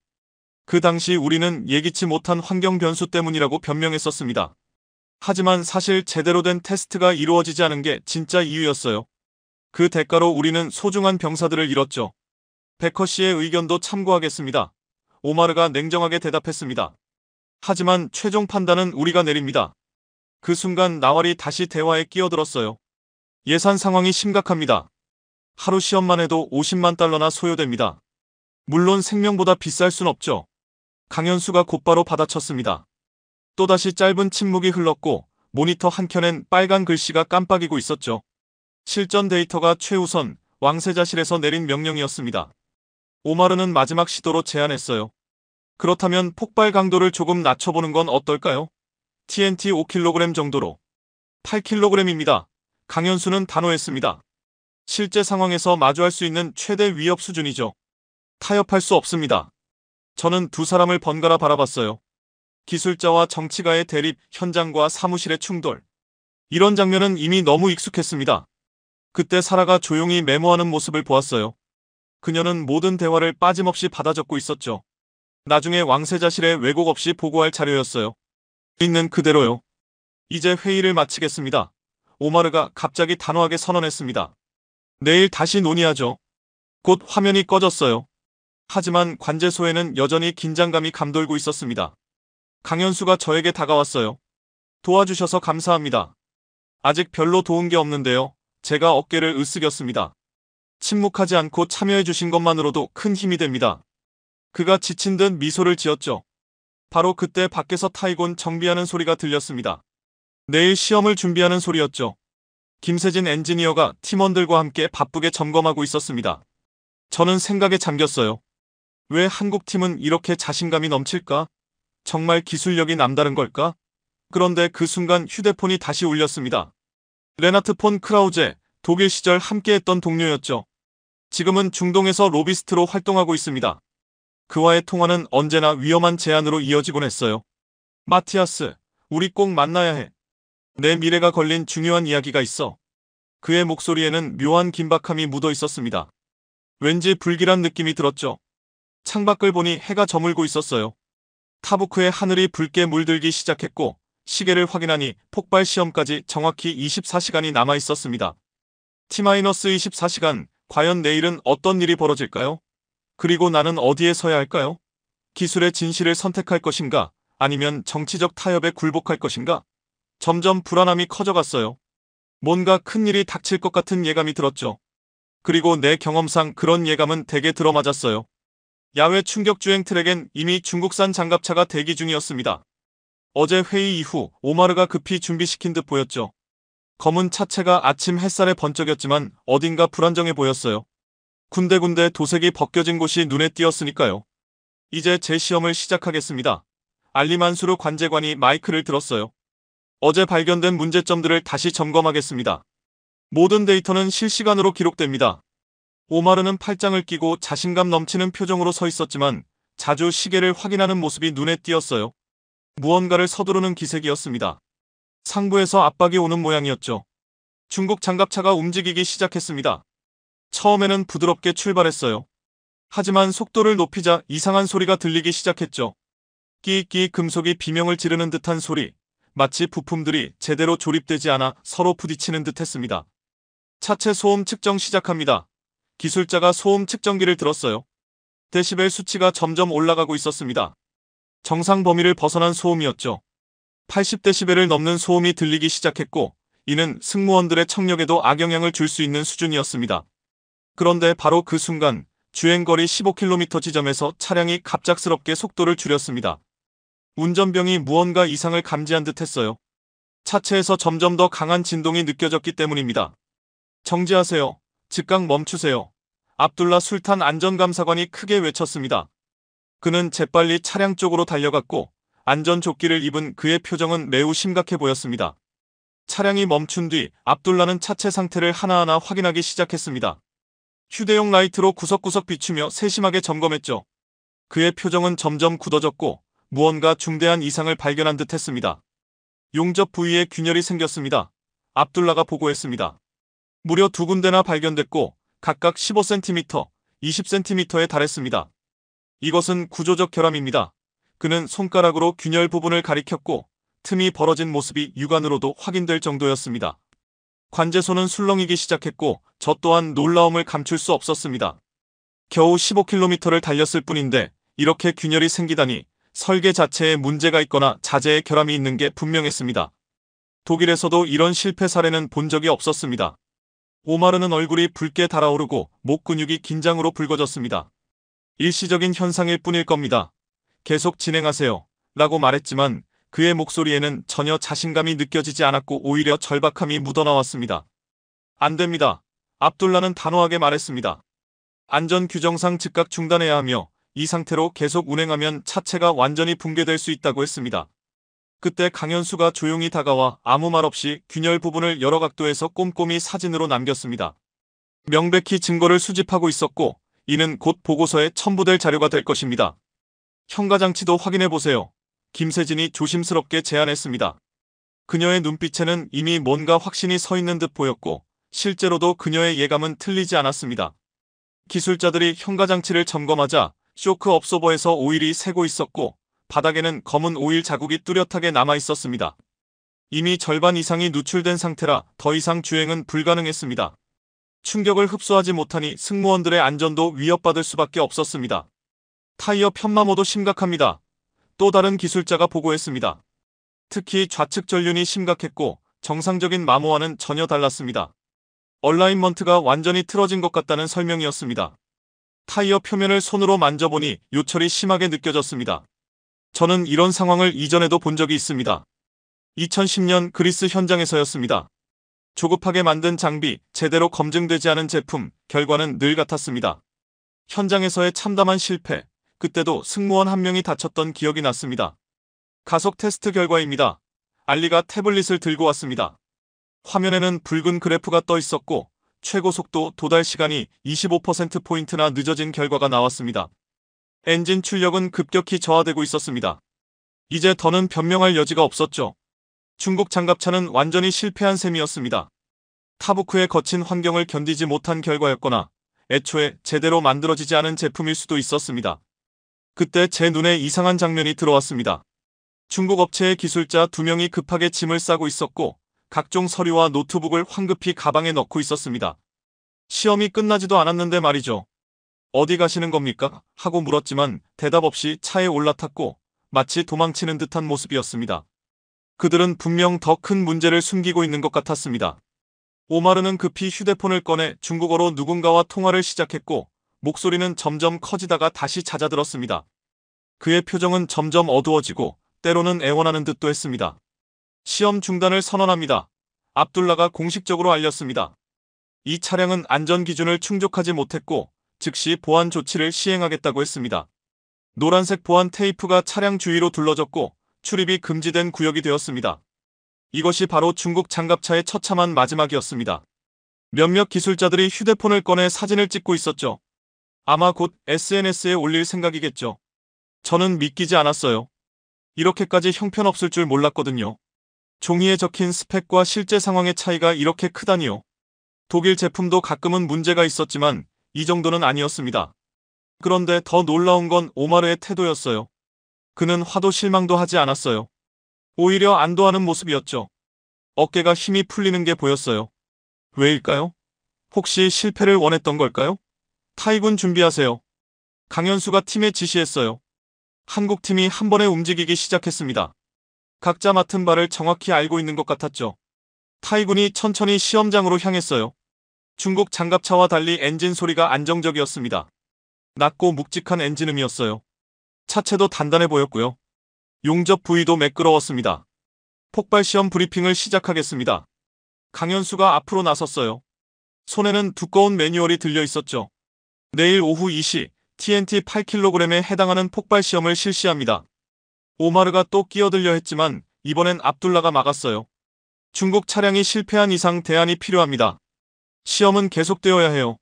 그 당시 우리는 예기치 못한 환경 변수 때문이라고 변명했었습니다. 하지만 사실 제대로 된 테스트가 이루어지지 않은 게 진짜 이유였어요. 그 대가로 우리는 소중한 병사들을 잃었죠. 베커 씨의 의견도 참고하겠습니다. 오마르가 냉정하게 대답했습니다. 하지만 최종 판단은 우리가 내립니다. 그 순간 나왈이 다시 대화에 끼어들었어요. 예산 상황이 심각합니다. 하루 시험만 해도 50만 달러나 소요됩니다. 물론 생명보다 비쌀 순 없죠. 강현수가 곧바로 받아쳤습니다. 또다시 짧은 침묵이 흘렀고 모니터 한켠엔 빨간 글씨가 깜빡이고 있었죠. 실전 데이터가 최우선 왕세자실에서 내린 명령이었습니다. 오마르는 마지막 시도로 제안했어요. 그렇다면 폭발 강도를 조금 낮춰보는 건 어떨까요? TNT 5kg 정도로. 8kg입니다. 강현수는 단호했습니다. 실제 상황에서 마주할 수 있는 최대 위협 수준이죠. 타협할 수 없습니다. 저는 두 사람을 번갈아 바라봤어요. 기술자와 정치가의 대립, 현장과 사무실의 충돌. 이런 장면은 이미 너무 익숙했습니다. 그때 사라가 조용히 메모하는 모습을 보았어요. 그녀는 모든 대화를 빠짐없이 받아 적고 있었죠. 나중에 왕세자실에 왜곡 없이 보고할 자료였어요. 있는 그대로요. 이제 회의를 마치겠습니다. 오마르가 갑자기 단호하게 선언했습니다. 내일 다시 논의하죠. 곧 화면이 꺼졌어요. 하지만 관제소에는 여전히 긴장감이 감돌고 있었습니다. 강현수가 저에게 다가왔어요. 도와주셔서 감사합니다. 아직 별로 도운 게 없는데요. 제가 어깨를 으쓱였습니다. 침묵하지 않고 참여해주신 것만으로도 큰 힘이 됩니다. 그가 지친 듯 미소를 지었죠. 바로 그때 밖에서 타이곤 정비하는 소리가 들렸습니다. 내일 시험을 준비하는 소리였죠. 김세진 엔지니어가 팀원들과 함께 바쁘게 점검하고 있었습니다. 저는 생각에 잠겼어요. 왜 한국 팀은 이렇게 자신감이 넘칠까? 정말 기술력이 남다른 걸까? 그런데 그 순간 휴대폰이 다시 울렸습니다. 레나트 폰 크라우제, 독일 시절 함께했던 동료였죠. 지금은 중동에서 로비스트로 활동하고 있습니다. 그와의 통화는 언제나 위험한 제안으로 이어지곤 했어요. 마티아스, 우리 꼭 만나야 해. 내 미래가 걸린 중요한 이야기가 있어. 그의 목소리에는 묘한 긴박함이 묻어 있었습니다. 왠지 불길한 느낌이 들었죠. 창밖을 보니 해가 저물고 있었어요. 타부크의 하늘이 붉게 물들기 시작했고 시계를 확인하니 폭발 시험까지 정확히 24시간이 남아 있었습니다. T-24시간, 과연 내일은 어떤 일이 벌어질까요? 그리고 나는 어디에 서야 할까요? 기술의 진실을 선택할 것인가? 아니면 정치적 타협에 굴복할 것인가? 점점 불안함이 커져갔어요. 뭔가 큰일이 닥칠 것 같은 예감이 들었죠. 그리고 내 경험상 그런 예감은 대개 들어맞았어요. 야외 충격주행 트랙엔 이미 중국산 장갑차가 대기 중이었습니다. 어제 회의 이후 오마르가 급히 준비시킨 듯 보였죠. 검은 차체가 아침 햇살에 번쩍였지만 어딘가 불안정해 보였어요. 군데군데 도색이 벗겨진 곳이 눈에 띄었으니까요. 이제 제 시험을 시작하겠습니다. 알리만수르 관제관이 마이크를 들었어요. 어제 발견된 문제점들을 다시 점검하겠습니다. 모든 데이터는 실시간으로 기록됩니다. 오마르는 팔짱을 끼고 자신감 넘치는 표정으로 서 있었지만 자주 시계를 확인하는 모습이 눈에 띄었어요. 무언가를 서두르는 기색이었습니다. 상부에서 압박이 오는 모양이었죠. 중국 장갑차가 움직이기 시작했습니다. 처음에는 부드럽게 출발했어요. 하지만 속도를 높이자 이상한 소리가 들리기 시작했죠. 끼익끼익 금속이 비명을 지르는 듯한 소리, 마치 부품들이 제대로 조립되지 않아 서로 부딪히는 듯 했습니다. 차체 소음 측정 시작합니다. 기술자가 소음 측정기를 들었어요. 데시벨 수치가 점점 올라가고 있었습니다. 정상 범위를 벗어난 소음이었죠. 80데시벨을 넘는 소음이 들리기 시작했고 이는 승무원들의 청력에도 악영향을 줄 수 있는 수준이었습니다. 그런데 바로 그 순간 주행거리 15km 지점에서 차량이 갑작스럽게 속도를 줄였습니다. 운전병이 무언가 이상을 감지한 듯 했어요. 차체에서 점점 더 강한 진동이 느껴졌기 때문입니다. 정지하세요. 즉각 멈추세요. 압둘라 술탄 안전감사관이 크게 외쳤습니다. 그는 재빨리 차량 쪽으로 달려갔고 안전조끼를 입은 그의 표정은 매우 심각해 보였습니다. 차량이 멈춘 뒤 압둘라는 차체 상태를 하나하나 확인하기 시작했습니다. 휴대용 라이트로 구석구석 비추며 세심하게 점검했죠. 그의 표정은 점점 굳어졌고 무언가 중대한 이상을 발견한 듯 했습니다. 용접 부위에 균열이 생겼습니다. 압둘라가 보고했습니다. 무려 2군데나 발견됐고 각각 15cm, 20cm에 달했습니다. 이것은 구조적 결함입니다. 그는 손가락으로 균열 부분을 가리켰고 틈이 벌어진 모습이 육안으로도 확인될 정도였습니다. 관제소는 술렁이기 시작했고 저 또한 놀라움을 감출 수 없었습니다. 겨우 15km를 달렸을 뿐인데 이렇게 균열이 생기다니 설계 자체에 문제가 있거나 자재에 결함이 있는 게 분명했습니다. 독일에서도 이런 실패 사례는 본 적이 없었습니다. 오마르는 얼굴이 붉게 달아오르고 목 근육이 긴장으로 붉어졌습니다. 일시적인 현상일 뿐일 겁니다. 계속 진행하세요. 라고 말했지만 그의 목소리에는 전혀 자신감이 느껴지지 않았고 오히려 절박함이 묻어나왔습니다. 안 됩니다. 압둘라는 단호하게 말했습니다. 안전 규정상 즉각 중단해야 하며 이 상태로 계속 운행하면 차체가 완전히 붕괴될 수 있다고 했습니다. 그때 강현수가 조용히 다가와 아무 말 없이 균열 부분을 여러 각도에서 꼼꼼히 사진으로 남겼습니다. 명백히 증거를 수집하고 있었고 이는 곧 보고서에 첨부될 자료가 될 것입니다. 현가장치도 확인해보세요. 김세진이 조심스럽게 제안했습니다. 그녀의 눈빛에는 이미 뭔가 확신이 서 있는 듯 보였고 실제로도 그녀의 예감은 틀리지 않았습니다. 기술자들이 현가장치를 점검하자 쇼크 업소버에서 오일이 새고 있었고 바닥에는 검은 오일 자국이 뚜렷하게 남아 있었습니다. 이미 절반 이상이 누출된 상태라 더 이상 주행은 불가능했습니다. 충격을 흡수하지 못하니 승무원들의 안전도 위협받을 수밖에 없었습니다. 타이어 편마모도 심각합니다. 또 다른 기술자가 보고했습니다. 특히 좌측 전륜이 심각했고 정상적인 마모와는 전혀 달랐습니다. 얼라인먼트가 완전히 틀어진 것 같다는 설명이었습니다. 타이어 표면을 손으로 만져보니 요철이 심하게 느껴졌습니다. 저는 이런 상황을 이전에도 본 적이 있습니다. 2010년 그리스 현장에서였습니다. 조급하게 만든 장비, 제대로 검증되지 않은 제품, 결과는 늘 같았습니다. 현장에서의 참담한 실패, 그때도 승무원 한 명이 다쳤던 기억이 났습니다. 가속 테스트 결과입니다. 알리가 태블릿을 들고 왔습니다. 화면에는 붉은 그래프가 떠 있었고 최고 속도 도달 시간이 25%포인트나 늦어진 결과가 나왔습니다. 엔진 출력은 급격히 저하되고 있었습니다. 이제 더는 변명할 여지가 없었죠. 중국 장갑차는 완전히 실패한 셈이었습니다. 타부크의 거친 환경을 견디지 못한 결과였거나 애초에 제대로 만들어지지 않은 제품일 수도 있었습니다. 그때 제 눈에 이상한 장면이 들어왔습니다. 중국 업체의 기술자 2명이 급하게 짐을 싸고 있었고 각종 서류와 노트북을 황급히 가방에 넣고 있었습니다. 시험이 끝나지도 않았는데 말이죠. 어디 가시는 겁니까? 하고 물었지만 대답 없이 차에 올라탔고 마치 도망치는 듯한 모습이었습니다. 그들은 분명 더 큰 문제를 숨기고 있는 것 같았습니다. 오마르는 급히 휴대폰을 꺼내 중국어로 누군가와 통화를 시작했고 목소리는 점점 커지다가 다시 잦아들었습니다. 그의 표정은 점점 어두워지고 때로는 애원하는 듯도 했습니다. 시험 중단을 선언합니다. 압둘라가 공식적으로 알렸습니다. 이 차량은 안전 기준을 충족하지 못했고 즉시 보안 조치를 시행하겠다고 했습니다. 노란색 보안 테이프가 차량 주위로 둘러졌고 출입이 금지된 구역이 되었습니다. 이것이 바로 중국 장갑차의 처참한 마지막이었습니다. 몇몇 기술자들이 휴대폰을 꺼내 사진을 찍고 있었죠. 아마 곧 SNS에 올릴 생각이겠죠. 저는 믿기지 않았어요. 이렇게까지 형편없을 줄 몰랐거든요. 종이에 적힌 스펙과 실제 상황의 차이가 이렇게 크다니요. 독일 제품도 가끔은 문제가 있었지만 이 정도는 아니었습니다. 그런데 더 놀라운 건 오마르의 태도였어요. 그는 화도 실망도 하지 않았어요. 오히려 안도하는 모습이었죠. 어깨가 힘이 풀리는 게 보였어요. 왜일까요? 혹시 실패를 원했던 걸까요? 타이군 준비하세요. 강현수가 팀에 지시했어요. 한국 팀이 한 번에 움직이기 시작했습니다. 각자 맡은 바를 정확히 알고 있는 것 같았죠. 타이군이 천천히 시험장으로 향했어요. 중국 장갑차와 달리 엔진 소리가 안정적이었습니다. 낮고 묵직한 엔진음이었어요. 차체도 단단해 보였고요. 용접 부위도 매끄러웠습니다. 폭발 시험 브리핑을 시작하겠습니다. 강현수가 앞으로 나섰어요. 손에는 두꺼운 매뉴얼이 들려 있었죠. 내일 오후 2시 TNT 8kg에 해당하는 폭발 시험을 실시합니다. 오마르가 또 끼어들려 했지만 이번엔 압둘라가 막았어요. 중국 차량이 실패한 이상 대안이 필요합니다. 시험은 계속되어야 해요.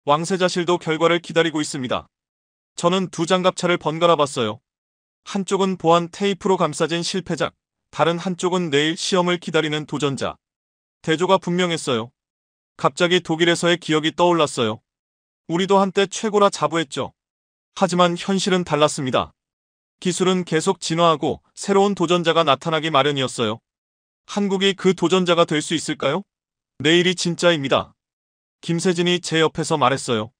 왕세자실도 결과를 기다리고 있습니다. 저는 두 장갑차를 번갈아 봤어요. 한쪽은 보안 테이프로 감싸진 실패작, 다른 한쪽은 내일 시험을 기다리는 도전자. 대조가 분명했어요. 갑자기 독일에서의 기억이 떠올랐어요. 우리도 한때 최고라 자부했죠. 하지만 현실은 달랐습니다. 기술은 계속 진화하고 새로운 도전자가 나타나기 마련이었어요. 한국이 그 도전자가 될 수 있을까요? 내일이 진짜입니다. 김세진이 제 옆에서 말했어요.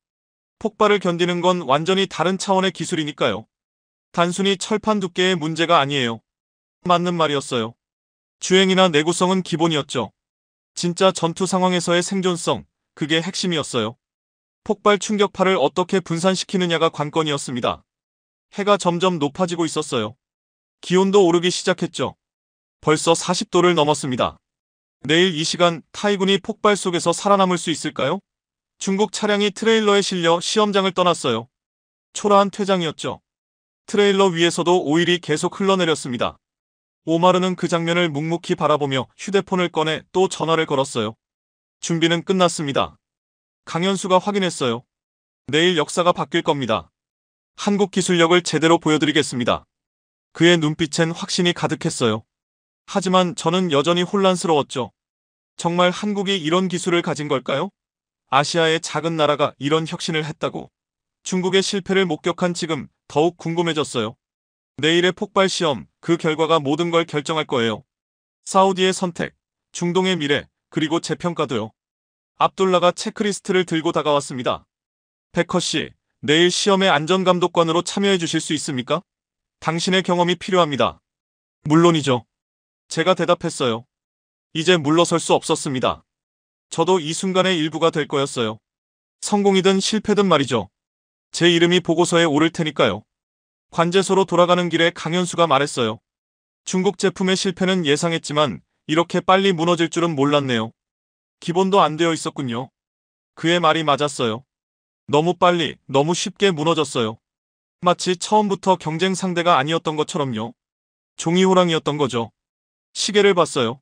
폭발을 견디는 건 완전히 다른 차원의 기술이니까요. 단순히 철판 두께의 문제가 아니에요. 맞는 말이었어요. 주행이나 내구성은 기본이었죠. 진짜 전투 상황에서의 생존성, 그게 핵심이었어요. 폭발 충격파를 어떻게 분산시키느냐가 관건이었습니다. 해가 점점 높아지고 있었어요. 기온도 오르기 시작했죠. 벌써 40도를 넘었습니다. 내일 이 시간 타이군이 폭발 속에서 살아남을 수 있을까요? 중국 차량이 트레일러에 실려 시험장을 떠났어요. 초라한 퇴장이었죠. 트레일러 위에서도 오일이 계속 흘러내렸습니다. 오마르는 그 장면을 묵묵히 바라보며 휴대폰을 꺼내 또 전화를 걸었어요. 준비는 끝났습니다. 강현수가 확인했어요. 내일 역사가 바뀔 겁니다. 한국 기술력을 제대로 보여드리겠습니다. 그의 눈빛엔 확신이 가득했어요. 하지만 저는 여전히 혼란스러웠죠. 정말 한국이 이런 기술을 가진 걸까요? 아시아의 작은 나라가 이런 혁신을 했다고. 중국의 실패를 목격한 지금 더욱 궁금해졌어요. 내일의 폭발 시험, 그 결과가 모든 걸 결정할 거예요. 사우디의 선택, 중동의 미래, 그리고 재평가도요. 압둘라가 체크리스트를 들고 다가왔습니다. 베커 씨, 내일 시험의 안전감독관으로 참여해 주실 수 있습니까? 당신의 경험이 필요합니다. 물론이죠. 제가 대답했어요. 이제 물러설 수 없었습니다. 저도 이 순간의 일부가 될 거였어요. 성공이든 실패든 말이죠. 제 이름이 보고서에 오를 테니까요. 관제소로 돌아가는 길에 강현수가 말했어요. 중국 제품의 실패는 예상했지만 이렇게 빨리 무너질 줄은 몰랐네요. 기본도 안 되어 있었군요. 그의 말이 맞았어요. 너무 빨리, 너무 쉽게 무너졌어요. 마치 처음부터 경쟁 상대가 아니었던 것처럼요. 종이호랑이였던 거죠. 시계를 봤어요.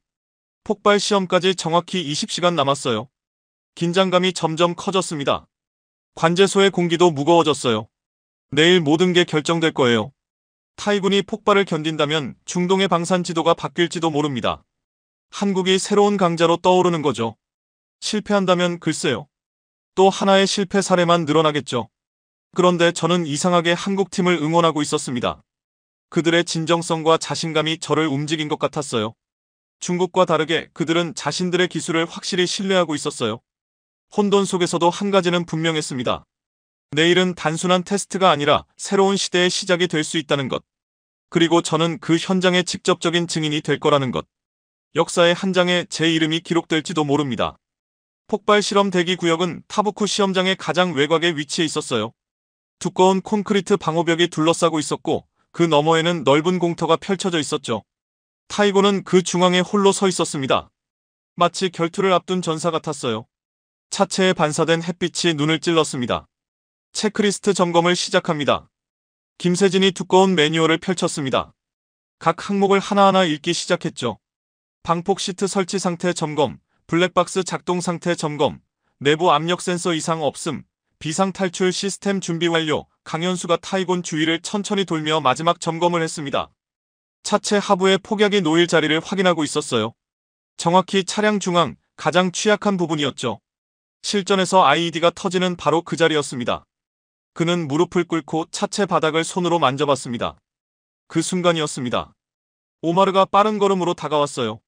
폭발 시험까지 정확히 20시간 남았어요. 긴장감이 점점 커졌습니다. 관제소의 공기도 무거워졌어요. 내일 모든 게 결정될 거예요. 타이군이 폭발을 견딘다면 중동의 방산 지도가 바뀔지도 모릅니다. 한국이 새로운 강자로 떠오르는 거죠. 실패한다면 글쎄요. 또 하나의 실패 사례만 늘어나겠죠. 그런데 저는 이상하게 한국팀을 응원하고 있었습니다. 그들의 진정성과 자신감이 저를 움직인 것 같았어요. 중국과 다르게 그들은 자신들의 기술을 확실히 신뢰하고 있었어요. 혼돈 속에서도 한 가지는 분명했습니다. 내일은 단순한 테스트가 아니라 새로운 시대의 시작이 될 수 있다는 것. 그리고 저는 그 현장의 직접적인 증인이 될 거라는 것. 역사의 한 장에 제 이름이 기록될지도 모릅니다. 폭발 실험 대기 구역은 타부쿠 시험장의 가장 외곽에 위치해 있었어요. 두꺼운 콘크리트 방호벽이 둘러싸고 있었고 그 너머에는 넓은 공터가 펼쳐져 있었죠. 타이고는 그 중앙에 홀로 서 있었습니다. 마치 결투를 앞둔 전사 같았어요. 차체에 반사된 햇빛이 눈을 찔렀습니다. 체크리스트 점검을 시작합니다. 김세진이 두꺼운 매뉴얼을 펼쳤습니다. 각 항목을 하나하나 읽기 시작했죠. 방폭 시트 설치 상태 점검, 블랙박스 작동 상태 점검, 내부 압력 센서 이상 없음, 비상 탈출 시스템 준비 완료. 강현수가 타이곤 주위를 천천히 돌며 마지막 점검을 했습니다. 차체 하부에 폭약이 놓일 자리를 확인하고 있었어요. 정확히 차량 중앙, 가장 취약한 부분이었죠. 실전에서 IED가 터지는 바로 그 자리였습니다. 그는 무릎을 꿇고 차체 바닥을 손으로 만져봤습니다. 그 순간이었습니다. 오마르가 빠른 걸음으로 다가왔어요.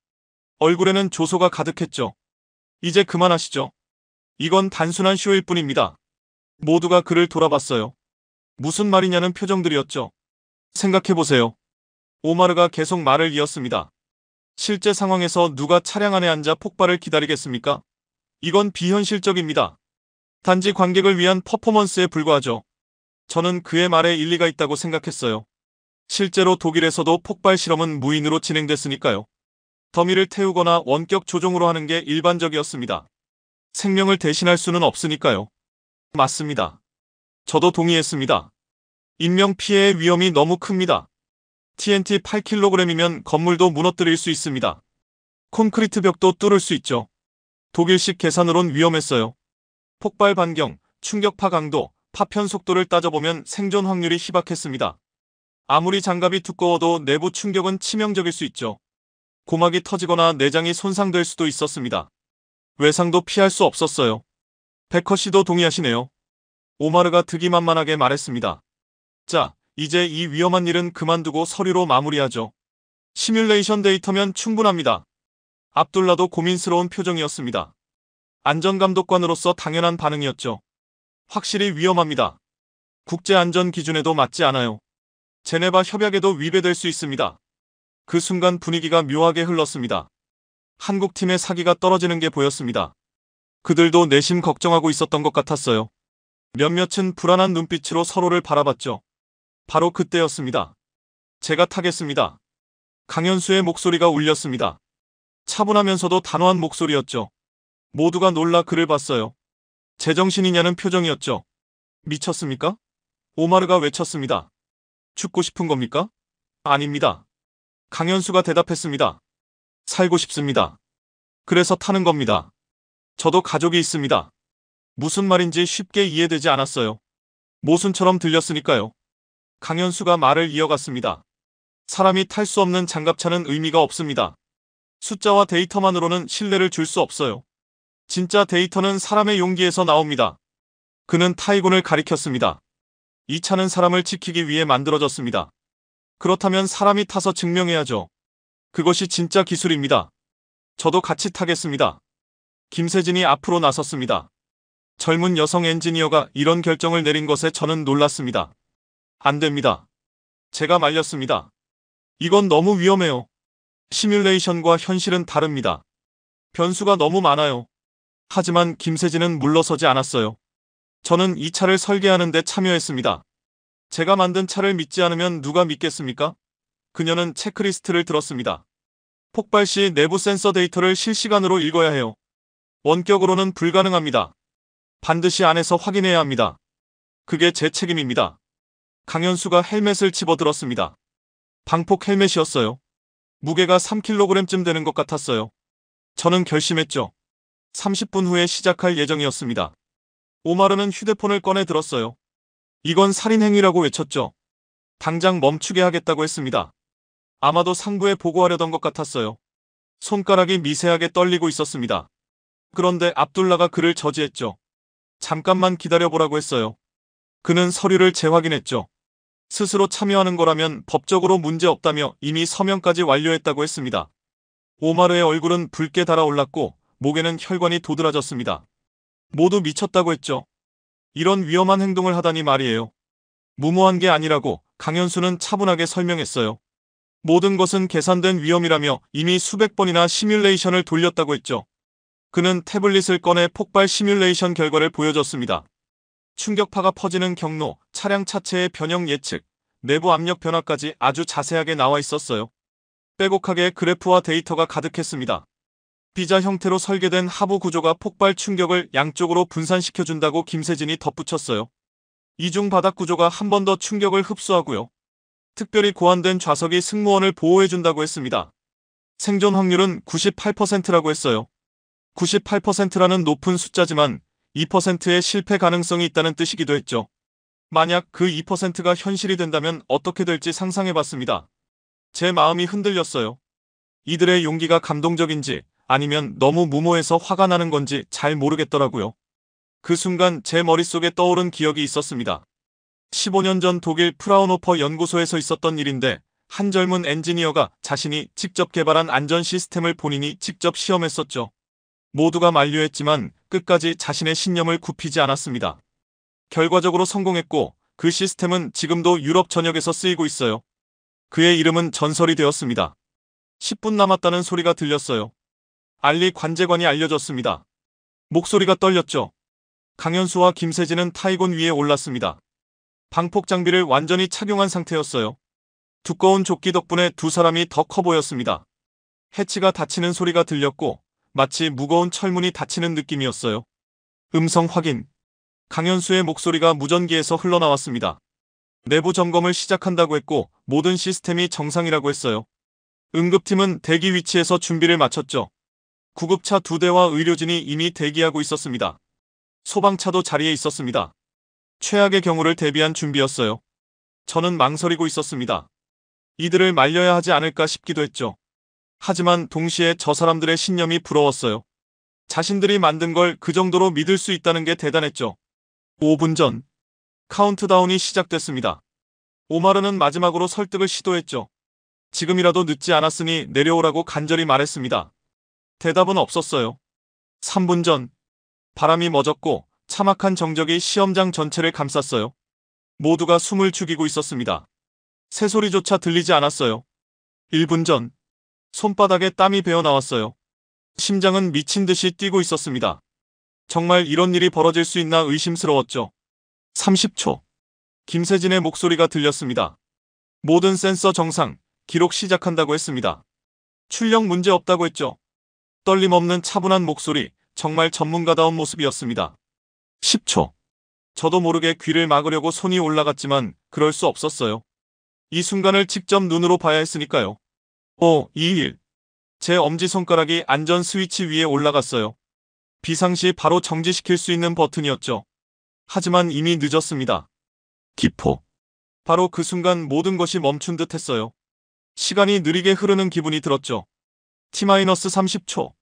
얼굴에는 조소가 가득했죠. 이제 그만하시죠. 이건 단순한 쇼일 뿐입니다. 모두가 그를 돌아봤어요. 무슨 말이냐는 표정들이었죠. 생각해보세요. 오마르가 계속 말을 이었습니다. 실제 상황에서 누가 차량 안에 앉아 폭발을 기다리겠습니까? 이건 비현실적입니다. 단지 관객을 위한 퍼포먼스에 불과하죠. 저는 그의 말에 일리가 있다고 생각했어요. 실제로 독일에서도 폭발 실험은 무인으로 진행됐으니까요. 더미를 태우거나 원격 조종으로 하는 게 일반적이었습니다. 생명을 대신할 수는 없으니까요. 맞습니다. 저도 동의했습니다. 인명피해의 위험이 너무 큽니다. TNT 8kg이면 건물도 무너뜨릴 수 있습니다. 콘크리트 벽도 뚫을 수 있죠. 독일식 계산으론 위험했어요. 폭발 반경, 충격파 강도, 파편 속도를 따져보면 생존 확률이 희박했습니다. 아무리 장갑이 두꺼워도 내부 충격은 치명적일 수 있죠. 고막이 터지거나 내장이 손상될 수도 있었습니다. 외상도 피할 수 없었어요. 베커 씨도 동의하시네요. 오마르가 득이만만하게 말했습니다. 자, 이제 이 위험한 일은 그만두고 서류로 마무리하죠. 시뮬레이션 데이터면 충분합니다. 압둘라도 고민스러운 표정이었습니다. 안전감독관으로서 당연한 반응이었죠. 확실히 위험합니다. 국제안전 기준에도 맞지 않아요. 제네바 협약에도 위배될 수 있습니다. 그 순간 분위기가 묘하게 흘렀습니다. 한국팀의 사기가 떨어지는 게 보였습니다. 그들도 내심 걱정하고 있었던 것 같았어요. 몇몇은 불안한 눈빛으로 서로를 바라봤죠. 바로 그때였습니다. 제가 타겠습니다. 강현수의 목소리가 울렸습니다. 차분하면서도 단호한 목소리였죠. 모두가 놀라 그를 봤어요. 제정신이냐는 표정이었죠. 미쳤습니까? 오마르가 외쳤습니다. 죽고 싶은 겁니까? 아닙니다. 강현수가 대답했습니다. 살고 싶습니다. 그래서 타는 겁니다. 저도 가족이 있습니다. 무슨 말인지 쉽게 이해되지 않았어요. 모순처럼 들렸으니까요. 강현수가 말을 이어갔습니다. 사람이 탈 수 없는 장갑차는 의미가 없습니다. 숫자와 데이터만으로는 신뢰를 줄 수 없어요. 진짜 데이터는 사람의 용기에서 나옵니다. 그는 타이군을 가리켰습니다. 이 차는 사람을 지키기 위해 만들어졌습니다. 그렇다면 사람이 타서 증명해야죠. 그것이 진짜 기술입니다. 저도 같이 타겠습니다. 김세진이 앞으로 나섰습니다. 젊은 여성 엔지니어가 이런 결정을 내린 것에 저는 놀랐습니다. 안 됩니다. 제가 말렸습니다. 이건 너무 위험해요. 시뮬레이션과 현실은 다릅니다. 변수가 너무 많아요. 하지만 김세진은 물러서지 않았어요. 저는 이 차를 설계하는 데 참여했습니다. 제가 만든 차를 믿지 않으면 누가 믿겠습니까? 그녀는 체크리스트를 들었습니다. 폭발 시 내부 센서 데이터를 실시간으로 읽어야 해요. 원격으로는 불가능합니다. 반드시 안에서 확인해야 합니다. 그게 제 책임입니다. 강현수가 헬멧을 집어들었습니다. 방폭 헬멧이었어요. 무게가 3kg쯤 되는 것 같았어요. 저는 결심했죠. 30분 후에 시작할 예정이었습니다. 오마르는 휴대폰을 꺼내 들었어요. 이건 살인행위라고 외쳤죠. 당장 멈추게 하겠다고 했습니다. 아마도 상부에 보고하려던 것 같았어요. 손가락이 미세하게 떨리고 있었습니다. 그런데 압둘라가 그를 저지했죠. 잠깐만 기다려보라고 했어요. 그는 서류를 재확인했죠. 스스로 참여하는 거라면 법적으로 문제없다며 이미 서명까지 완료했다고 했습니다. 오마르의 얼굴은 붉게 달아올랐고 목에는 혈관이 도드라졌습니다. 모두 미쳤다고 했죠. 이런 위험한 행동을 하다니 말이에요. 무모한 게 아니라고 강현수는 차분하게 설명했어요. 모든 것은 계산된 위험이라며 이미 수백 번이나 시뮬레이션을 돌렸다고 했죠. 그는 태블릿을 꺼내 폭발 시뮬레이션 결과를 보여줬습니다. 충격파가 퍼지는 경로, 차량 차체의 변형 예측, 내부 압력 변화까지 아주 자세하게 나와 있었어요. 빼곡하게 그래프와 데이터가 가득했습니다. 비자 형태로 설계된 하부 구조가 폭발 충격을 양쪽으로 분산시켜준다고 김세진이 덧붙였어요. 이중 바닥 구조가 한 번 더 충격을 흡수하고요. 특별히 고안된 좌석이 승무원을 보호해준다고 했습니다. 생존 확률은 98%라고 했어요. 98%라는 높은 숫자지만 2%의 실패 가능성이 있다는 뜻이기도 했죠. 만약 그 2%가 현실이 된다면 어떻게 될지 상상해봤습니다. 제 마음이 흔들렸어요. 이들의 용기가 감동적인지 아니면 너무 무모해서 화가 나는 건지 잘 모르겠더라고요. 그 순간 제 머릿속에 떠오른 기억이 있었습니다. 15년 전 독일 프라운호퍼 연구소에서 있었던 일인데 한 젊은 엔지니어가 자신이 직접 개발한 안전 시스템을 본인이 직접 시험했었죠. 모두가 만류했지만 끝까지 자신의 신념을 굽히지 않았습니다. 결과적으로 성공했고 그 시스템은 지금도 유럽 전역에서 쓰이고 있어요. 그의 이름은 전설이 되었습니다. 10분 남았다는 소리가 들렸어요. 알리 관제관이 알려줬습니다. 목소리가 떨렸죠. 강현수와 김세진은 타이곤 위에 올랐습니다. 방폭 장비를 완전히 착용한 상태였어요. 두꺼운 조끼 덕분에 두 사람이 더 커 보였습니다. 해치가 닫히는 소리가 들렸고 마치 무거운 철문이 닫히는 느낌이었어요. 음성 확인. 강현수의 목소리가 무전기에서 흘러나왔습니다. 내부 점검을 시작한다고 했고 모든 시스템이 정상이라고 했어요. 응급팀은 대기 위치에서 준비를 마쳤죠. 구급차 2대와 의료진이 이미 대기하고 있었습니다. 소방차도 자리에 있었습니다. 최악의 경우를 대비한 준비였어요. 저는 망설이고 있었습니다. 이들을 말려야 하지 않을까 싶기도 했죠. 하지만 동시에 저 사람들의 신념이 부러웠어요. 자신들이 만든 걸 그 정도로 믿을 수 있다는 게 대단했죠. 5분 전, 카운트다운이 시작됐습니다. 오마르는 마지막으로 설득을 시도했죠. 지금이라도 늦지 않았으니 내려오라고 간절히 말했습니다. 대답은 없었어요. 3분 전, 바람이 멎었고 참악한 정적이 시험장 전체를 감쌌어요. 모두가 숨을 죽이고 있었습니다. 새소리조차 들리지 않았어요. 1분 전, 손바닥에 땀이 배어 나왔어요. 심장은 미친 듯이 뛰고 있었습니다. 정말 이런 일이 벌어질 수 있나 의심스러웠죠. 30초. 김세진의 목소리가 들렸습니다. 모든 센서 정상, 기록 시작한다고 했습니다. 출력 문제 없다고 했죠. 떨림 없는 차분한 목소리, 정말 전문가다운 모습이었습니다. 10초. 저도 모르게 귀를 막으려고 손이 올라갔지만 그럴 수 없었어요. 이 순간을 직접 눈으로 봐야 했으니까요. 5, 2, 1. 제 엄지손가락이 안전 스위치 위에 올라갔어요. 비상시 바로 정지시킬 수 있는 버튼이었죠. 하지만 이미 늦었습니다. 기포. 바로 그 순간 모든 것이 멈춘 듯 했어요. 시간이 느리게 흐르는 기분이 들었죠. T-30초.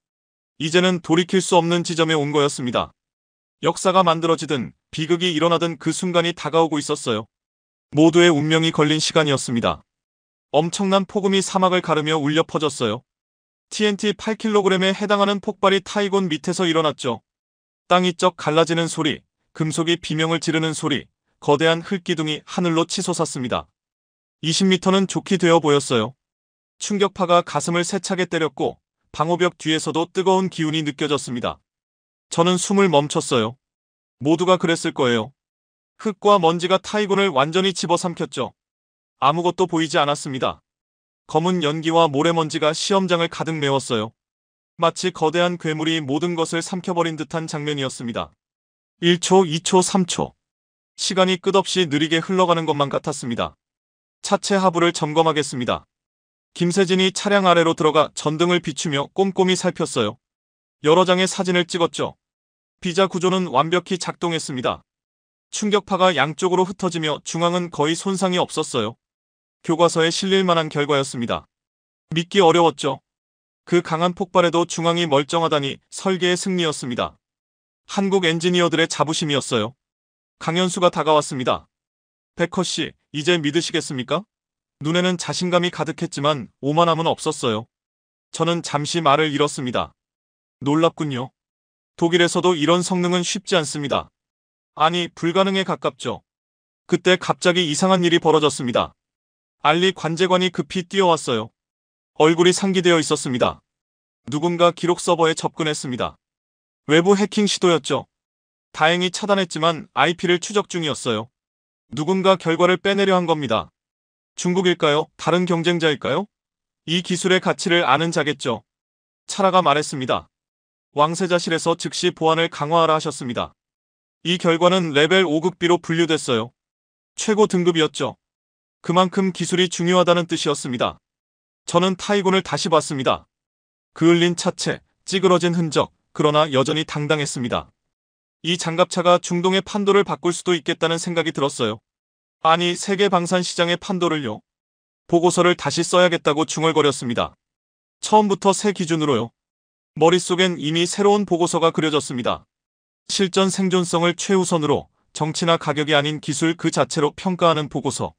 이제는 돌이킬 수 없는 지점에 온 거였습니다. 역사가 만들어지든 비극이 일어나든 그 순간이 다가오고 있었어요. 모두의 운명이 걸린 시간이었습니다. 엄청난 폭음이 사막을 가르며 울려 퍼졌어요. TNT 8kg에 해당하는 폭발이 타이곤 밑에서 일어났죠. 땅이 쩍 갈라지는 소리, 금속이 비명을 지르는 소리, 거대한 흙기둥이 하늘로 치솟았습니다. 20m는 좋게 되어 보였어요. 충격파가 가슴을 세차게 때렸고 방호벽 뒤에서도 뜨거운 기운이 느껴졌습니다. 저는 숨을 멈췄어요. 모두가 그랬을 거예요. 흙과 먼지가 타이곤을 완전히 집어삼켰죠. 아무것도 보이지 않았습니다. 검은 연기와 모래먼지가 시험장을 가득 메웠어요. 마치 거대한 괴물이 모든 것을 삼켜버린 듯한 장면이었습니다. 1초, 2초, 3초. 시간이 끝없이 느리게 흘러가는 것만 같았습니다. 차체 하부를 점검하겠습니다. 김세진이 차량 아래로 들어가 전등을 비추며 꼼꼼히 살폈어요. 여러 장의 사진을 찍었죠. 비자 구조는 완벽히 작동했습니다. 충격파가 양쪽으로 흩어지며 중앙은 거의 손상이 없었어요. 교과서에 실릴 만한 결과였습니다. 믿기 어려웠죠. 그 강한 폭발에도 중앙이 멀쩡하다니 설계의 승리였습니다. 한국 엔지니어들의 자부심이었어요. 강현수가 다가왔습니다. 백허 씨, 이제 믿으시겠습니까? 눈에는 자신감이 가득했지만 오만함은 없었어요. 저는 잠시 말을 잃었습니다. 놀랍군요. 독일에서도 이런 성능은 쉽지 않습니다. 아니, 불가능에 가깝죠. 그때 갑자기 이상한 일이 벌어졌습니다. 알리 관제관이 급히 뛰어왔어요. 얼굴이 상기되어 있었습니다. 누군가 기록 서버에 접근했습니다. 외부 해킹 시도였죠. 다행히 차단했지만 IP를 추적 중이었어요. 누군가 결과를 빼내려 한 겁니다. 중국일까요? 다른 경쟁자일까요? 이 기술의 가치를 아는 자겠죠. 차라가 말했습니다. 왕세자실에서 즉시 보안을 강화하라 하셨습니다. 이 결과는 레벨 5급비로 분류됐어요. 최고 등급이었죠. 그만큼 기술이 중요하다는 뜻이었습니다. 저는 타이곤을 다시 봤습니다. 그을린 차체, 찌그러진 흔적, 그러나 여전히 당당했습니다. 이 장갑차가 중동의 판도를 바꿀 수도 있겠다는 생각이 들었어요. 아니, 세계 방산 시장의 판도를요. 보고서를 다시 써야겠다고 중얼거렸습니다. 처음부터 새 기준으로요. 머릿속엔 이미 새로운 보고서가 그려졌습니다. 실전 생존성을 최우선으로 정치나 가격이 아닌 기술 그 자체로 평가하는 보고서.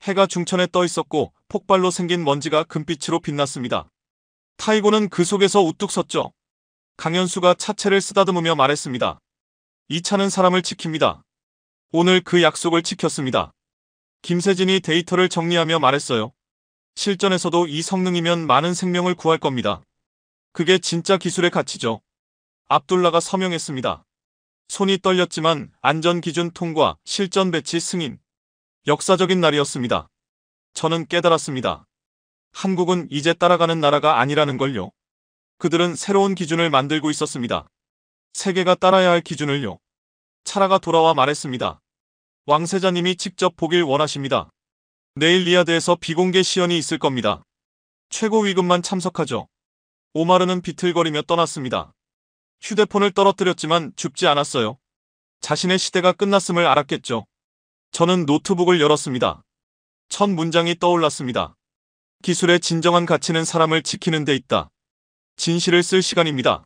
해가 중천에 떠 있었고 폭발로 생긴 먼지가 금빛으로 빛났습니다. 타이곤은 그 속에서 우뚝 섰죠. 강현수가 차체를 쓰다듬으며 말했습니다. 이 차는 사람을 지킵니다. 오늘 그 약속을 지켰습니다. 김세진이 데이터를 정리하며 말했어요. 실전에서도 이 성능이면 많은 생명을 구할 겁니다. 그게 진짜 기술의 가치죠. 압둘라가 서명했습니다. 손이 떨렸지만 안전기준 통과, 실전 배치 승인. 역사적인 날이었습니다. 저는 깨달았습니다. 한국은 이제 따라가는 나라가 아니라는 걸요. 그들은 새로운 기준을 만들고 있었습니다. 세계가 따라야 할 기준을요. 차라가 돌아와 말했습니다. 왕세자님이 직접 보길 원하십니다. 내일 리야드에서 비공개 시연이 있을 겁니다. 최고 위급만 참석하죠. 오마르는 비틀거리며 떠났습니다. 휴대폰을 떨어뜨렸지만 죽지 않았어요. 자신의 시대가 끝났음을 알았겠죠. 저는 노트북을 열었습니다. 첫 문장이 떠올랐습니다. 기술의 진정한 가치는 사람을 지키는 데 있다. 진실을 쓸 시간입니다.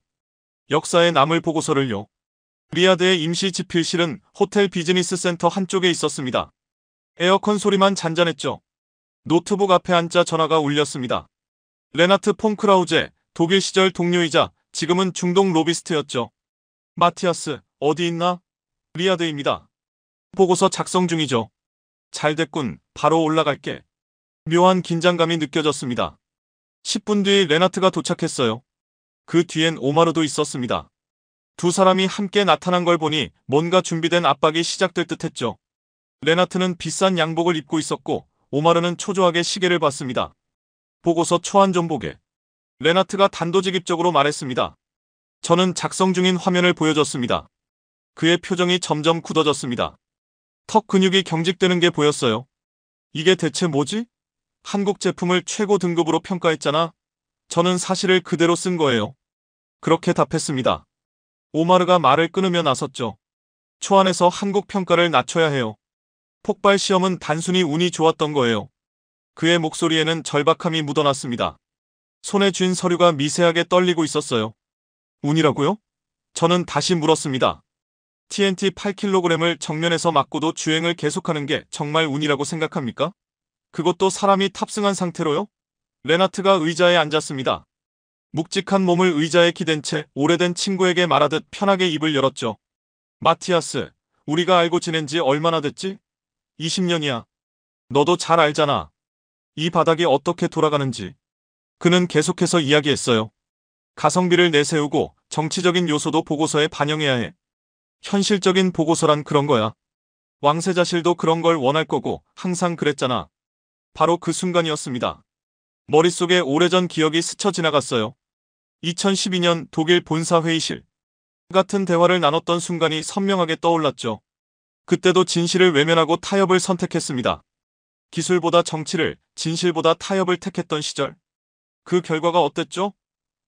역사에 남을 보고서를요. 리야드의 임시 집필실은 호텔 비즈니스 센터 한쪽에 있었습니다. 에어컨 소리만 잔잔했죠. 노트북 앞에 앉자 전화가 울렸습니다. 레나트 폰 크라우제, 독일 시절 동료이자 지금은 중동 로비스트였죠. 마티아스, 어디 있나? 리야드입니다. 보고서 작성 중이죠. 잘 됐군. 바로 올라갈게. 묘한 긴장감이 느껴졌습니다. 10분 뒤 레나트가 도착했어요. 그 뒤엔 오마르도 있었습니다. 두 사람이 함께 나타난 걸 보니 뭔가 준비된 압박이 시작될 듯했죠. 레나트는 비싼 양복을 입고 있었고 오마르는 초조하게 시계를 봤습니다. 보고서 초안 좀 보게. 레나트가 단도직입적으로 말했습니다. 저는 작성 중인 화면을 보여줬습니다. 그의 표정이 점점 굳어졌습니다. 턱 근육이 경직되는 게 보였어요. 이게 대체 뭐지? 한국 제품을 최고 등급으로 평가했잖아. 저는 사실을 그대로 쓴 거예요. 그렇게 답했습니다. 오마르가 말을 끊으며 나섰죠. 초안에서 한국 평가를 낮춰야 해요. 폭발 시험은 단순히 운이 좋았던 거예요. 그의 목소리에는 절박함이 묻어났습니다. 손에 쥔 서류가 미세하게 떨리고 있었어요. 운이라고요? 저는 다시 물었습니다. TNT 8kg을 정면에서 맞고도 주행을 계속하는 게 정말 운이라고 생각합니까? 그것도 사람이 탑승한 상태로요? 레나트가 의자에 앉았습니다. 묵직한 몸을 의자에 기댄 채 오래된 친구에게 말하듯 편하게 입을 열었죠. 마티아스, 우리가 알고 지낸 지 얼마나 됐지? 20년이야. 너도 잘 알잖아. 이 바닥이 어떻게 돌아가는지. 그는 계속해서 이야기했어요. 가성비를 내세우고 정치적인 요소도 보고서에 반영해야 해. 현실적인 보고서란 그런 거야. 왕세자실도 그런 걸 원할 거고 항상 그랬잖아. 바로 그 순간이었습니다. 머릿속에 오래전 기억이 스쳐 지나갔어요. 2012년 독일 본사 회의실. 같은 대화를 나눴던 순간이 선명하게 떠올랐죠. 그때도 진실을 외면하고 타협을 선택했습니다. 기술보다 정치를, 진실보다 타협을 택했던 시절. 그 결과가 어땠죠?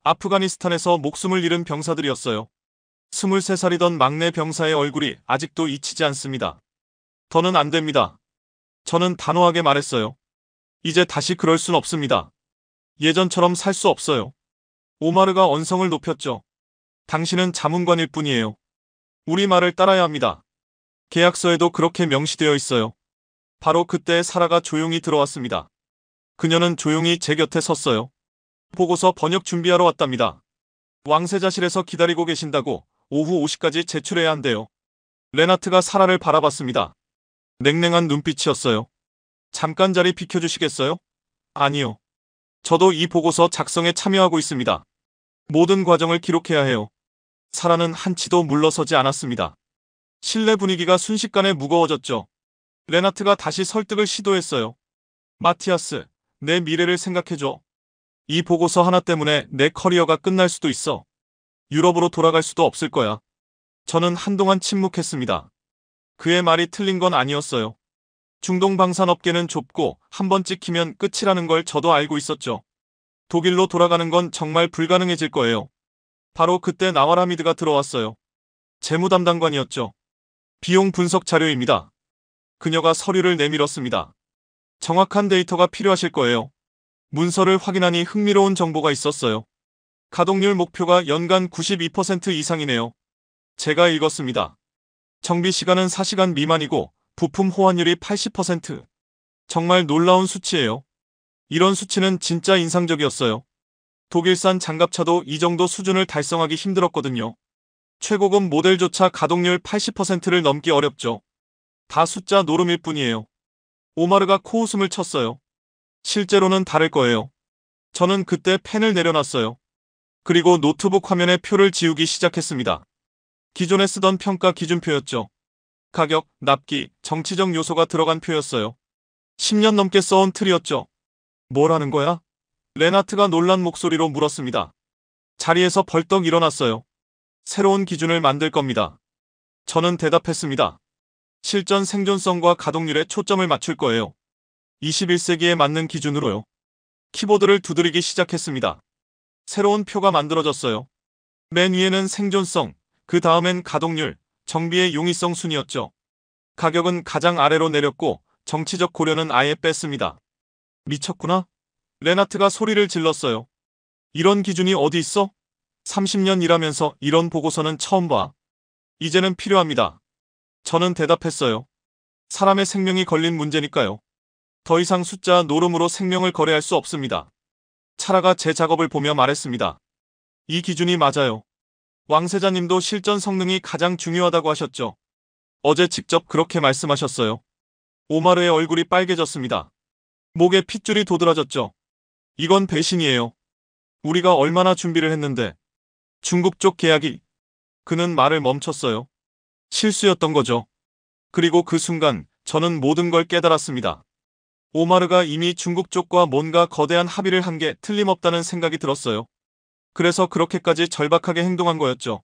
아프가니스탄에서 목숨을 잃은 병사들이었어요. 23살이던 막내 병사의 얼굴이 아직도 잊히지 않습니다. 더는 안 됩니다. 저는 단호하게 말했어요. 이제 다시 그럴 순 없습니다. 예전처럼 살 수 없어요. 오마르가 언성을 높였죠. 당신은 자문관일 뿐이에요. 우리 말을 따라야 합니다. 계약서에도 그렇게 명시되어 있어요. 바로 그때 사라가 조용히 들어왔습니다. 그녀는 조용히 제 곁에 섰어요. 보고서 번역 준비하러 왔답니다. 왕세자실에서 기다리고 계신다고 오후 5시까지 제출해야 한대요. 레나트가 사라를 바라봤습니다. 냉랭한 눈빛이었어요. 잠깐 자리 비켜주시겠어요? 아니요. 저도 이 보고서 작성에 참여하고 있습니다. 모든 과정을 기록해야 해요. 사라는 한치도 물러서지 않았습니다. 실내 분위기가 순식간에 무거워졌죠. 레나트가 다시 설득을 시도했어요. 마티아스, 내 미래를 생각해줘. 이 보고서 하나 때문에 내 커리어가 끝날 수도 있어. 유럽으로 돌아갈 수도 없을 거야. 저는 한동안 침묵했습니다. 그의 말이 틀린 건 아니었어요. 중동 방산업계는 좁고 한 번 찍히면 끝이라는 걸 저도 알고 있었죠. 독일로 돌아가는 건 정말 불가능해질 거예요. 바로 그때 나와라미드가 들어왔어요. 재무담당관이었죠. 비용 분석 자료입니다. 그녀가 서류를 내밀었습니다. 정확한 데이터가 필요하실 거예요. 문서를 확인하니 흥미로운 정보가 있었어요. 가동률 목표가 연간 92% 이상이네요. 제가 읽었습니다. 정비 시간은 4시간 미만이고 부품 호환율이 80%. 정말 놀라운 수치예요. 이런 수치는 진짜 인상적이었어요. 독일산 장갑차도 이 정도 수준을 달성하기 힘들었거든요. 최고급 모델조차 가동률 80%를 넘기 어렵죠. 다 숫자 노름일 뿐이에요. 오마르가 코웃음을 쳤어요. 실제로는 다를 거예요. 저는 그때 펜을 내려놨어요. 그리고 노트북 화면에 표를 지우기 시작했습니다. 기존에 쓰던 평가 기준표였죠. 가격, 납기, 정치적 요소가 들어간 표였어요. 10년 넘게 써온 틀이었죠. 뭘 하는 거야? 레나트가 놀란 목소리로 물었습니다. 자리에서 벌떡 일어났어요. 새로운 기준을 만들 겁니다. 저는 대답했습니다. 실전 생존성과 가동률에 초점을 맞출 거예요. 21세기에 맞는 기준으로요. 키보드를 두드리기 시작했습니다. 새로운 표가 만들어졌어요. 맨 위에는 생존성, 그 다음엔 가동률, 정비의 용이성 순이었죠. 가격은 가장 아래로 내렸고 정치적 고려는 아예 뺐습니다. 미쳤구나? 레나트가 소리를 질렀어요. 이런 기준이 어디 있어? 30년 일하면서 이런 보고서는 처음 봐. 이제는 필요합니다. 저는 대답했어요. 사람의 생명이 걸린 문제니까요. 더 이상 숫자 노름으로 생명을 거래할 수 없습니다. 차라가 제 작업을 보며 말했습니다. 이 기준이 맞아요. 왕세자님도 실전 성능이 가장 중요하다고 하셨죠. 어제 직접 그렇게 말씀하셨어요. 오마르의 얼굴이 빨개졌습니다. 목에 핏줄이 도드라졌죠. 이건 배신이에요. 우리가 얼마나 준비를 했는데. 중국 쪽 계약이. 그는 말을 멈췄어요. 실수였던 거죠. 그리고 그 순간 저는 모든 걸 깨달았습니다. 오마르가 이미 중국 쪽과 뭔가 거대한 합의를 한 게 틀림없다는 생각이 들었어요. 그래서 그렇게까지 절박하게 행동한 거였죠.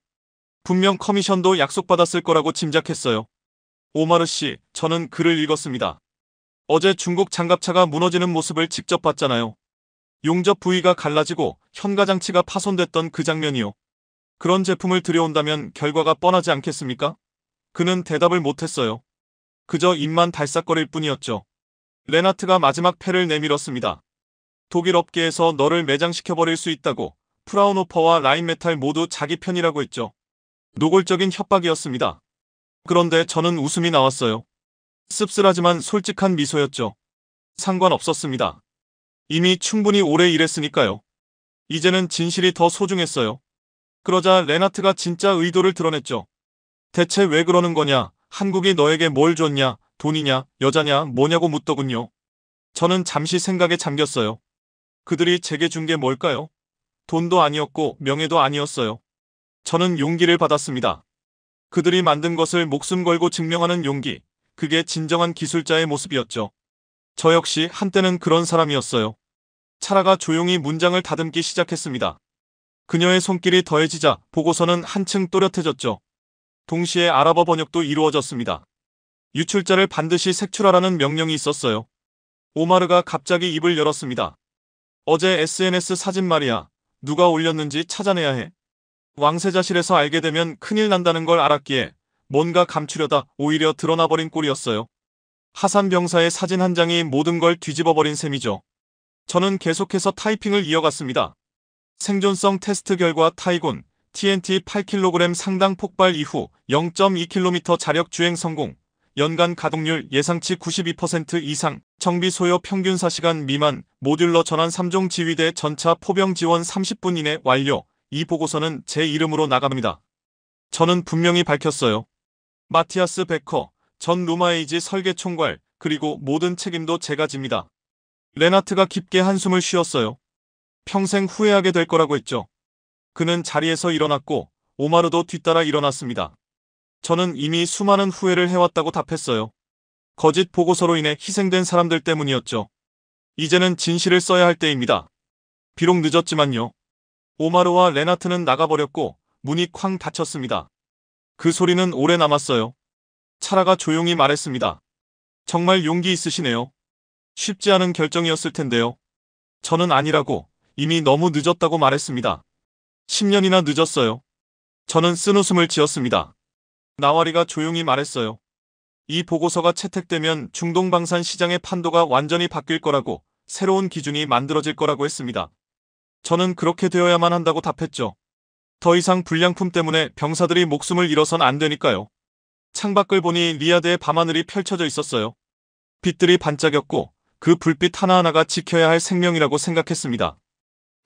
분명 커미션도 약속받았을 거라고 짐작했어요. 오마르 씨, 저는 글을 읽었습니다. 어제 중국 장갑차가 무너지는 모습을 직접 봤잖아요. 용접 부위가 갈라지고 현가장치가 파손됐던 그 장면이요. 그런 제품을 들여온다면 결과가 뻔하지 않겠습니까? 그는 대답을 못했어요. 그저 입만 달싹거릴 뿐이었죠. 레나트가 마지막 패를 내밀었습니다. 독일 업계에서 너를 매장시켜버릴 수 있다고 프라운호퍼와 라인메탈 모두 자기 편이라고 했죠. 노골적인 협박이었습니다. 그런데 저는 웃음이 나왔어요. 씁쓸하지만 솔직한 미소였죠. 상관없었습니다. 이미 충분히 오래 일했으니까요. 이제는 진실이 더 소중했어요. 그러자 레나트가 진짜 의도를 드러냈죠. 대체 왜 그러는 거냐? 한국이 너에게 뭘 줬냐? 돈이냐? 여자냐? 뭐냐고 묻더군요. 저는 잠시 생각에 잠겼어요. 그들이 제게 준 게 뭘까요? 돈도 아니었고 명예도 아니었어요. 저는 용기를 받았습니다. 그들이 만든 것을 목숨 걸고 증명하는 용기. 그게 진정한 기술자의 모습이었죠. 저 역시 한때는 그런 사람이었어요. 차라가 조용히 문장을 다듬기 시작했습니다. 그녀의 손길이 더해지자 보고서는 한층 또렷해졌죠. 동시에 아랍어 번역도 이루어졌습니다. 유출자를 반드시 색출하라는 명령이 있었어요. 오마르가 갑자기 입을 열었습니다. 어제 SNS 사진 말이야. 누가 올렸는지 찾아내야 해. 왕세자실에서 알게 되면 큰일 난다는 걸 알았기에 뭔가 감추려다 오히려 드러나버린 꼴이었어요. 하산 병사의 사진 한 장이 모든 걸 뒤집어버린 셈이죠. 저는 계속해서 타이핑을 이어갔습니다. 생존성 테스트 결과 타이곤, TNT 8kg 상당 폭발 이후 0.2km 자력 주행 성공, 연간 가동률 예상치 92% 이상, 정비 소요 평균 4시간 미만, 모듈러 전환 3종 지휘대 전차 포병 지원 30분 이내 완료. 이 보고서는 제 이름으로 나갑니다. 저는 분명히 밝혔어요. 마티아스 베커, 전 루마에이지 설계 총괄, 그리고 모든 책임도 제가 집니다. 레나트가 깊게 한숨을 쉬었어요. 평생 후회하게 될 거라고 했죠. 그는 자리에서 일어났고 오마르도 뒤따라 일어났습니다. 저는 이미 수많은 후회를 해왔다고 답했어요. 거짓 보고서로 인해 희생된 사람들 때문이었죠. 이제는 진실을 써야 할 때입니다. 비록 늦었지만요. 오마르와 레나트는 나가버렸고 문이 쾅 닫혔습니다. 그 소리는 오래 남았어요. 차라가 조용히 말했습니다. 정말 용기 있으시네요. 쉽지 않은 결정이었을 텐데요. 저는 아니라고, 이미 너무 늦었다고 말했습니다. 10년이나 늦었어요. 저는 쓴웃음을 지었습니다. 나와리가 조용히 말했어요. 이 보고서가 채택되면 중동방산 시장의 판도가 완전히 바뀔 거라고, 새로운 기준이 만들어질 거라고 했습니다. 저는 그렇게 되어야만 한다고 답했죠. 더 이상 불량품 때문에 병사들이 목숨을 잃어선 안 되니까요. 창밖을 보니 리야드의 밤하늘이 펼쳐져 있었어요. 빛들이 반짝였고 그 불빛 하나하나가 지켜야 할 생명이라고 생각했습니다.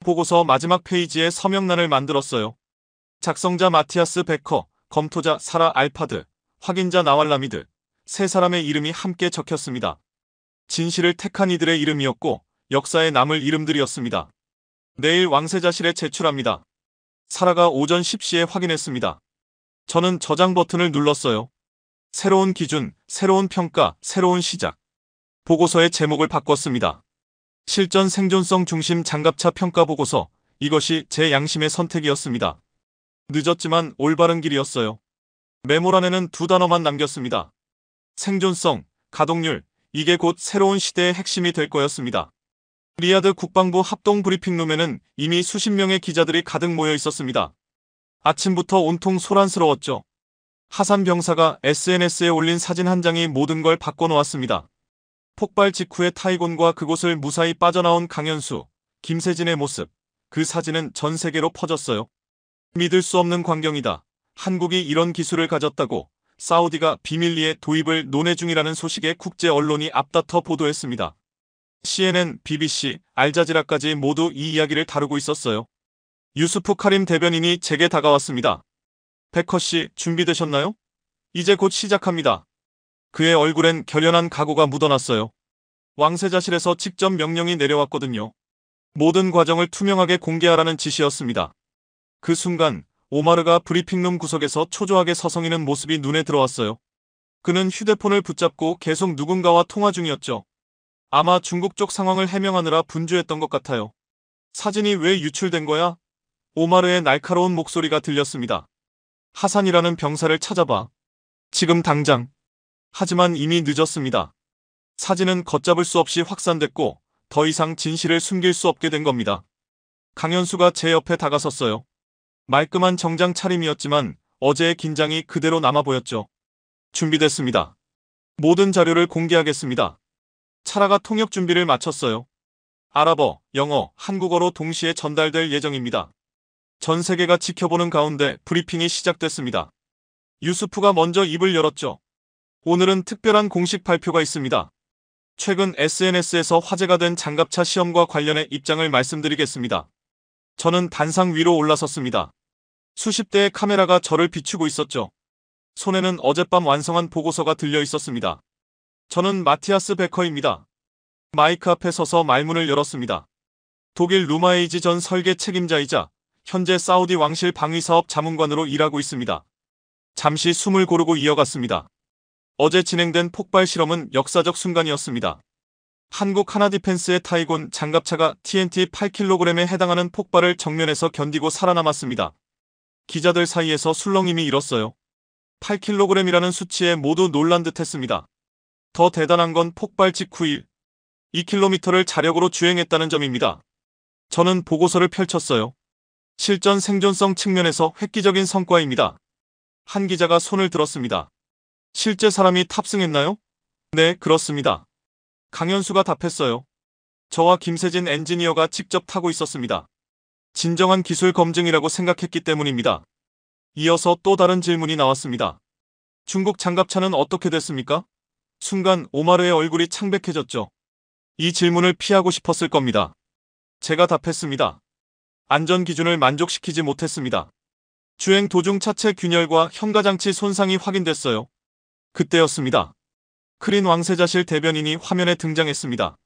보고서 마지막 페이지에 서명란을 만들었어요. 작성자 마티아스 베커, 검토자 사라 알파드, 확인자 나왈라미드, 세 사람의 이름이 함께 적혔습니다. 진실을 택한 이들의 이름이었고 역사에 남을 이름들이었습니다. 내일 왕세자실에 제출합니다. 사라가 오전 10시에 확인했습니다. 저는 저장 버튼을 눌렀어요. 새로운 기준, 새로운 평가, 새로운 시작. 보고서의 제목을 바꿨습니다. 실전 생존성 중심 장갑차 평가 보고서. 이것이 제 양심의 선택이었습니다. 늦었지만 올바른 길이었어요. 메모란에는 두 단어만 남겼습니다. 생존성, 가동률. 이게 곧 새로운 시대의 핵심이 될 거였습니다. 리야드 국방부 합동 브리핑룸에는 이미 수십 명의 기자들이 가득 모여 있었습니다. 아침부터 온통 소란스러웠죠. 하산 병사가 SNS에 올린 사진 한 장이 모든 걸 바꿔놓았습니다. 폭발 직후의 타이곤과 그곳을 무사히 빠져나온 강현수, 김세진의 모습. 그 사진은 전 세계로 퍼졌어요. 믿을 수 없는 광경이다. 한국이 이런 기술을 가졌다고. 사우디가 비밀리에 도입을 논의 중이라는 소식에 국제 언론이 앞다퉈 보도했습니다. CNN, BBC, 알자지라까지 모두 이 이야기를 다루고 있었어요. 유수프 카림 대변인이 제게 다가왔습니다. 베커 씨, 준비되셨나요? 이제 곧 시작합니다. 그의 얼굴엔 결연한 각오가 묻어났어요. 왕세자실에서 직접 명령이 내려왔거든요. 모든 과정을 투명하게 공개하라는 지시였습니다. 그 순간 오마르가 브리핑룸 구석에서 초조하게 서성이는 모습이 눈에 들어왔어요. 그는 휴대폰을 붙잡고 계속 누군가와 통화 중이었죠. 아마 중국 쪽 상황을 해명하느라 분주했던 것 같아요. 사진이 왜 유출된 거야? 오마르의 날카로운 목소리가 들렸습니다. 하산이라는 병사를 찾아봐. 지금 당장. 하지만 이미 늦었습니다. 사진은 걷잡을 수 없이 확산됐고 더 이상 진실을 숨길 수 없게 된 겁니다. 강현수가 제 옆에 다가섰어요. 말끔한 정장 차림이었지만 어제의 긴장이 그대로 남아 보였죠. 준비됐습니다. 모든 자료를 공개하겠습니다. 차라가 통역 준비를 마쳤어요. 아랍어, 영어, 한국어로 동시에 전달될 예정입니다. 전 세계가 지켜보는 가운데 브리핑이 시작됐습니다. 유수프가 먼저 입을 열었죠. 오늘은 특별한 공식 발표가 있습니다. 최근 SNS에서 화제가 된 장갑차 시험과 관련해 입장을 말씀드리겠습니다. 저는 단상 위로 올라섰습니다. 수십 대의 카메라가 저를 비추고 있었죠. 손에는 어젯밤 완성한 보고서가 들려 있었습니다. 저는 마티아스 베커입니다. 마이크 앞에 서서 말문을 열었습니다. 독일 루마에이지 전 설계 책임자이자 현재 사우디 왕실 방위사업 자문관으로 일하고 있습니다. 잠시 숨을 고르고 이어갔습니다. 어제 진행된 폭발 실험은 역사적 순간이었습니다. 한국 하나디펜스의 타이곤 장갑차가 TNT 8kg에 해당하는 폭발을 정면에서 견디고 살아남았습니다. 기자들 사이에서 술렁임이 일었어요. 8kg이라는 수치에 모두 놀란 듯했습니다. 더 대단한 건 폭발 직후일 2km를 자력으로 주행했다는 점입니다. 저는 보고서를 펼쳤어요. 실전 생존성 측면에서 획기적인 성과입니다. 한 기자가 손을 들었습니다. 실제 사람이 탑승했나요? 네, 그렇습니다. 강현수가 답했어요. 저와 김세진 엔지니어가 직접 타고 있었습니다. 진정한 기술 검증이라고 생각했기 때문입니다. 이어서 또 다른 질문이 나왔습니다. 중국 장갑차는 어떻게 됐습니까? 순간 오마르의 얼굴이 창백해졌죠. 이 질문을 피하고 싶었을 겁니다. 제가 답했습니다. 안전 기준을 만족시키지 못했습니다. 주행 도중 차체 균열과 현가장치 손상이 확인됐어요. 그때였습니다. 크린 왕세자실 대변인이 화면에 등장했습니다.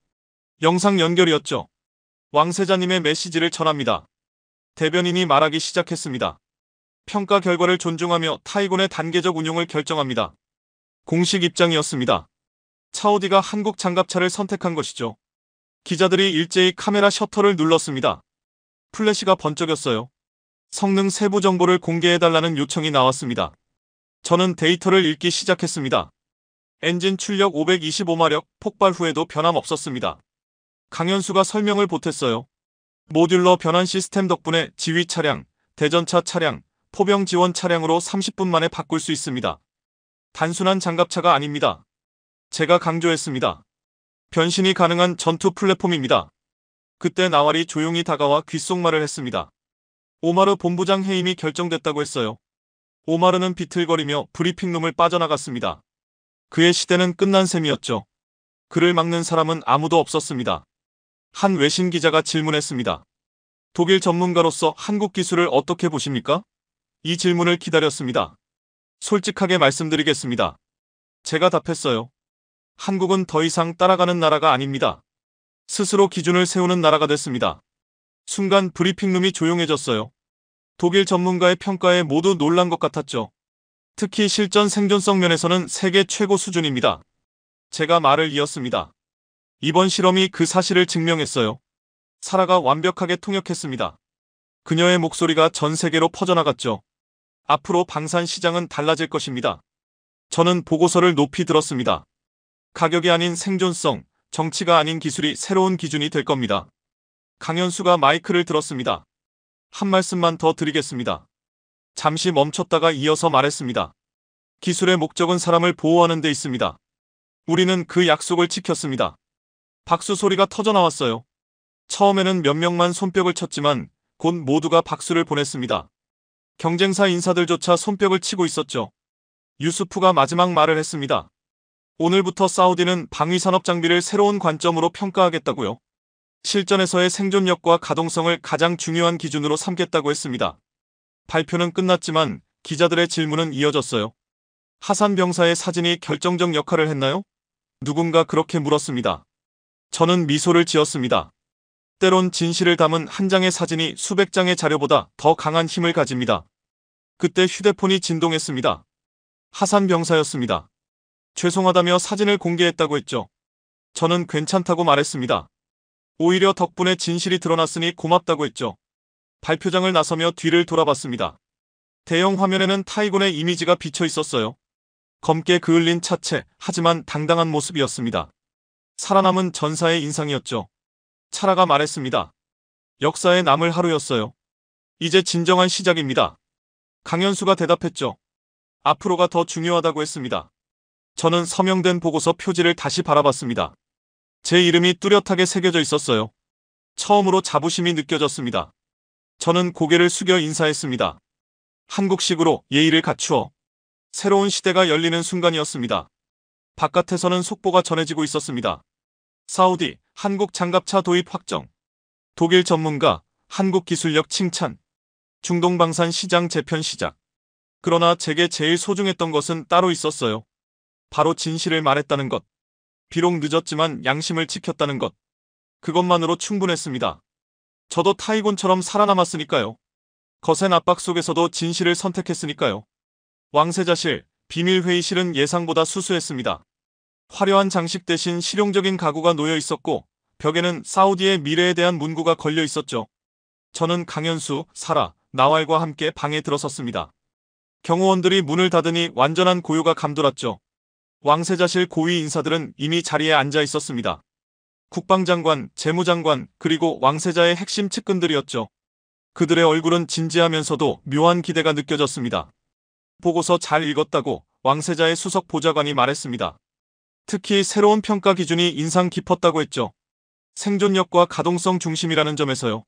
영상 연결이었죠. 왕세자님의 메시지를 전합니다. 대변인이 말하기 시작했습니다. 평가 결과를 존중하며 타이곤의 단계적 운용을 결정합니다. 공식 입장이었습니다. 차오디가 한국 장갑차를 선택한 것이죠. 기자들이 일제히 카메라 셔터를 눌렀습니다. 플래시가 번쩍였어요. 성능 세부 정보를 공개해달라는 요청이 나왔습니다. 저는 데이터를 읽기 시작했습니다. 엔진 출력 525마력, 폭발 후에도 변함없었습니다. 강현수가 설명을 보탰어요. 모듈러 변환 시스템 덕분에 지휘 차량, 대전차 차량, 포병 지원 차량으로 30분 만에 바꿀 수 있습니다. 단순한 장갑차가 아닙니다. 제가 강조했습니다. 변신이 가능한 전투 플랫폼입니다. 그때 나왈이 조용히 다가와 귓속말을 했습니다. 오마르 본부장 해임이 결정됐다고 했어요. 오마르는 비틀거리며 브리핑룸을 빠져나갔습니다. 그의 시대는 끝난 셈이었죠. 그를 막는 사람은 아무도 없었습니다. 한 외신 기자가 질문했습니다. 독일 전문가로서 한국 기술을 어떻게 보십니까? 이 질문을 기다렸습니다. 솔직하게 말씀드리겠습니다. 제가 답했어요. 한국은 더 이상 따라가는 나라가 아닙니다. 스스로 기준을 세우는 나라가 됐습니다. 순간 브리핑룸이 조용해졌어요. 독일 전문가의 평가에 모두 놀란 것 같았죠. 특히 실전 생존성 면에서는 세계 최고 수준입니다. 제가 말을 이었습니다. 이번 실험이 그 사실을 증명했어요. 사라가 완벽하게 통역했습니다. 그녀의 목소리가 전 세계로 퍼져나갔죠. 앞으로 방산 시장은 달라질 것입니다. 저는 보고서를 높이 들었습니다. 가격이 아닌 생존성, 정치가 아닌 기술이 새로운 기준이 될 겁니다. 강현수가 마이크를 들었습니다. 한 말씀만 더 드리겠습니다. 잠시 멈췄다가 이어서 말했습니다. 기술의 목적은 사람을 보호하는 데 있습니다. 우리는 그 약속을 지켰습니다. 박수 소리가 터져나왔어요. 처음에는 몇 명만 손뼉을 쳤지만 곧 모두가 박수를 보냈습니다. 경쟁사 인사들조차 손뼉을 치고 있었죠. 유수프가 마지막 말을 했습니다. 오늘부터 사우디는 방위산업 장비를 새로운 관점으로 평가하겠다고요. 실전에서의 생존력과 가동성을 가장 중요한 기준으로 삼겠다고 했습니다. 발표는 끝났지만 기자들의 질문은 이어졌어요. 하산 병사의 사진이 결정적 역할을 했나요? 누군가 그렇게 물었습니다. 저는 미소를 지었습니다. 때론 진실을 담은 한 장의 사진이 수백 장의 자료보다 더 강한 힘을 가집니다. 그때 휴대폰이 진동했습니다. 하산 병사였습니다. 죄송하다며 사진을 공개했다고 했죠. 저는 괜찮다고 말했습니다. 오히려 덕분에 진실이 드러났으니 고맙다고 했죠. 발표장을 나서며 뒤를 돌아봤습니다. 대형 화면에는 타이군의 이미지가 비쳐 있었어요. 검게 그을린 차체, 하지만 당당한 모습이었습니다. 살아남은 전사의 인상이었죠. 차라가 말했습니다. 역사에 남을 하루였어요. 이제 진정한 시작입니다. 강현수가 대답했죠. 앞으로가 더 중요하다고 했습니다. 저는 서명된 보고서 표지를 다시 바라봤습니다. 제 이름이 뚜렷하게 새겨져 있었어요. 처음으로 자부심이 느껴졌습니다. 저는 고개를 숙여 인사했습니다. 한국식으로 예의를 갖추어. 새로운 시대가 열리는 순간이었습니다. 바깥에서는 속보가 전해지고 있었습니다. 사우디, 한국 장갑차 도입 확정. 독일 전문가, 한국 기술력 칭찬. 중동 방산 시장 재편 시작. 그러나 제게 제일 소중했던 것은 따로 있었어요. 바로 진실을 말했다는 것. 비록 늦었지만 양심을 지켰다는 것. 그것만으로 충분했습니다. 저도 타이곤처럼 살아남았으니까요. 거센 압박 속에서도 진실을 선택했으니까요. 왕세자실, 비밀회의실은 예상보다 수수했습니다. 화려한 장식 대신 실용적인 가구가 놓여 있었고 벽에는 사우디의 미래에 대한 문구가 걸려 있었죠. 저는 강현수, 사라, 나왈과 함께 방에 들어섰습니다. 경호원들이 문을 닫으니 완전한 고요가 감돌았죠. 왕세자실 고위 인사들은 이미 자리에 앉아 있었습니다. 국방장관, 재무장관, 그리고 왕세자의 핵심 측근들이었죠. 그들의 얼굴은 진지하면서도 묘한 기대가 느껴졌습니다. 보고서 잘 읽었다고 왕세자의 수석 보좌관이 말했습니다. 특히 새로운 평가 기준이 인상 깊었다고 했죠. 생존력과 가동성 중심이라는 점에서요.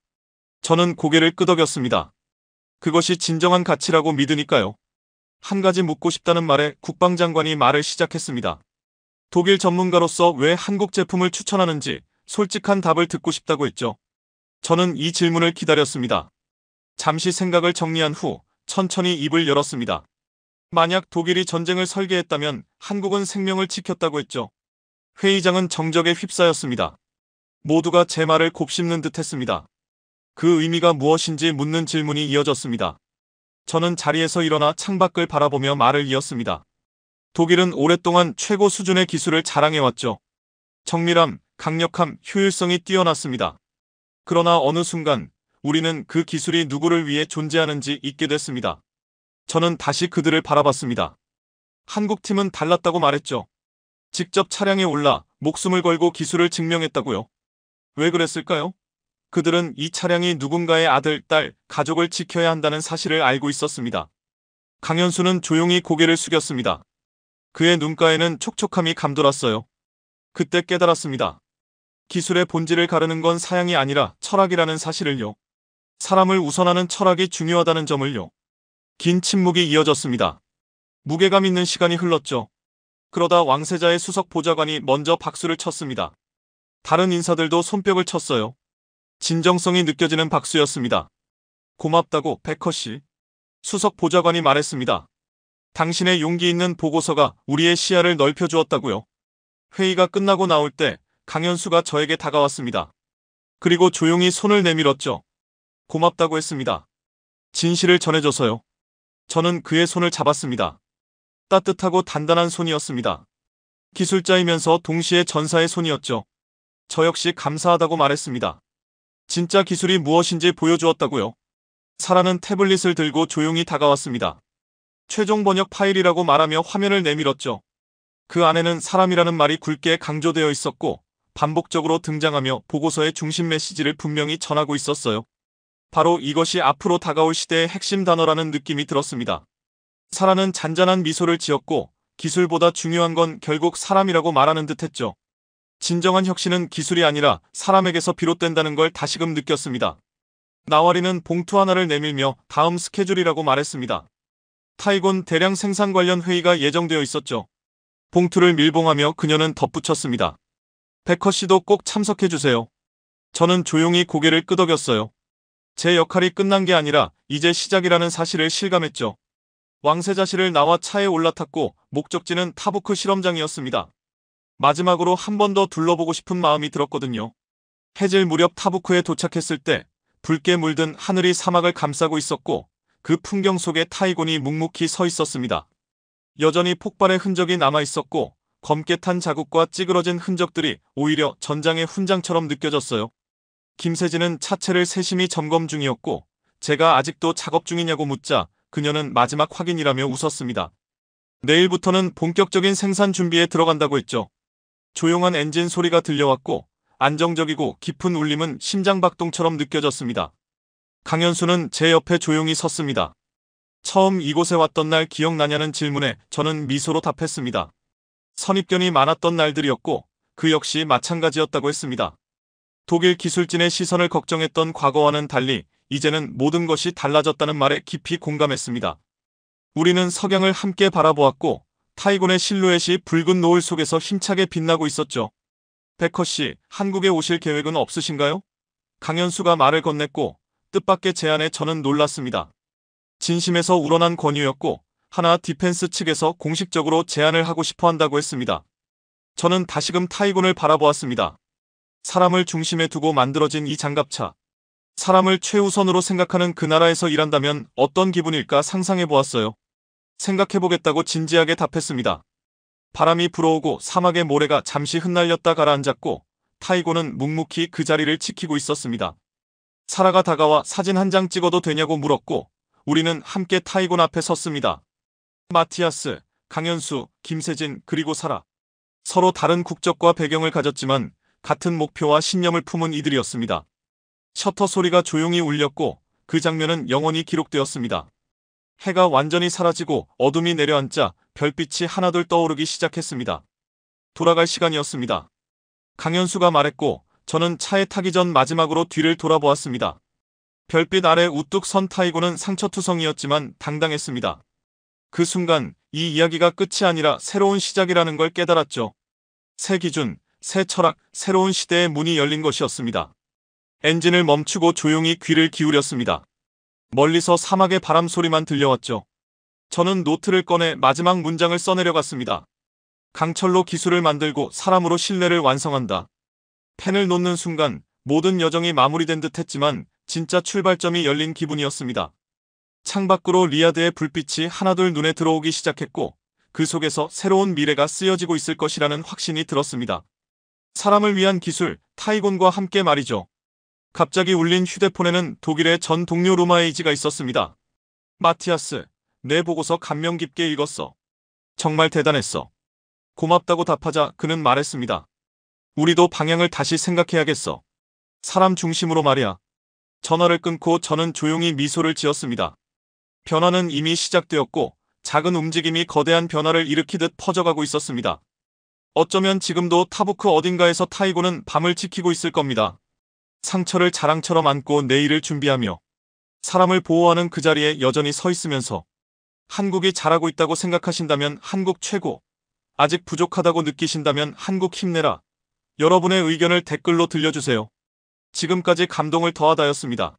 저는 고개를 끄덕였습니다. 그것이 진정한 가치라고 믿으니까요. 한 가지 묻고 싶다는 말에 국방장관이 말을 시작했습니다. 독일 전문가로서 왜 한국 제품을 추천하는지 솔직한 답을 듣고 싶다고 했죠. 저는 이 질문을 기다렸습니다. 잠시 생각을 정리한 후 천천히 입을 열었습니다. 만약 독일이 전쟁을 설계했다면 한국은 생명을 지켰다고 했죠. 회의장은 정적에 휩싸였습니다. 모두가 제 말을 곱씹는 듯 했습니다. 그 의미가 무엇인지 묻는 질문이 이어졌습니다. 저는 자리에서 일어나 창밖을 바라보며 말을 이었습니다. 독일은 오랫동안 최고 수준의 기술을 자랑해왔죠. 정밀함, 강력함, 효율성이 뛰어났습니다. 그러나 어느 순간 우리는 그 기술이 누구를 위해 존재하는지 잊게 됐습니다. 저는 다시 그들을 바라봤습니다. 한국팀은 달랐다고 말했죠. 직접 차량에 올라 목숨을 걸고 기술을 증명했다고요. 왜 그랬을까요? 그들은 이 차량이 누군가의 아들, 딸, 가족을 지켜야 한다는 사실을 알고 있었습니다. 강현수는 조용히 고개를 숙였습니다. 그의 눈가에는 촉촉함이 감돌았어요. 그때 깨달았습니다. 기술의 본질을 가르는 건 사양이 아니라 철학이라는 사실을요. 사람을 우선하는 철학이 중요하다는 점을요. 긴 침묵이 이어졌습니다. 무게감 있는 시간이 흘렀죠. 그러다 왕세자의 수석 보좌관이 먼저 박수를 쳤습니다. 다른 인사들도 손뼉을 쳤어요. 진정성이 느껴지는 박수였습니다. 고맙다고, 베커 씨. 수석 보좌관이 말했습니다. 당신의 용기 있는 보고서가 우리의 시야를 넓혀주었다고요. 회의가 끝나고 나올 때 강현수가 저에게 다가왔습니다. 그리고 조용히 손을 내밀었죠. 고맙다고 했습니다. 진실을 전해줘서요. 저는 그의 손을 잡았습니다. 따뜻하고 단단한 손이었습니다. 기술자이면서 동시에 전사의 손이었죠. 저 역시 감사하다고 말했습니다. 진짜 기술이 무엇인지 보여주었다고요. 사라는 태블릿을 들고 조용히 다가왔습니다. 최종 번역 파일이라고 말하며 화면을 내밀었죠. 그 안에는 사람이라는 말이 굵게 강조되어 있었고 반복적으로 등장하며 보고서의 중심 메시지를 분명히 전하고 있었어요. 바로 이것이 앞으로 다가올 시대의 핵심 단어라는 느낌이 들었습니다. 사라는 잔잔한 미소를 지었고 기술보다 중요한 건 결국 사람이라고 말하는 듯했죠. 진정한 혁신은 기술이 아니라 사람에게서 비롯된다는 걸 다시금 느꼈습니다. 나와리는 봉투 하나를 내밀며 다음 스케줄이라고 말했습니다. 타이곤 대량 생산 관련 회의가 예정되어 있었죠. 봉투를 밀봉하며 그녀는 덧붙였습니다. 베커 씨도 꼭 참석해주세요. 저는 조용히 고개를 끄덕였어요. 제 역할이 끝난 게 아니라 이제 시작이라는 사실을 실감했죠. 왕세자실을 나와 차에 올라탔고 목적지는 타부크 실험장이었습니다. 마지막으로 한 번 더 둘러보고 싶은 마음이 들었거든요. 해질 무렵 타부크에 도착했을 때 붉게 물든 하늘이 사막을 감싸고 있었고 그 풍경 속에 타이곤이 묵묵히 서 있었습니다. 여전히 폭발의 흔적이 남아 있었고 검게 탄 자국과 찌그러진 흔적들이 오히려 전장의 훈장처럼 느껴졌어요. 김세진은 차체를 세심히 점검 중이었고 제가 아직도 작업 중이냐고 묻자 그녀는 마지막 확인이라며 웃었습니다. 내일부터는 본격적인 생산 준비에 들어간다고 했죠. 조용한 엔진 소리가 들려왔고 안정적이고 깊은 울림은 심장박동처럼 느껴졌습니다. 강현수는 제 옆에 조용히 섰습니다. 처음 이곳에 왔던 날 기억나냐는 질문에 저는 미소로 답했습니다. 선입견이 많았던 날들이었고 그 역시 마찬가지였다고 했습니다. 독일 기술진의 시선을 걱정했던 과거와는 달리 이제는 모든 것이 달라졌다는 말에 깊이 공감했습니다. 우리는 석양을 함께 바라보았고 타이곤의 실루엣이 붉은 노을 속에서 힘차게 빛나고 있었죠. 베커 씨, 한국에 오실 계획은 없으신가요? 강현수가 말을 건넸고 뜻밖의 제안에 저는 놀랐습니다. 진심에서 우러난 권유였고 하나 디펜스 측에서 공식적으로 제안을 하고 싶어 한다고 했습니다. 저는 다시금 타이곤을 바라보았습니다. 사람을 중심에 두고 만들어진 이 장갑차. 사람을 최우선으로 생각하는 그 나라에서 일한다면 어떤 기분일까 상상해 보았어요. 생각해보겠다고 진지하게 답했습니다. 바람이 불어오고 사막의 모래가 잠시 흩날렸다 가라앉았고 타이곤은 묵묵히 그 자리를 지키고 있었습니다. 사라가 다가와 사진 한 장 찍어도 되냐고 물었고 우리는 함께 타이곤 앞에 섰습니다. 마티아스, 강현수, 김세진 그리고 사라. 서로 다른 국적과 배경을 가졌지만 같은 목표와 신념을 품은 이들이었습니다. 셔터 소리가 조용히 울렸고 그 장면은 영원히 기록되었습니다. 해가 완전히 사라지고 어둠이 내려앉자 별빛이 하나둘 떠오르기 시작했습니다. 돌아갈 시간이었습니다. 강현수가 말했고 저는 차에 타기 전 마지막으로 뒤를 돌아보았습니다. 별빛 아래 우뚝 선 타이곤은 상처투성이었지만 당당했습니다. 그 순간 이 이야기가 끝이 아니라 새로운 시작이라는 걸 깨달았죠. 새 기준, 새 철학, 새로운 시대의 문이 열린 것이었습니다. 엔진을 멈추고 조용히 귀를 기울였습니다. 멀리서 사막의 바람 소리만 들려왔죠. 저는 노트를 꺼내 마지막 문장을 써내려갔습니다. 강철로 기술을 만들고 사람으로 신뢰를 완성한다. 펜을 놓는 순간 모든 여정이 마무리된 듯 했지만 진짜 출발점이 열린 기분이었습니다. 창밖으로 리야드의 불빛이 하나둘 눈에 들어오기 시작했고 그 속에서 새로운 미래가 쓰여지고 있을 것이라는 확신이 들었습니다. 사람을 위한 기술, 타이곤과 함께 말이죠. 갑자기 울린 휴대폰에는 독일의 전 동료 루마에이지가 있었습니다. 마티아스, 내 보고서 감명 깊게 읽었어. 정말 대단했어. 고맙다고 답하자 그는 말했습니다. 우리도 방향을 다시 생각해야겠어. 사람 중심으로 말이야. 전화를 끊고 저는 조용히 미소를 지었습니다. 변화는 이미 시작되었고 작은 움직임이 거대한 변화를 일으키듯 퍼져가고 있었습니다. 어쩌면 지금도 타부크 어딘가에서 타이곤은 밤을 지키고 있을 겁니다. 상처를 자랑처럼 안고 내일을 준비하며 사람을 보호하는 그 자리에 여전히 서 있으면서 한국이 잘하고 있다고 생각하신다면 한국 최고, 아직 부족하다고 느끼신다면 한국 힘내라. 여러분의 의견을 댓글로 들려주세요. 지금까지 감동을 더하다였습니다.